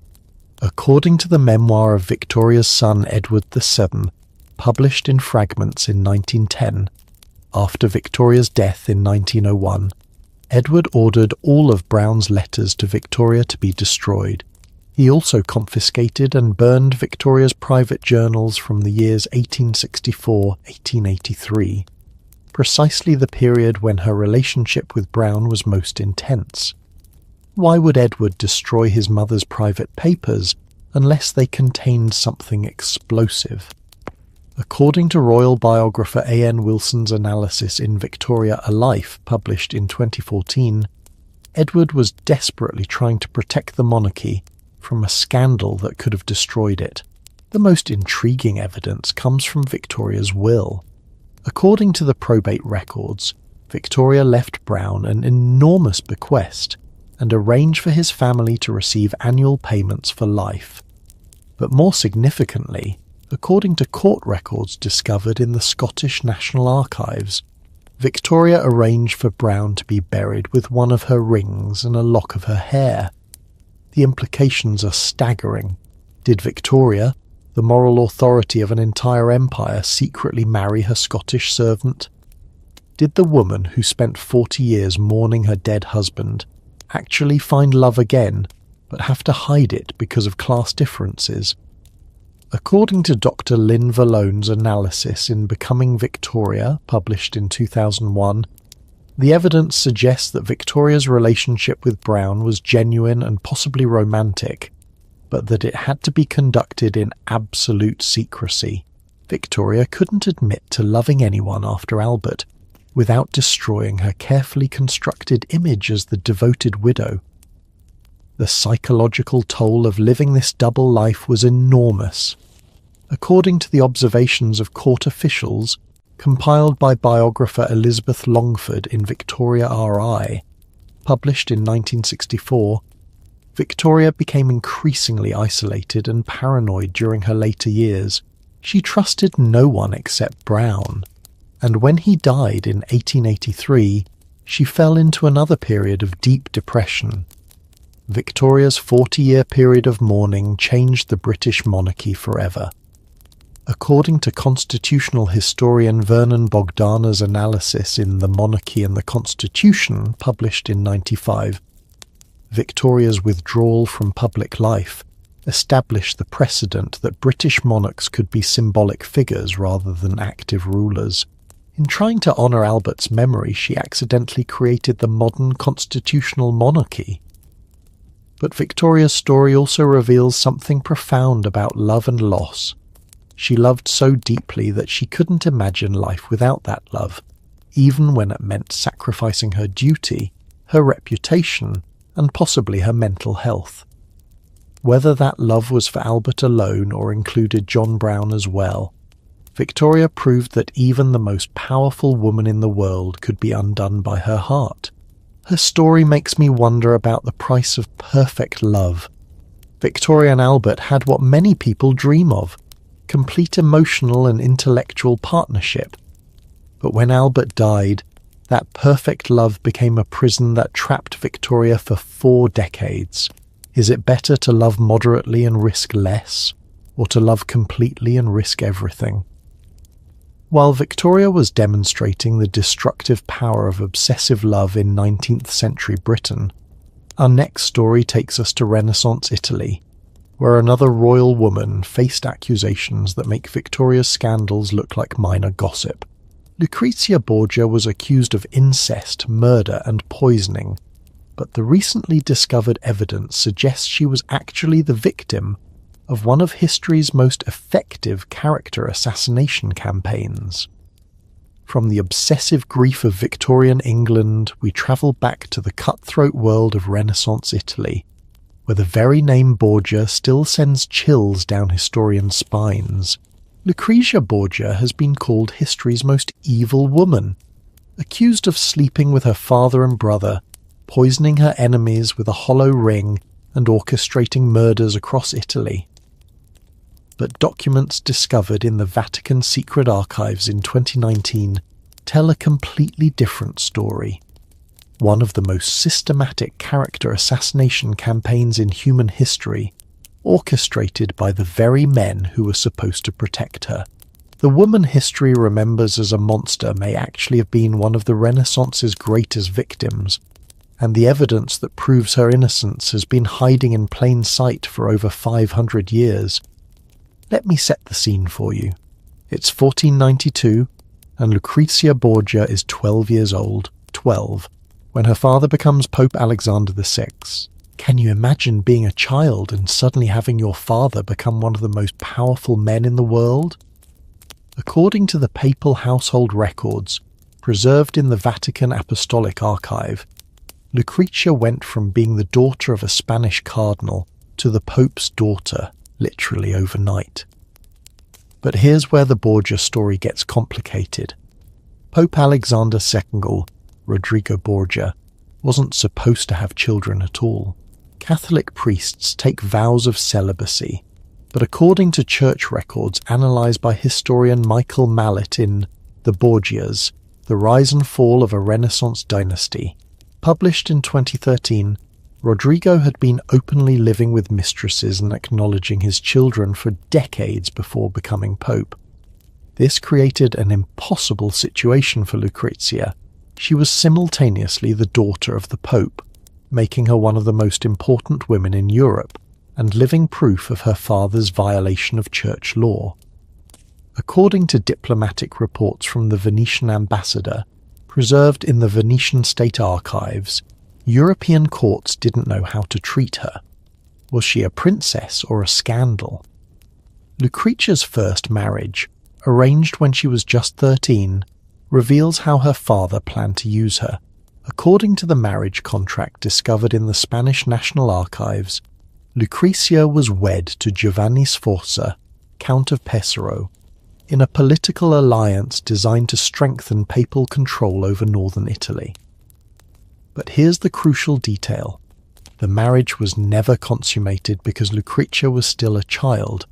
According to the memoir of Victoria's son Edward VII, published in fragments in 1910, after Victoria's death in 1901, Edward ordered all of Brown's letters to Victoria to be destroyed. He also confiscated and burned Victoria's private journals from the years 1864-1883, precisely the period when her relationship with Brown was most intense. Why would Edward destroy his mother's private papers unless they contained something explosive? According to royal biographer A.N. Wilson's analysis in Victoria A Life, published in 2014, Edward was desperately trying to protect the monarchy from a scandal that could have destroyed it. The most intriguing evidence comes from Victoria's will. According to the probate records, Victoria left Brown an enormous bequest and arranged for his family to receive annual payments for life. But more significantly, according to court records discovered in the Scottish National Archives, Victoria arranged for Brown to be buried with one of her rings and a lock of her hair. The implications are staggering. Did Victoria, the moral authority of an entire empire, secretly marry her Scottish servant? Did the woman who spent 40 years mourning her dead husband actually find love again, but have to hide it because of class differences? According to Dr. Lynn Vallone's analysis in Becoming Victoria, published in 2001, the evidence suggests that Victoria's relationship with Brown was genuine and possibly romantic, but that it had to be conducted in absolute secrecy. Victoria couldn't admit to loving anyone after Albert without destroying her carefully constructed image as the devoted widow. The psychological toll of living this double life was enormous. According to the observations of court officials, compiled by biographer Elizabeth Longford in Victoria R.I., published in 1964, Victoria became increasingly isolated and paranoid during her later years. She trusted no one except Brown, and when he died in 1883, she fell into another period of deep depression. Victoria's 40-year period of mourning changed the British monarchy forever. According to constitutional historian Vernon Bogdana's analysis in The Monarchy and the Constitution, published in 1995, Victoria's withdrawal from public life established the precedent that British monarchs could be symbolic figures rather than active rulers. In trying to honour Albert's memory, she accidentally created the modern constitutional monarchy. But Victoria's story also reveals something profound about love and loss. She loved so deeply that she couldn't imagine life without that love, even when it meant sacrificing her duty, her reputation, and possibly her mental health. Whether that love was for Albert alone or included John Brown as well, Victoria proved that even the most powerful woman in the world could be undone by her heart. Her story makes me wonder about the price of perfect love. Victoria and Albert had what many people dream of, complete emotional and intellectual partnership. But when Albert died, that perfect love became a prison that trapped Victoria for 4 decades. Is it better to love moderately and risk less, or to love completely and risk everything? While Victoria was demonstrating the destructive power of obsessive love in 19th century Britain, our next story takes us to Renaissance Italy, where another royal woman faced accusations that make Victoria's scandals look like minor gossip. Lucrezia Borgia was accused of incest, murder, and poisoning, but the recently discovered evidence suggests she was actually the victim of one of history's most effective character assassination campaigns. From the obsessive grief of Victorian England, we travel back to the cutthroat world of Renaissance Italy, where the very name Borgia still sends chills down historians' spines. Lucrezia Borgia has been called history's most evil woman, accused of sleeping with her father and brother, poisoning her enemies with a hollow ring, and orchestrating murders across Italy. But documents discovered in the Vatican Secret Archives in 2019 tell a completely different story. One of the most systematic character assassination campaigns in human history, orchestrated by the very men who were supposed to protect her. The woman history remembers as a monster may actually have been one of the Renaissance's greatest victims, and the evidence that proves her innocence has been hiding in plain sight for over 500 years. Let me set the scene for you. It's 1492, and Lucrezia Borgia is 12 years old, 12, when her father becomes Pope Alexander VI. Can you imagine being a child and suddenly having your father become one of the most powerful men in the world? According to the papal household records, preserved in the Vatican Apostolic Archive, Lucrezia went from being the daughter of a Spanish cardinal to the Pope's daughter, literally overnight. But here's where the Borgia story gets complicated. Pope Alexander II, Rodrigo Borgia, wasn't supposed to have children at all. Catholic priests take vows of celibacy, but according to church records analysed by historian Michael Mallet in The Borgias, The Rise and Fall of a Renaissance Dynasty. Published in 2013, Rodrigo had been openly living with mistresses and acknowledging his children for decades before becoming pope. This created an impossible situation for Lucrezia. She was simultaneously the daughter of the pope, making her one of the most important women in Europe, and living proof of her father's violation of church law. According to diplomatic reports from the Venetian ambassador, preserved in the Venetian state archives, European courts didn't know how to treat her. Was she a princess or a scandal? Lucrezia's first marriage, arranged when she was just 13, reveals how her father planned to use her. According to the marriage contract discovered in the Spanish National Archives, Lucrezia was wed to Giovanni Sforza, Count of Pesaro, in a political alliance designed to strengthen papal control over northern Italy. But here's the crucial detail. The marriage was never consummated because Lucrezia was still a child.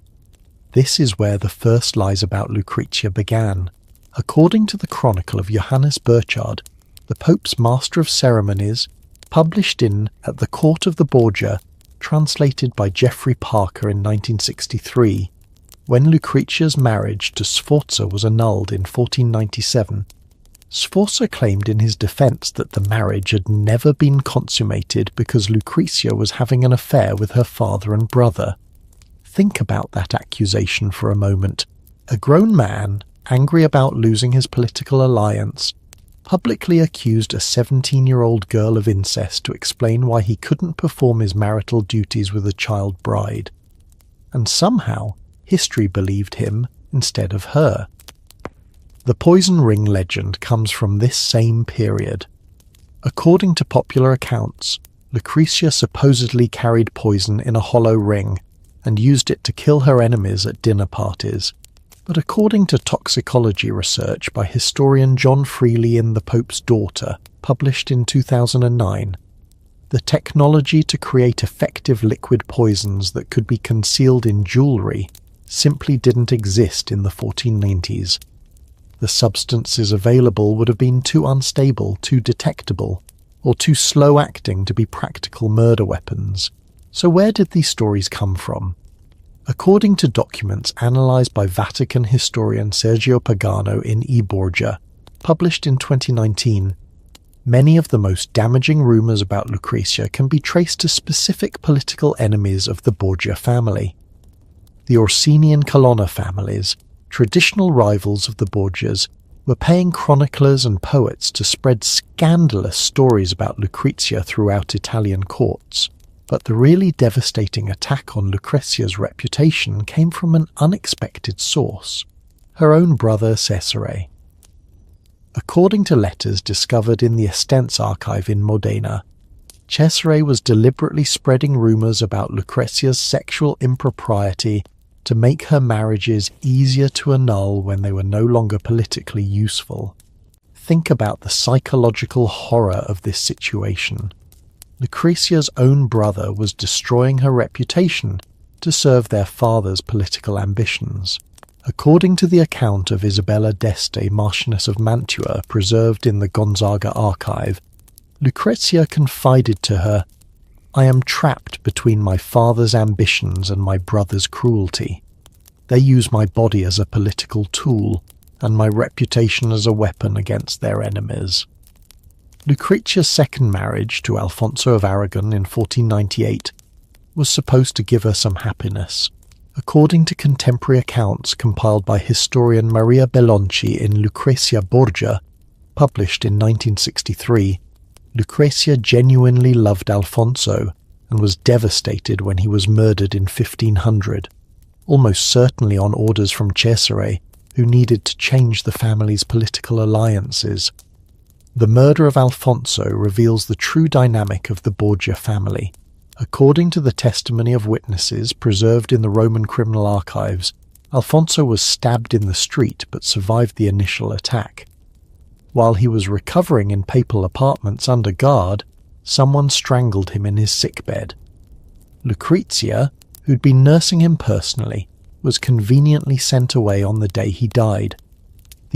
This is where the first lies about Lucrezia began. According to the Chronicle of Johannes Burchard, the Pope's Master of Ceremonies, published in At the Court of the Borgia, translated by Geoffrey Parker in 1963, when Lucrezia's marriage to Sforza was annulled in 1497, Sforza claimed in his defence that the marriage had never been consummated because Lucrezia was having an affair with her father and brother. Think about that accusation for a moment. A grown man, angry about losing his political alliance, publicly accused a 17-year-old girl of incest to explain why he couldn't perform his marital duties with a child bride. And somehow, history believed him instead of her. The poison ring legend comes from this same period. According to popular accounts, Lucrezia supposedly carried poison in a hollow ring and used it to kill her enemies at dinner parties. But according to toxicology research by historian John Freely in The Pope's Daughter, published in 2009, the technology to create effective liquid poisons that could be concealed in jewellery simply didn't exist in the 1490s. The substances available would have been too unstable, too detectable, or too slow-acting to be practical murder weapons. So where did these stories come from? According to documents analysed by Vatican historian Sergio Pagano in I Borgia, published in 2019, many of the most damaging rumours about Lucrezia can be traced to specific political enemies of the Borgia family. The Orsini and Colonna families, traditional rivals of the Borgias, were paying chroniclers and poets to spread scandalous stories about Lucrezia throughout Italian courts. But the really devastating attack on Lucrezia's reputation came from an unexpected source, her own brother Cesare. According to letters discovered in the Estense archive in Modena, Cesare was deliberately spreading rumours about Lucrezia's sexual impropriety to make her marriages easier to annul when they were no longer politically useful. Think about the psychological horror of this situation. Lucrezia's own brother was destroying her reputation to serve their father's political ambitions. According to the account of Isabella d'Este, Marchioness of Mantua, preserved in the Gonzaga archive, Lucrezia confided to her, "I am trapped between my father's ambitions and my brother's cruelty. They use my body as a political tool, and my reputation as a weapon against their enemies." Lucrezia's second marriage to Alfonso of Aragon in 1498 was supposed to give her some happiness. According to contemporary accounts compiled by historian Maria Bellonci in Lucrezia Borgia, published in 1963, Lucrezia genuinely loved Alfonso and was devastated when he was murdered in 1500, almost certainly on orders from Cesare, who needed to change the family's political alliances. The murder of Alfonso reveals the true dynamic of the Borgia family. According to the testimony of witnesses preserved in the Roman criminal archives, Alfonso was stabbed in the street but survived the initial attack. While he was recovering in papal apartments under guard, someone strangled him in his sickbed. Lucrezia, who'd been nursing him personally, was conveniently sent away on the day he died.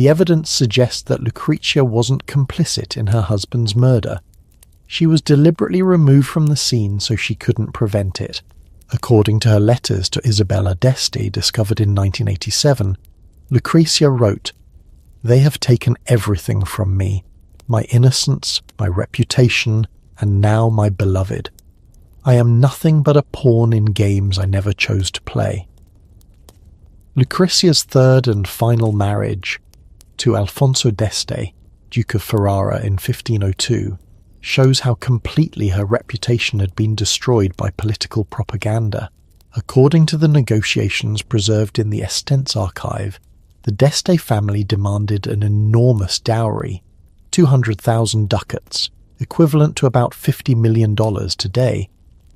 The evidence suggests that Lucrezia wasn't complicit in her husband's murder. She was deliberately removed from the scene so she couldn't prevent it. According to her letters to Isabella d'Este, discovered in 1987, Lucrezia wrote, "They have taken everything from me, my innocence, my reputation, and now my beloved. I am nothing but a pawn in games I never chose to play." Lucrezia's third and final marriage, to Alfonso d'Este, Duke of Ferrara in 1502, shows how completely her reputation had been destroyed by political propaganda. According to the negotiations preserved in the Estens archive, the d'Este family demanded an enormous dowry, 200,000 ducats, equivalent to about $50 million today,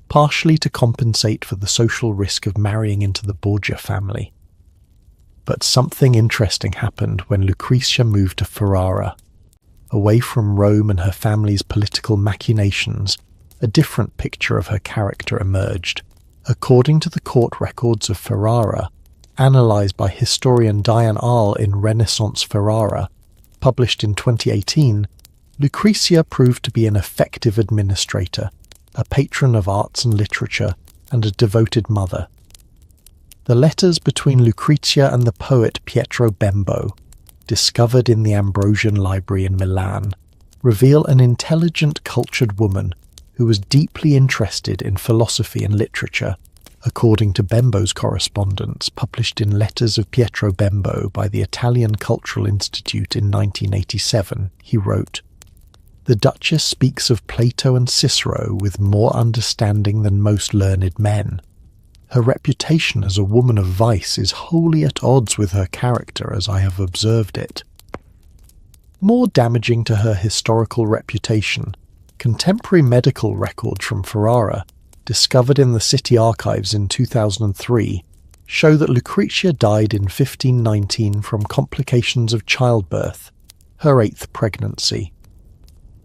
partially to compensate for the social risk of marrying into the Borgia family. But something interesting happened when Lucrezia moved to Ferrara. Away from Rome and her family's political machinations, a different picture of her character emerged. According to the court records of Ferrara, analysed by historian Diane Ahl in Renaissance Ferrara, published in 2018, Lucrezia proved to be an effective administrator, a patron of arts and literature, and a devoted mother. The letters between Lucrezia and the poet Pietro Bembo, discovered in the Ambrosian Library in Milan, reveal an intelligent, cultured woman who was deeply interested in philosophy and literature. According to Bembo's correspondence, published in Letters of Pietro Bembo by the Italian Cultural Institute in 1987, he wrote, "The Duchess speaks of Plato and Cicero with more understanding than most learned men. Her reputation as a woman of vice is wholly at odds with her character as I have observed it." More damaging to her historical reputation, contemporary medical records from Ferrara, discovered in the city archives in 2003, show that Lucrezia died in 1519 from complications of childbirth, her 8th pregnancy.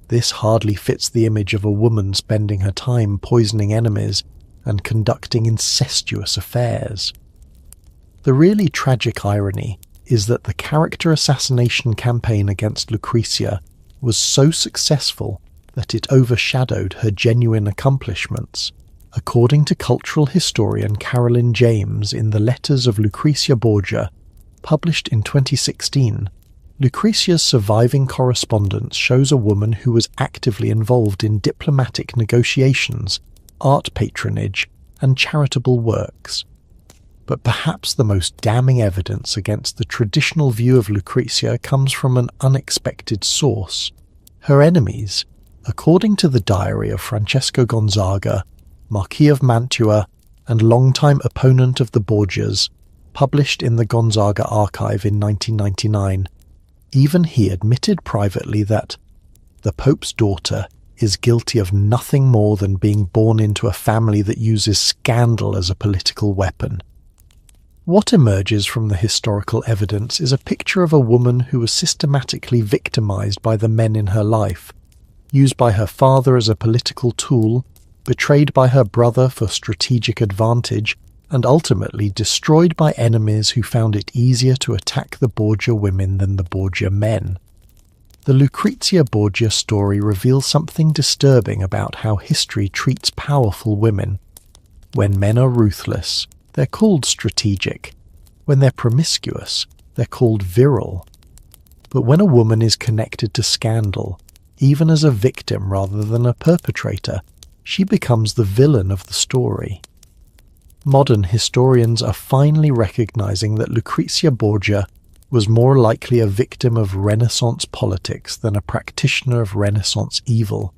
This hardly fits the image of a woman spending her time poisoning enemies and conducting incestuous affairs. The really tragic irony is that the character assassination campaign against Lucrezia was so successful that it overshadowed her genuine accomplishments. According to cultural historian Carolyn James in the Letters of Lucrezia Borgia, published in 2016, Lucrezia's surviving correspondence shows a woman who was actively involved in diplomatic negotiations, art patronage, and charitable works. But perhaps the most damning evidence against the traditional view of Lucrezia comes from an unexpected source. Her enemies, according to the diary of Francesco Gonzaga, Marquis of Mantua and longtime opponent of the Borgias, published in the Gonzaga archive in 1999, even he admitted privately that the Pope's daughter is guilty of nothing more than being born into a family that uses scandal as a political weapon. What emerges from the historical evidence is a picture of a woman who was systematically victimized by the men in her life, used by her father as a political tool, betrayed by her brother for strategic advantage, and ultimately destroyed by enemies who found it easier to attack the Borgia women than the Borgia men. The Lucrezia Borgia story reveals something disturbing about how history treats powerful women. When men are ruthless, they're called strategic. When they're promiscuous, they're called virile. But when a woman is connected to scandal, even as a victim rather than a perpetrator, she becomes the villain of the story. Modern historians are finally recognizing that Lucrezia Borgia was more likely a victim of Renaissance politics than a practitioner of Renaissance evil.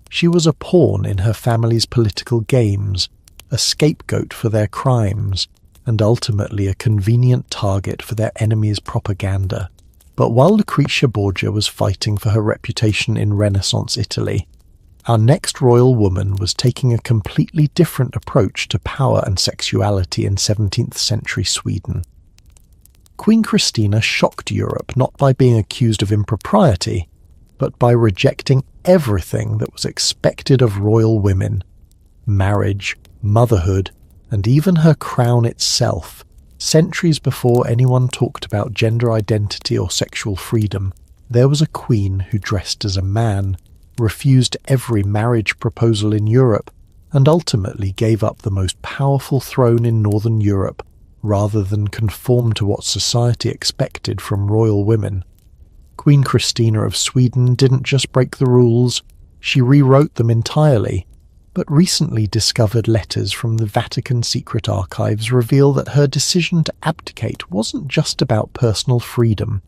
She was a pawn in her family's political games, a scapegoat for their crimes, and ultimately a convenient target for their enemies' propaganda. But while Lucrezia Borgia was fighting for her reputation in Renaissance Italy, our next royal woman was taking a completely different approach to power and sexuality in 17th century Sweden. Queen Christina shocked Europe not by being accused of impropriety, but by rejecting everything that was expected of royal women: marriage, motherhood, and even her crown itself, Centuries before anyone talked about gender identity or sexual freedom, there was a queen who dressed as a man, refused every marriage proposal in Europe, and ultimately gave up the most powerful throne in Northern Europe rather than conform to what society expected from royal women. Queen Christina of Sweden didn't just break the rules, she rewrote them entirely, but recently discovered letters from the Vatican secret archives reveal that her decision to abdicate wasn't just about personal freedom.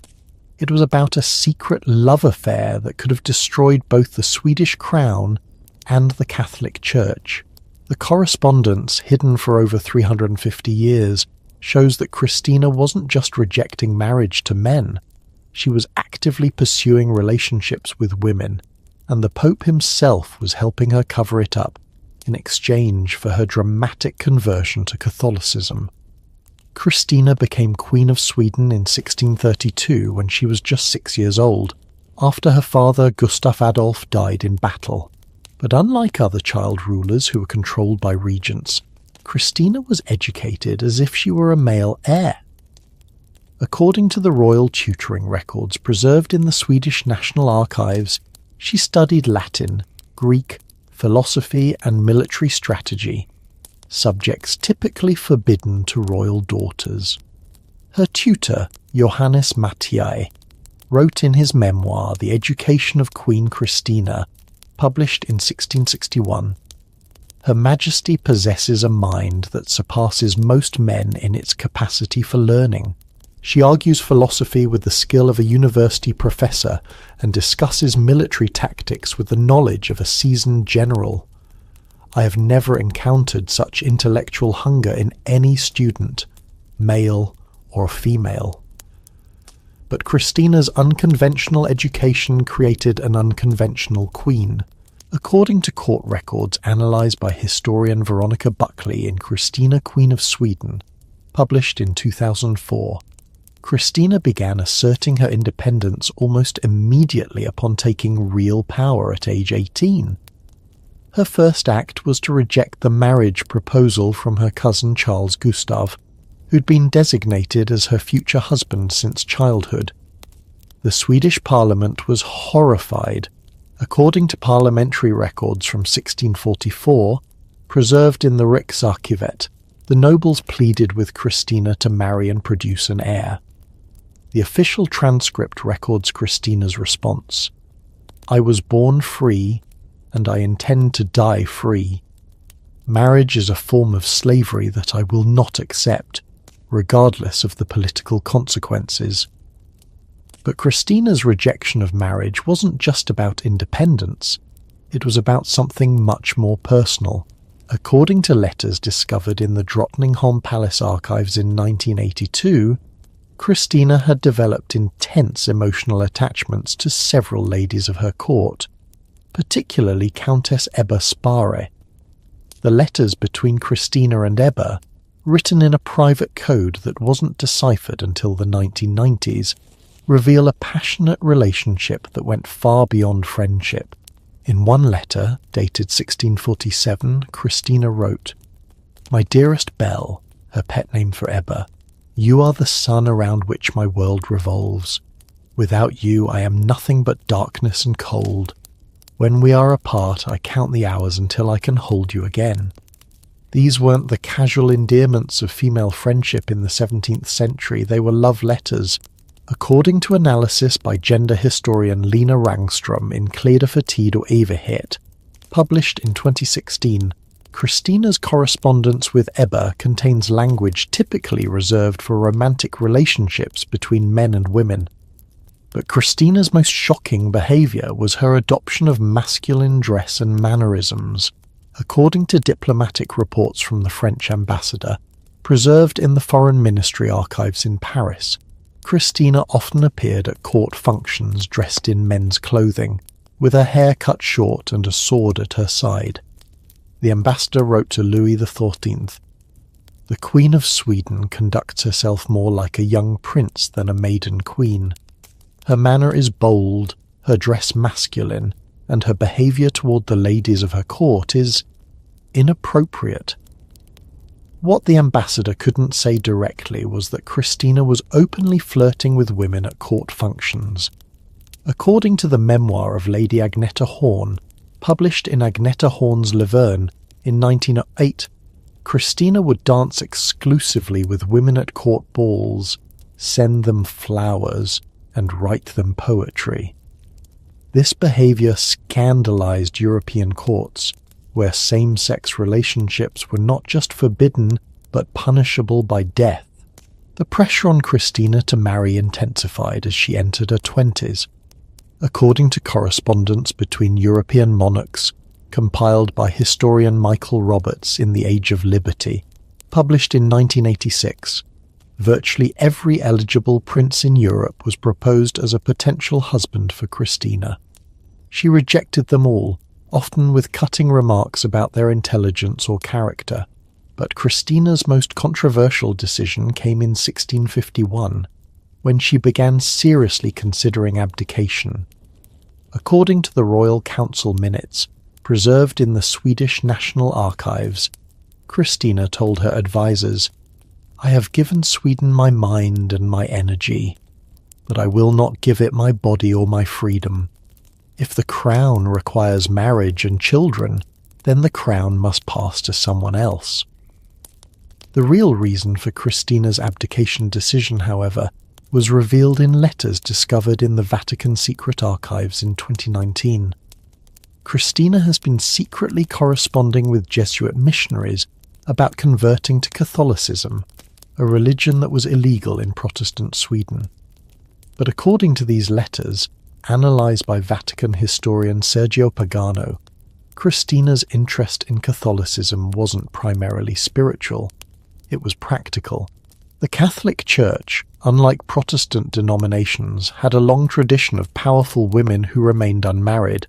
It was about a secret love affair that could have destroyed both the Swedish crown and the Catholic Church. The correspondence, hidden for over 350 years, shows that Christina wasn't just rejecting marriage to men. She was actively pursuing relationships with women, and the Pope himself was helping her cover it up in exchange for her dramatic conversion to Catholicism. Christina became Queen of Sweden in 1632 when she was just 6 years old, after her father Gustav Adolf died in battle. But unlike other child rulers who were controlled by regents, Christina was educated as if she were a male heir. According to the royal tutoring records preserved in the Swedish National Archives, she studied Latin, Greek, philosophy and military strategy, subjects typically forbidden to royal daughters. Her tutor, Johannes Matthei, wrote in his memoir The Education of Queen Christina, published in 1661, "Her Majesty possesses a mind that surpasses most men in its capacity for learning. She argues philosophy with the skill of a university professor and discusses military tactics with the knowledge of a seasoned general. I have never encountered such intellectual hunger in any student, male or female." But Christina's unconventional education created an unconventional queen. According to court records analysed by historian Veronica Buckley in Christina, Queen of Sweden, published in 2004, Christina began asserting her independence almost immediately upon taking real power at age 18. Her first act was to reject the marriage proposal from her cousin Charles Gustav, who'd been designated as her future husband since childhood. The Swedish Parliament was horrified. According to parliamentary records from 1644, preserved in the Riksarkivet, the nobles pleaded with Christina to marry and produce an heir. The official transcript records Christina's response: "I was born free, and I intend to die free. Marriage is a form of slavery that I will not accept, regardless of the political consequences." But Christina's rejection of marriage wasn't just about independence. It was about something much more personal. According to letters discovered in the Drottningholm Palace archives in 1982, Christina had developed intense emotional attachments to several ladies of her court, particularly Countess Ebba Spare. The letters between Christina and Ebba, written in a private code that wasn't deciphered until the 1990s, reveal a passionate relationship that went far beyond friendship. In one letter, dated 1647, Christina wrote, "My dearest Belle," her pet name for Ebba, "you are the sun around which my world revolves. Without you I am nothing but darkness and cold. When we are apart I count the hours until I can hold you again." These weren't the casual endearments of female friendship in the 17th century, they were love letters. According to analysis by gender historian Lena Rangstrom in Kläder för tid och evighet, published in 2016, Christina's correspondence with Ebba contains language typically reserved for romantic relationships between men and women. But Christina's most shocking behaviour was her adoption of masculine dress and mannerisms. According to diplomatic reports from the French ambassador, preserved in the Foreign Ministry archives in Paris, Christina often appeared at court functions dressed in men's clothing, with her hair cut short and a sword at her side. The ambassador wrote to Louis XIV, "The Queen of Sweden conducts herself more like a young prince than a maiden queen. Her manner is bold, her dress masculine, and her behaviour toward the ladies of her court is inappropriate." What the ambassador couldn't say directly was that Christina was openly flirting with women at court functions. According to the memoir of Lady Agneta Horn, published in Agneta Horn's Laverne in 1908, Christina would dance exclusively with women at court balls, send them flowers, and write them poetry. This behaviour scandalised European courts, where same-sex relationships were not just forbidden but punishable by death. The pressure on Christina to marry intensified as she entered her 20s. According to correspondence between European monarchs, compiled by historian Michael Roberts in The Age of Liberty, published in 1986, virtually every eligible prince in Europe was proposed as a potential husband for Christina. She rejected them all, often with cutting remarks about their intelligence or character. But Christina's most controversial decision came in 1651, when she began seriously considering abdication. According to the Royal Council minutes, preserved in the Swedish National Archives, Christina told her advisers, "I have given Sweden my mind and my energy, but I will not give it my body or my freedom. If the crown requires marriage and children, then the crown must pass to someone else." The real reason for Christina's abdication decision, however, was revealed in letters discovered in the Vatican Secret Archives in 2019. Christina has been secretly corresponding with Jesuit missionaries about converting to Catholicism, a religion that was illegal in Protestant Sweden. But according to these letters, analysed by Vatican historian Sergio Pagano, Christina's interest in Catholicism wasn't primarily spiritual, it was practical. The Catholic Church, unlike Protestant denominations, had a long tradition of powerful women who remained unmarried.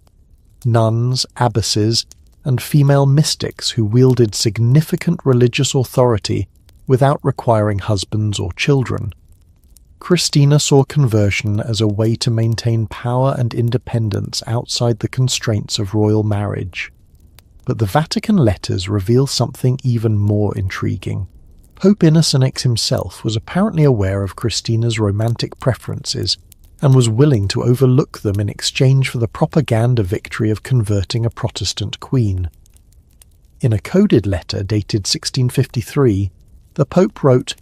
Nuns, abbesses, and female mystics who wielded significant religious authority without requiring husbands or children. Christina saw conversion as a way to maintain power and independence outside the constraints of royal marriage. But the Vatican letters reveal something even more intriguing. Pope Innocent himself was apparently aware of Christina's romantic preferences and was willing to overlook them in exchange for the propaganda victory of converting a Protestant queen. In a coded letter dated 1653, the Pope wrote,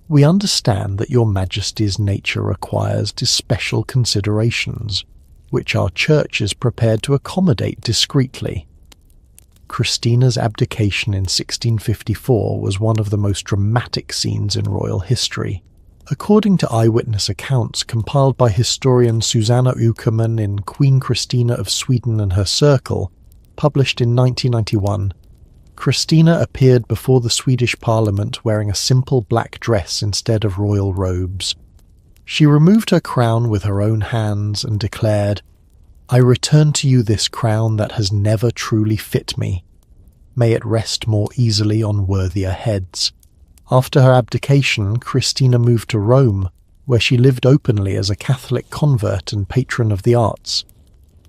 "We understand that your Majesty's nature requires special considerations, which our Church is prepared to accommodate discreetly." Christina's abdication in 1654 was one of the most dramatic scenes in royal history. According to eyewitness accounts compiled by historian Susanna Uckerman in Queen Christina of Sweden and Her Circle, published in 1991, Christina appeared before the Swedish Parliament wearing a simple black dress instead of royal robes. She removed her crown with her own hands and declared, "I return to you this crown that has never truly fit me. May it rest more easily on worthier heads." After her abdication, Christina moved to Rome, where she lived openly as a Catholic convert and patron of the arts.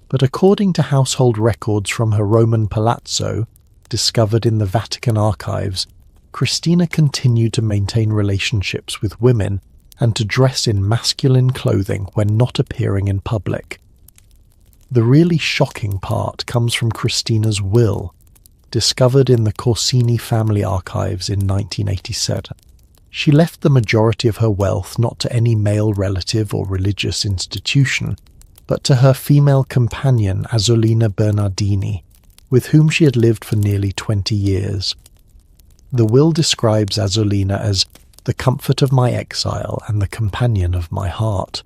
But according to household records from her Roman palazzo, discovered in the Vatican archives, Christina continued to maintain relationships with women and to dress in masculine clothing when not appearing in public. The really shocking part comes from Christina's will, discovered in the Corsini family archives in 1987. She left the majority of her wealth not to any male relative or religious institution, but to her female companion Azzolina Bernardini, with whom she had lived for nearly 20 years. The will describes Azzolina as the comfort of my exile and the companion of my heart.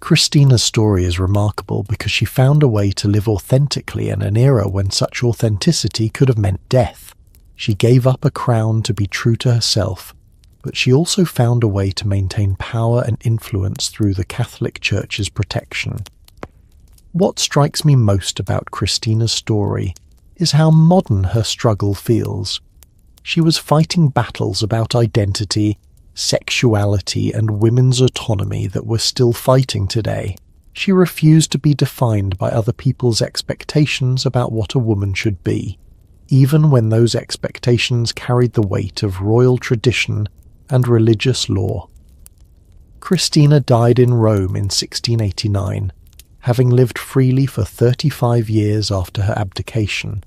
Christina's story is remarkable because she found a way to live authentically in an era when such authenticity could have meant death. She gave up a crown to be true to herself, but she also found a way to maintain power and influence through the Catholic Church's protection. What strikes me most about Christina's story is how modern her struggle feels. She was fighting battles about identity, sexuality, and women's autonomy that we're still fighting today. She refused to be defined by other people's expectations about what a woman should be. even when those expectations carried the weight of royal tradition and religious law. Christina died in Rome in 1689, having lived freely for 35 years after her abdication.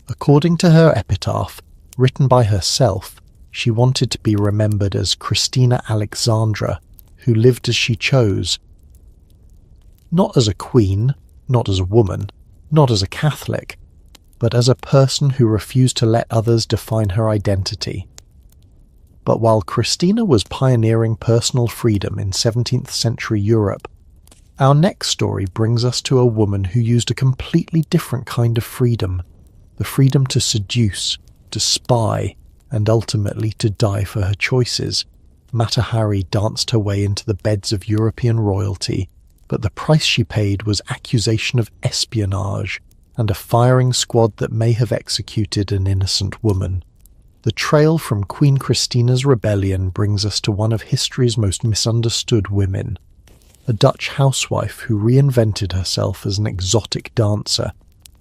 According to her epitaph, written by herself, she wanted to be remembered as Christina Alexandra, who lived as she chose. Not as a queen, not as a woman, not as a Catholic, but as a person who refused to let others define her identity. But while Christina was pioneering personal freedom in 17th century Europe, our next story brings us to a woman who used a completely different kind of freedom, the freedom to seduce, to spy, and ultimately to die for her choices. Mata Hari danced her way into the beds of European royalty, but the price she paid was accusation of espionage and a firing squad that may have executed an innocent woman. The trail from Queen Christina's rebellion brings us to one of history's most misunderstood women, a Dutch housewife who reinvented herself as an exotic dancer,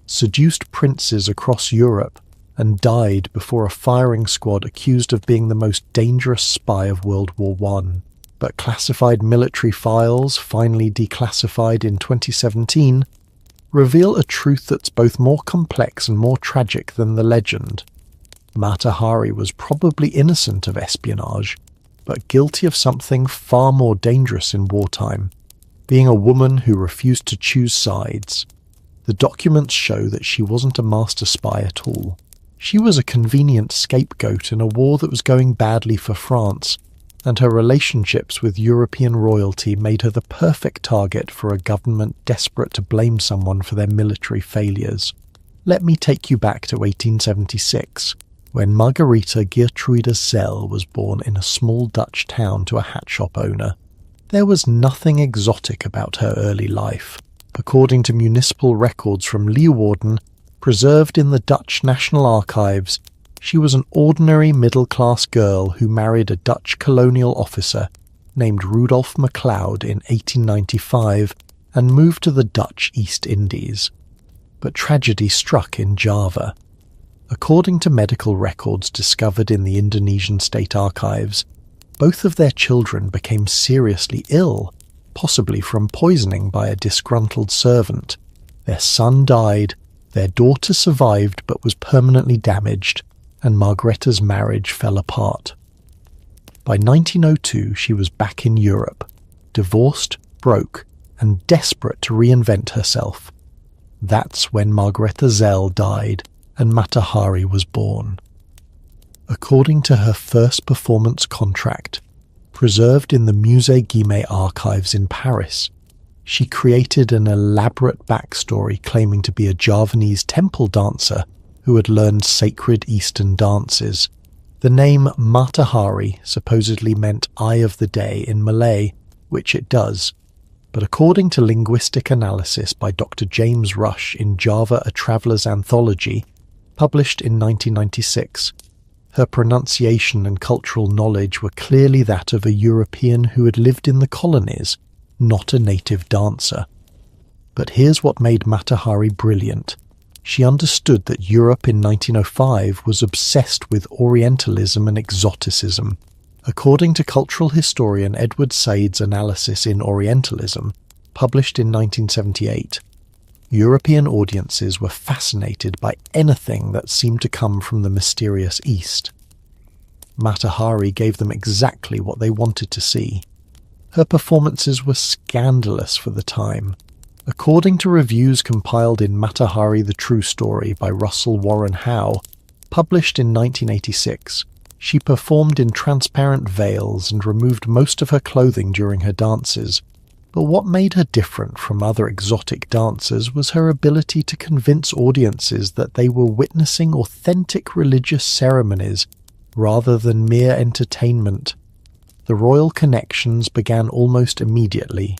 seduced princes across Europe, and died before a firing squad accused of being the most dangerous spy of World War I. But classified military files, finally declassified in 2017, reveal a truth that's both more complex and more tragic than the legend. Mata Hari was probably innocent of espionage, but guilty of something far more dangerous in wartime, being a woman who refused to choose sides. The documents show that she wasn't a master spy at all. She was a convenient scapegoat in a war that was going badly for France, and her relationships with European royalty made her the perfect target for a government desperate to blame someone for their military failures. Let me take you back to 1876, when Margaretha Geertruida Zell was born in a small Dutch town to a hat shop owner. There was nothing exotic about her early life. According to municipal records from Leeuwarden, preserved in the Dutch National Archives, she was an ordinary middle-class girl who married a Dutch colonial officer named Rudolf MacLeod in 1895 and moved to the Dutch East Indies. But tragedy struck in Java. According to medical records discovered in the Indonesian State Archives, both of their children became seriously ill, possibly from poisoning by a disgruntled servant. Their son died, their daughter survived but was permanently damaged, and Margretha's marriage fell apart. By 1902 she was back in Europe, divorced, broke, and desperate to reinvent herself. That's when Margaretha Zell died and Mata Hari was born. According to her first performance contract, preserved in the Musée Guimet archives in Paris, she created an elaborate backstory claiming to be a Javanese temple dancer who had learned sacred Eastern dances. The name Mata Hari supposedly meant Eye of the Day in Malay, which it does, but according to linguistic analysis by Dr. James Rush in Java, A Traveller's Anthology, published in 1996, her pronunciation and cultural knowledge were clearly that of a European who had lived in the colonies, not a native dancer. But here's what made Mata Hari brilliant. She understood that Europe in 1905 was obsessed with Orientalism and exoticism. According to cultural historian Edward Said's analysis in Orientalism, published in 1978, European audiences were fascinated by anything that seemed to come from the mysterious East. Mata Hari gave them exactly what they wanted to see. Her performances were scandalous for the time. According to reviews compiled in Mata Hari the True Story by Russell Warren Howe, published in 1986, she performed in transparent veils and removed most of her clothing during her dances. But what made her different from other exotic dancers was her ability to convince audiences that they were witnessing authentic religious ceremonies rather than mere entertainment. The royal connections began almost immediately.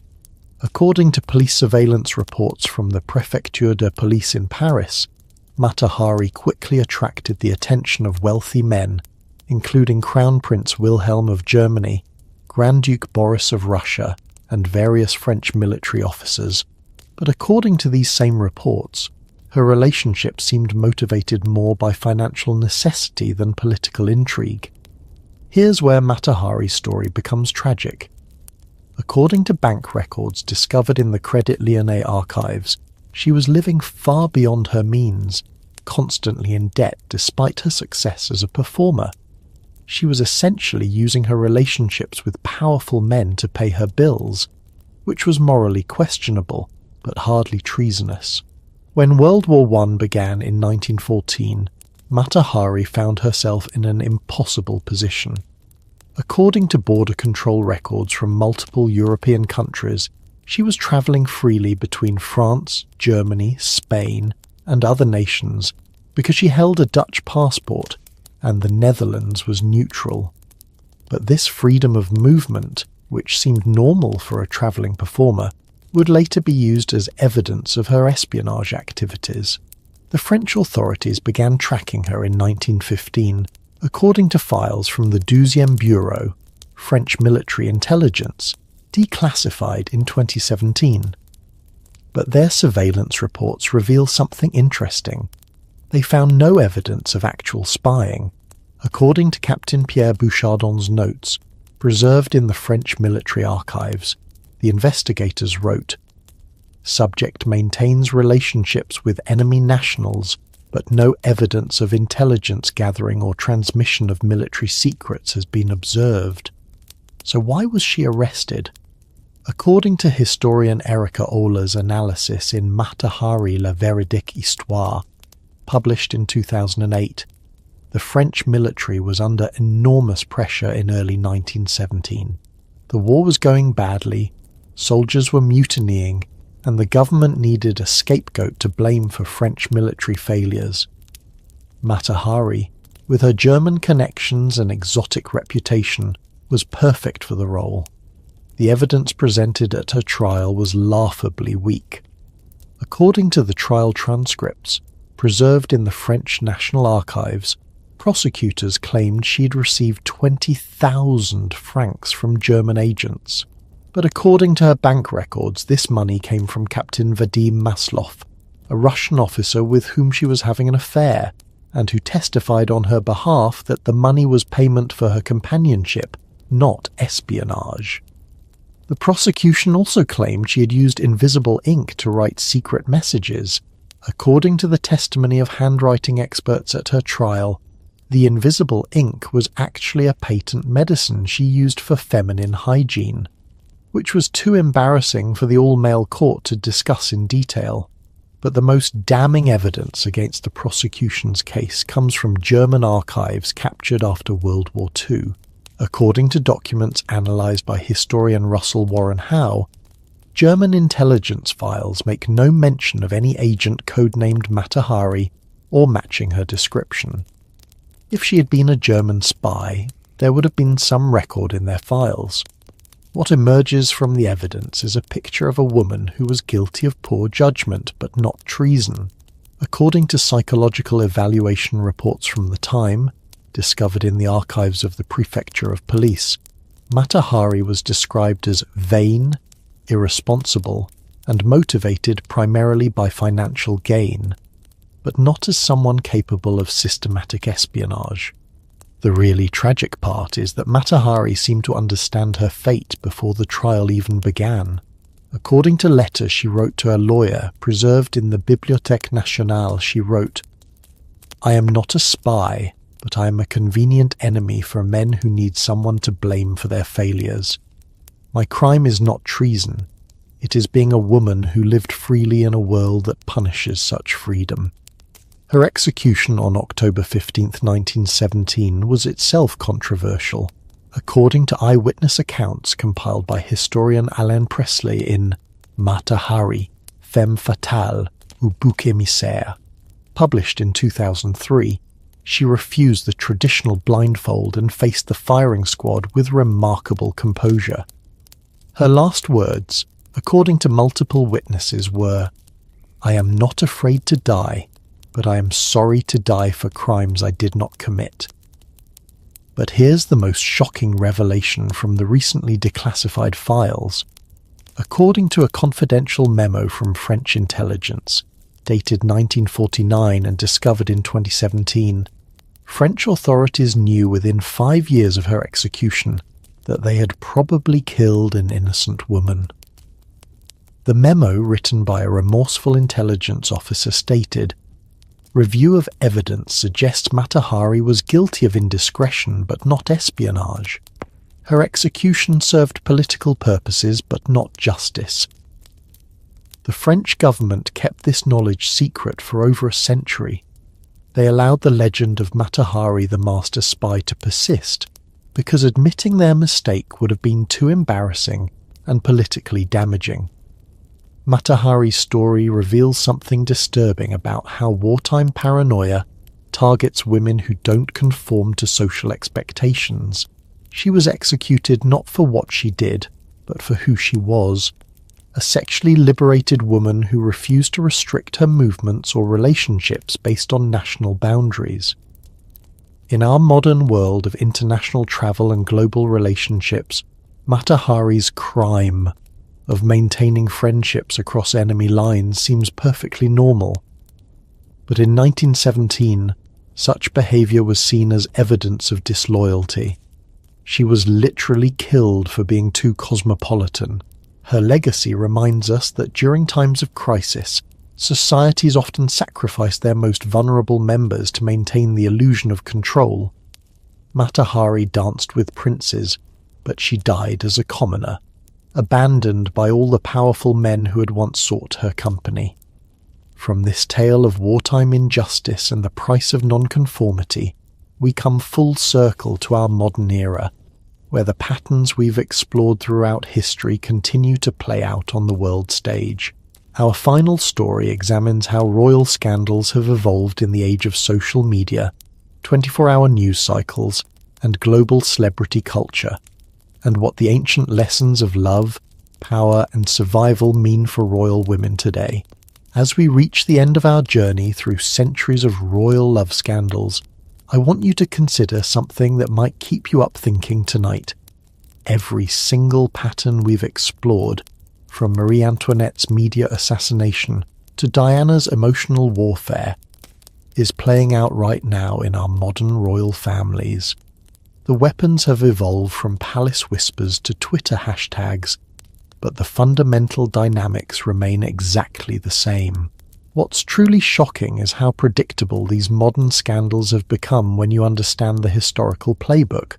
According to police surveillance reports from the Préfecture de Police in Paris, Mata Hari quickly attracted the attention of wealthy men, including Crown Prince Wilhelm of Germany, Grand Duke Boris of Russia, and various French military officers. But according to these same reports, Her relationship seemed motivated more by financial necessity than political intrigue. Here's where Mata Hari's story becomes tragic. According to bank records discovered in the Credit Lyonnais archives, she was living far beyond her means, constantly in debt despite her success as a performer. She was essentially using her relationships with powerful men to pay her bills, which was morally questionable, but hardly treasonous. When World War I began in 1914, Mata Hari found herself in an impossible position. According to border control records from multiple European countries, she was travelling freely between France, Germany, Spain, and other nations because she held a Dutch passport and the Netherlands was neutral. But this freedom of movement, which seemed normal for a travelling performer, would later be used as evidence of her espionage activities. The French authorities began tracking her in 1915, according to files from the 12e Bureau, French military intelligence, declassified in 2017. But their surveillance reports reveal something interesting. They found no evidence of actual spying. According to Captain Pierre Bouchardon's notes, preserved in the French military archives, the investigators wrote, "Subject maintains relationships with enemy nationals, but no evidence of intelligence gathering or transmission of military secrets has been observed." So why was she arrested? According to historian Erika Ohler's analysis in Mata Hari la véridique histoire, published in 2008, the French military was under enormous pressure in early 1917. The war was going badly, soldiers were mutinying, and the government needed a scapegoat to blame for French military failures. Mata Hari, with her German connections and exotic reputation, was perfect for the role. The evidence presented at her trial was laughably weak. According to the trial transcripts, preserved in the French National Archives, prosecutors claimed she'd received 20,000 francs from German agents. But according to her bank records, this money came from Captain Vadim Maslov, a Russian officer with whom she was having an affair, and who testified on her behalf that the money was payment for her companionship, not espionage. The prosecution also claimed she had used invisible ink to write secret messages. According to the testimony of handwriting experts at her trial, the invisible ink was actually a patent medicine she used for feminine hygiene, which was too embarrassing for the all-male court to discuss in detail. But the most damning evidence against the prosecution's case comes from German archives captured after World War II. According to documents analysed by historian Russell Warren Howe, German intelligence files make no mention of any agent codenamed Mata Hari or matching her description. If she had been a German spy, there would have been some record in their files. What emerges from the evidence is a picture of a woman who was guilty of poor judgment but not treason. According to psychological evaluation reports from the time, discovered in the archives of the Prefecture of Police, Mata Hari was described as vain, irresponsible, and motivated primarily by financial gain, but not as someone capable of systematic espionage. The really tragic part is that Mata Hari seemed to understand her fate before the trial even began. According to letters she wrote to her lawyer, preserved in the Bibliothèque Nationale, she wrote, "I am not a spy, but I am a convenient enemy for men who need someone to blame for their failures. My crime is not treason. It is being a woman who lived freely in a world that punishes such freedom." Her execution on October 15, 1917 was itself controversial. According to eyewitness accounts compiled by historian Alain Presley in Mata Hari, Femme Fatale ou Bouc Émissaire, published in 2003, she refused the traditional blindfold and faced the firing squad with remarkable composure. Her last words, according to multiple witnesses, were, "I am not afraid to die, but I am sorry to die for crimes I did not commit." But here's the most shocking revelation from the recently declassified files. According to a confidential memo from French intelligence, dated 1949 and discovered in 2017, French authorities knew within 5 years of her execution that they had probably killed an innocent woman. The memo, written by a remorseful intelligence officer, stated, "Review of evidence suggests Mata Hari was guilty of indiscretion but not espionage. Her execution served political purposes but not justice." The French government kept this knowledge secret for over a century. They allowed the legend of Mata Hari the master spy to persist because admitting their mistake would have been too embarrassing and politically damaging. Mata Hari's story reveals something disturbing about how wartime paranoia targets women who don't conform to social expectations. She was executed not for what she did, but for who she was. A sexually liberated woman who refused to restrict her movements or relationships based on national boundaries. In our modern world of international travel and global relationships, Mata Hari's crime of maintaining friendships across enemy lines seems perfectly normal. But in 1917, such behavior was seen as evidence of disloyalty. She was literally killed for being too cosmopolitan. Her legacy reminds us that during times of crisis, societies often sacrifice their most vulnerable members to maintain the illusion of control. Mata Hari danced with princes, but she died as a commoner, abandoned by all the powerful men who had once sought her company. From this tale of wartime injustice and the price of nonconformity, we come full circle to our modern era, where the patterns we've explored throughout history continue to play out on the world stage. Our final story examines how royal scandals have evolved in the age of social media, 24-hour news cycles, and global celebrity culture, and what the ancient lessons of love, power, and survival mean for royal women today. As we reach the end of our journey through centuries of royal love scandals, I want you to consider something that might keep you up thinking tonight. Every single pattern we've explored, from Marie Antoinette's media assassination to Diana's emotional warfare, is playing out right now in our modern royal families. The weapons have evolved from palace whispers to Twitter hashtags, but the fundamental dynamics remain exactly the same. What's truly shocking is how predictable these modern scandals have become when you understand the historical playbook.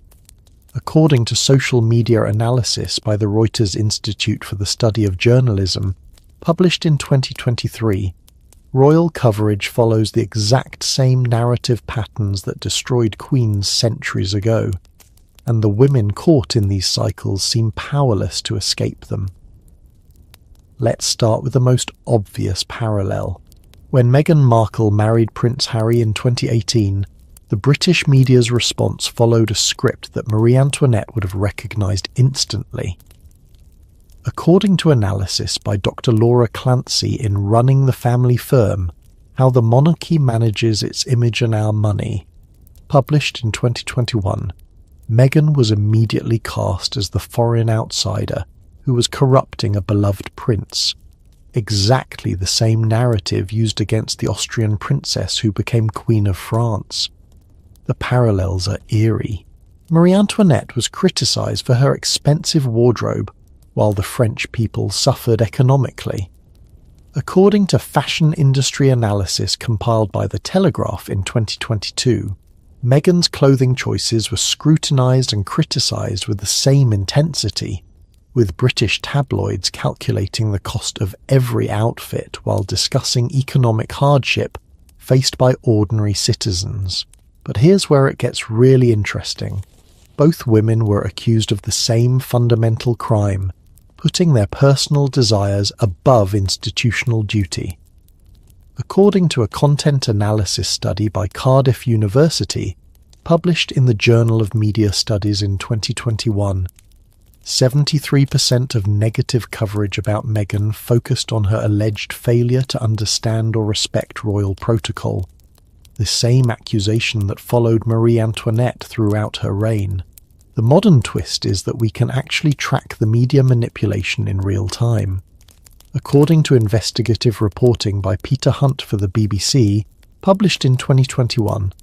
According to social media analysis by the Reuters Institute for the Study of Journalism, published in 2023, royal coverage follows the exact same narrative patterns that destroyed queens centuries ago, and the women caught in these cycles seem powerless to escape them. Let's start with the most obvious parallel. When Meghan Markle married Prince Harry in 2018, the British media's response followed a script that Marie Antoinette would have recognised instantly. According to analysis by Dr. Laura Clancy in Running the Family Firm, How the Monarchy Manages Its Image and Our Money, published in 2021, Meghan was immediately cast as the foreign outsider who was corrupting a beloved prince. Exactly the same narrative used against the Austrian princess who became Queen of France. The parallels are eerie. Marie Antoinette was criticised for her expensive wardrobe, while the French people suffered economically. According to fashion industry analysis compiled by The Telegraph in 2022, Meghan's clothing choices were scrutinised and criticised with the same intensity, with British tabloids calculating the cost of every outfit while discussing economic hardship faced by ordinary citizens. But here's where it gets really interesting. Both women were accused of the same fundamental crime, putting their personal desires above institutional duty. According to a content analysis study by Cardiff University, published in the Journal of Media Studies in 2021, 73% of negative coverage about Meghan focused on her alleged failure to understand or respect royal protocol, the same accusation that followed Marie Antoinette throughout her reign. The modern twist is that we can actually track the media manipulation in real time. According to investigative reporting by Peter Hunt for the BBC, published in 2021,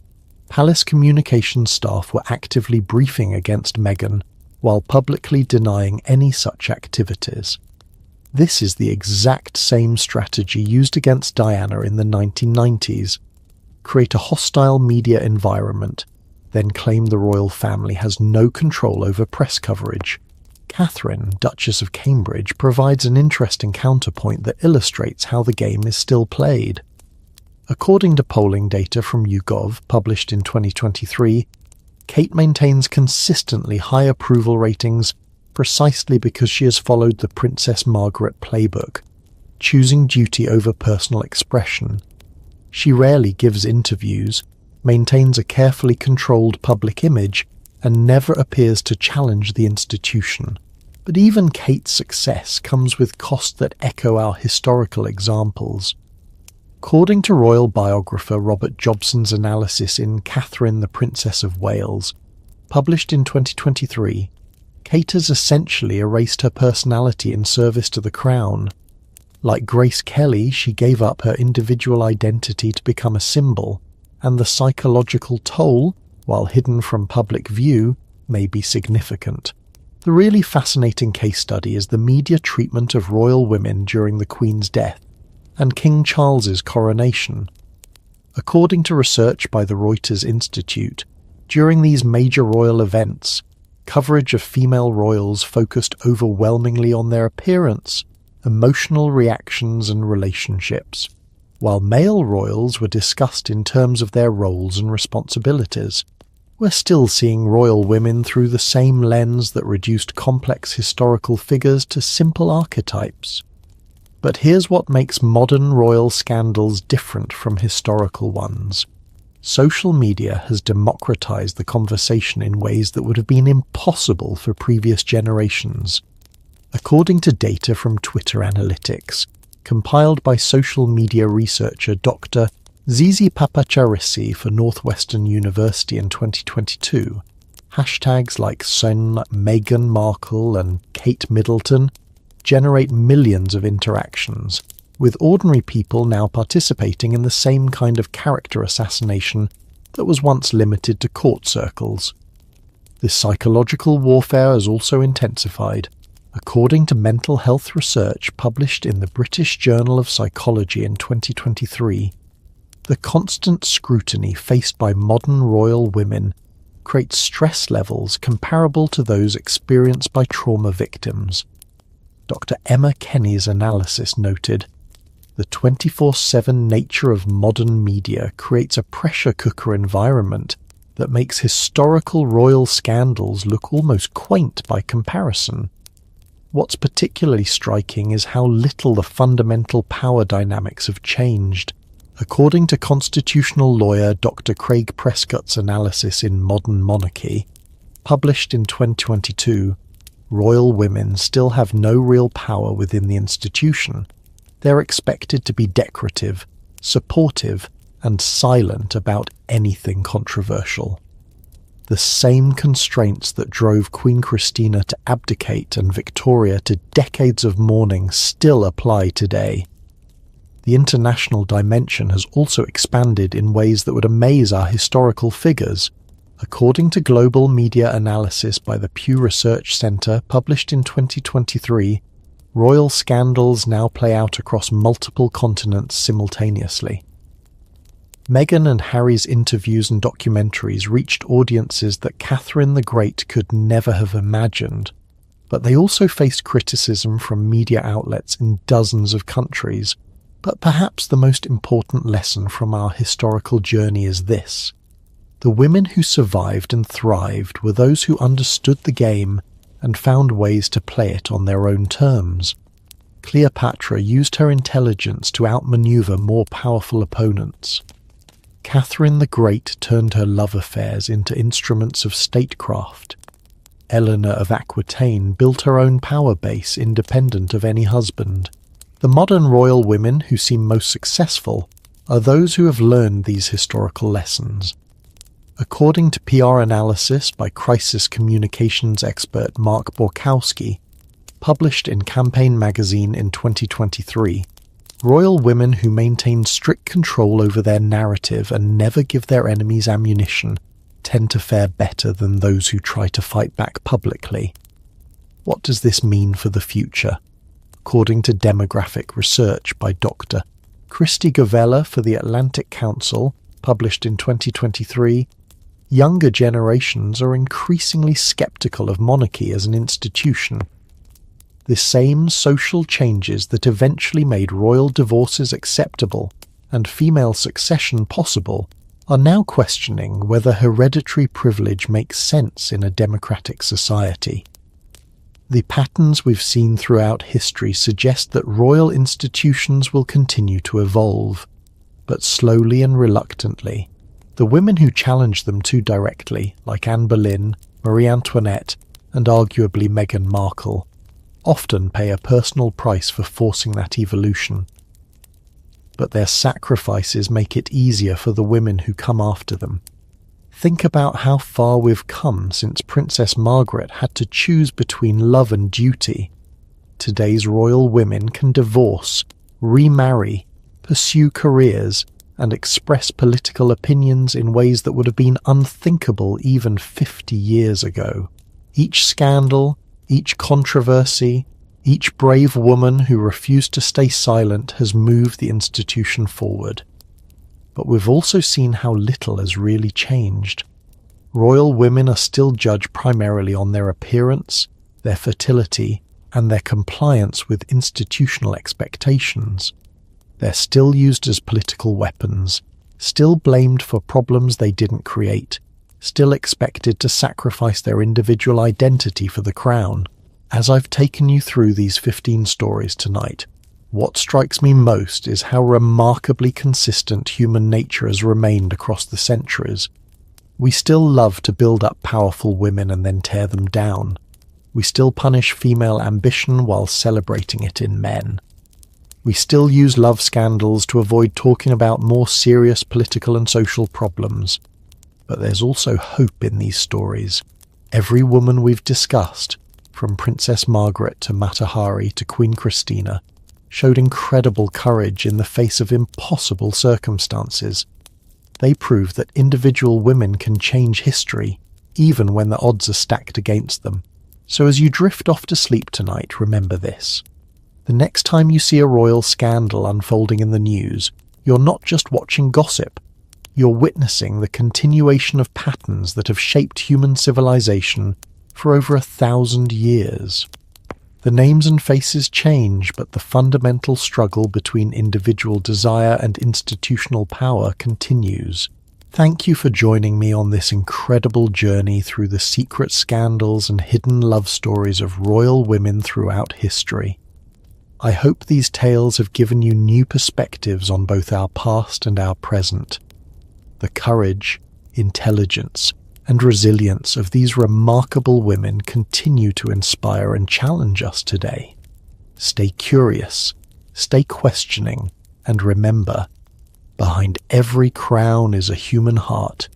Palace communications staff were actively briefing against Meghan while publicly denying any such activities. This is the exact same strategy used against Diana in the 1990s. Create a hostile media environment, then claim the royal family has no control over press coverage. Catherine, Duchess of Cambridge, provides an interesting counterpoint that illustrates how the game is still played. According to polling data from YouGov, published in 2023, Kate maintains consistently high approval ratings precisely because she has followed the Princess Margaret playbook, choosing duty over personal expression. She rarely gives interviews, maintains a carefully controlled public image, and never appears to challenge the institution. But even Kate's success comes with costs that echo our historical examples. According to royal biographer Robert Jobson's analysis in Catherine the Princess of Wales, published in 2023, Kate has essentially erased her personality in service to the crown. Like Grace Kelly, she gave up her individual identity to become a symbol, and the psychological toll, while hidden from public view, may be significant. The really fascinating case study is the media treatment of royal women during the Queen's death and King Charles's coronation. According to research by the Reuters Institute, during these major royal events, coverage of female royals focused overwhelmingly on their appearance, emotional reactions and relationships, while male royals were discussed in terms of their roles and responsibilities. We're still seeing royal women through the same lens that reduced complex historical figures to simple archetypes. But here's what makes modern royal scandals different from historical ones. Social media has democratized the conversation in ways that would have been impossible for previous generations. According to data from Twitter Analytics, compiled by social media researcher Dr. Zizi Papacharissi for Northwestern University in 2022, hashtags like Meghan Markle and Kate Middleton generate millions of interactions, with ordinary people now participating in the same kind of character assassination that was once limited to court circles. This psychological warfare has also intensified. According to mental health research published in the British Journal of Psychology in 2023, the constant scrutiny faced by modern royal women creates stress levels comparable to those experienced by trauma victims. Dr. Emma Kenny's analysis noted, the 24/7 nature of modern media creates a pressure cooker environment that makes historical royal scandals look almost quaint by comparison. What's particularly striking is how little the fundamental power dynamics have changed. According to constitutional lawyer Dr. Craig Prescott's analysis in Modern Monarchy, published in 2022, royal women still have no real power within the institution. They're expected to be decorative, supportive, and silent about anything controversial. The same constraints that drove Queen Christina to abdicate and Victoria to decades of mourning still apply today. The international dimension has also expanded in ways that would amaze our historical figures. According to global media analysis by the Pew Research Center published in 2023, royal scandals now play out across multiple continents simultaneously. Meghan and Harry's interviews and documentaries reached audiences that Catherine the Great could never have imagined, but they also faced criticism from media outlets in dozens of countries. But perhaps the most important lesson from our historical journey is this. The women who survived and thrived were those who understood the game and found ways to play it on their own terms. Cleopatra used her intelligence to outmaneuver more powerful opponents. Catherine the Great turned her love affairs into instruments of statecraft. Eleanor of Aquitaine built her own power base independent of any husband. The modern royal women who seem most successful are those who have learned these historical lessons. According to PR analysis by crisis communications expert Mark Borkowski, Published in Campaign magazine in 2023, royal women who maintain strict control over their narrative and never give their enemies ammunition tend to fare better than those who try to fight back publicly. What does this mean for the future? According to demographic research by Dr. Christy Govella for the Atlantic Council, published in 2023, younger generations are increasingly skeptical of monarchy as an institution. The same social changes that eventually made royal divorces acceptable and female succession possible are now questioning whether hereditary privilege makes sense in a democratic society. The patterns we've seen throughout history suggest that royal institutions will continue to evolve, but slowly and reluctantly. The women who challenge them too directly, like Anne Boleyn, Marie Antoinette, and arguably Meghan Markle, often pay a personal price for forcing that evolution. But their sacrifices make it easier for the women who come after them. Think about how far we've come since Princess Margaret had to choose between love and duty. Today's royal women can divorce, remarry, pursue careers, and express political opinions in ways that would have been unthinkable even 50 years ago. Each scandal, each controversy, each brave woman who refused to stay silent has moved the institution forward. But we've also seen how little has really changed. Royal women are still judged primarily on their appearance, their fertility, and their compliance with institutional expectations. They're still used as political weapons, still blamed for problems they didn't create, still expected to sacrifice their individual identity for the crown. As I've taken you through these 15 stories tonight, what strikes me most is how remarkably consistent human nature has remained across the centuries. We still love to build up powerful women and then tear them down. We still punish female ambition while celebrating it in men. We still use love scandals to avoid talking about more serious political and social problems. But there's also hope in these stories. Every woman we've discussed, from Princess Margaret to Mata Hari to Queen Christina, showed incredible courage in the face of impossible circumstances. They prove that individual women can change history, even when the odds are stacked against them. So as you drift off to sleep tonight, remember this. The next time you see a royal scandal unfolding in the news, you're not just watching gossip. You're witnessing the continuation of patterns that have shaped human civilization for over 1,000 years. The names and faces change, but the fundamental struggle between individual desire and institutional power continues. Thank you for joining me on this incredible journey through the secret scandals and hidden love stories of royal women throughout history. I hope these tales have given you new perspectives on both our past and our present. The courage, intelligence, and resilience of these remarkable women continue to inspire and challenge us today. Stay curious, stay questioning, and remember, behind every crown is a human heart,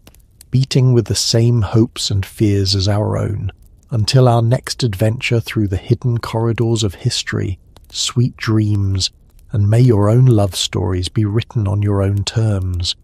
beating with the same hopes and fears as our own. Until our next adventure through the hidden corridors of history, sweet dreams, and may your own love stories be written on your own terms.